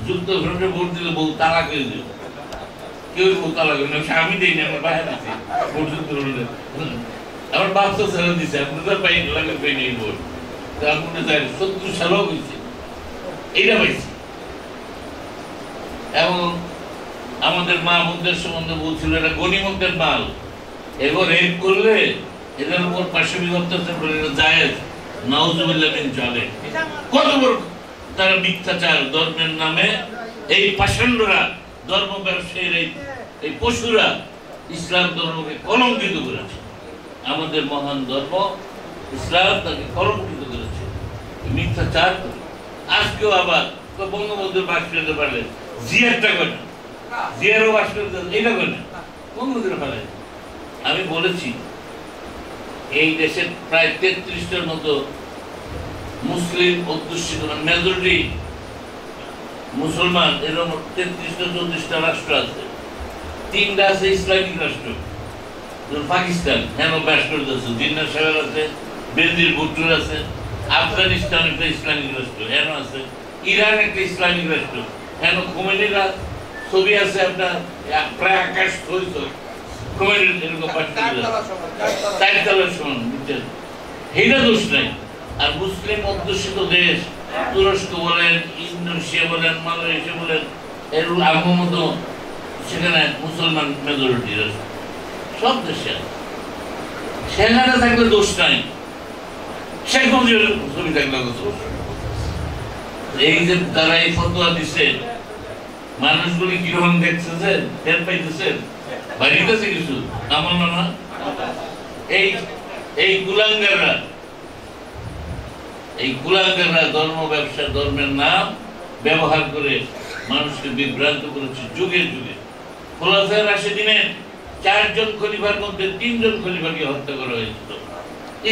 Speaker 11: যুক্তফ্রন্টে ভোট দিলে বউ তালাক হয়ে যাবে, কেউ বউ তালাক হয়ে যাবে, আমি দিই না, আমার বাইরে দিচ্ছি ভোট যুক্তফ্রন্টে, আমার বাপ তো ছেড়ে দিচ্ছে, আপনি তো পাই লাগে পাই নেই ভোট, আপনি চাই 70 সালেও হয়েছে, এইটা পাইছি। এবং আমাদের মা বোনদের সম্বন্ধে বলছিল এটা গণিমতের মাল, এবার রেপ করলে এদের উপর পাশবিক অত্যাচার করে জায়েজ, নাউজুবিল্লাহ মিন জালিক। কত বড় তারা মিথ্যাচার ধর্মের নামে, এই পাষণ্ডরা, ধর্ম ব্যবসায়ীর এই পশুরা ইসলাম ধর্মকে কলঙ্কিত করেছে, আমাদের মহান ধর্ম ইসলাম তাকে কলঙ্কিত করেছে মিথ্যাচার। আজকেও আবার বঙ্গবন্ধুর বাস করতে পারলে জিয়ারটা করে, জিয়ারও বাস করতে এটা করে বঙ্গবন্ধুর ফেলে। আমি বলেছি এই দেশের প্রায় 33টার মতো মুসলিম অধ্যুষিত মেজরিটি মুসলমান, এরকম 33টা 34টা রাষ্ট্র আছে, 3টা আছে ইসলামিক রাষ্ট্র, পাকিস্তান হ্যাঁ বাস করতেছে, জিন্নার সাহেব আছে, বেনজির ভুট্টোর আছে, আফগানিস্তান একটা ইসলামিক রাষ্ট্র, হেন আছে ইরান একটা ইসলামিক রাষ্ট্র, হেন খোমেনিরা ছবি আছে আপনার প্রায় আকাশ হইত খোমেনির এরকম চারতলার সমান, বুঝছেন? এইটা দোষ নাই। আর মুসলিম অধ্যুষিত দেশ তুরস্ক বলেন, ইন্দোনেশিয়া বলেন, মালয়েশিয়া বলেন, এর আগমত সেখানে মুসলমান মেজরিটি সব দেশে আছে, সেখানে থাকলে দোষ নাই। শেখ মুজিবের ছবি থাকলে দোষ। এই যে তারা এই ফতোয়া দিচ্ছে, মানুষগুলি কিরকম দেখতেছেন, টের পাইতেছেন, বাড়িতেছে কিছু আমার না। এই কুলাঙ্গাররা ধর্ম ব্যবসা ধর্মের নাম ব্যবহার করে মানুষকে বিভ্রান্ত করেছে যুগে যুগে। খোলাফায়ে রাশিদিনের 4 জন খলিফার মধ্যে 3 জন খলিফাকে হত্যা করা হয়েছিল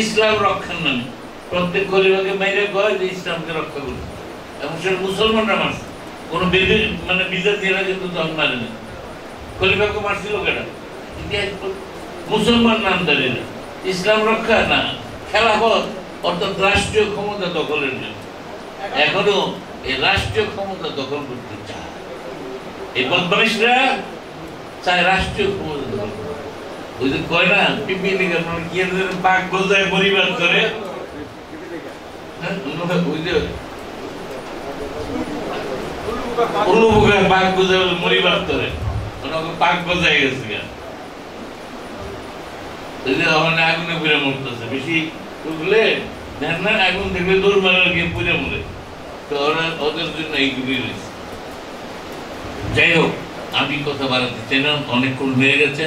Speaker 11: ইসলাম রক্ষার নামে। প্রত্যেক খলিফাকে মেরে কয় যে ইসলামকে রক্ষা করবে, এবং সে মুসলমানরা মারছে, কোনো মানে বিজাতীয়রা কিন্তু তখন মারেনি। খলিফাকে মারছিল কেটা? মুসলমান নামদারিরা। ইসলাম রক্ষা না, খেলাফত অর্থাৎ রাষ্ট্রীয় ক্ষমতা দখলের জন্য। এখনো এই রাষ্ট্রীয় ক্ষমতা দখল করতে চায় এই বদমাইশরা, চায় রাষ্ট্রীয় ক্ষমতা দখল। ওই যে কয় না পিপিলিকার মানে কি বাঘ বোঝায় পরিবার করে, ওই যে উলুবুগায় বাঘ বোঝায় মরিবার করে, বাঘ বোঝায় গেছে গা। ওখানে আগুনে পুড়ে মরতেছে, বেশি উঠলে দেখেন না আগুন দেখলে দৌড় মারার গিয়ে পুড়ে মরে। তো ওরা ওদের জন্য এইগুলি রয়েছে। যাই হোক, আমি কথা বাড়াতে চাই না, অনেকক্ষণ হয়ে গেছে।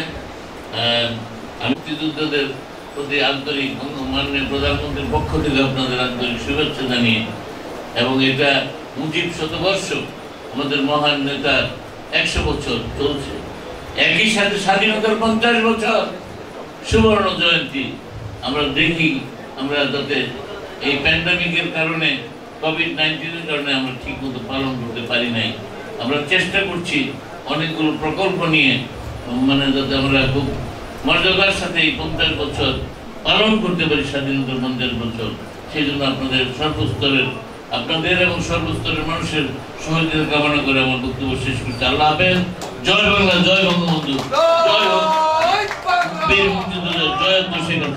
Speaker 11: আমি মুক্তিযোদ্ধাদের প্রতি আন্তরিক মাননীয় প্রধানমন্ত্রীর পক্ষ থেকে আপনাদের আন্তরিক শুভেচ্ছা জানিয়ে, এবং এটা মুজিব শতবর্ষ, আমাদের মহান নেতার 100 বছর চলছে, একই সাথে স্বাধীনতার 50 বছর সুবর্ণ জয়ন্তী। আমরা দেখি আমরা যাতে এই প্যান্ডামিকের কারণে, কোভিড-19-এর কারণে আমরা ঠিক মতো পালন করতে পারি নাই। আমরা চেষ্টা করছি অনেকগুলো প্রকল্প নিয়ে, মানে যাতে আমরা খুব মর্যাদার সাথে এই 50 বছর পালন করতে পারি, স্বাধীনতার 50 বছর। সেই জন্য আপনাদের এবং সর্বস্তরের মানুষের সহযোগিতা কামনা করে আমার বক্তব্য শেষ করছি। আল্লাহ হাফেজ। জয় বাংলা, জয় বঙ্গবন্ধু, জয় হোক বীর মুক্তিযোদ্ধা, জয় শেখ হাসিনা।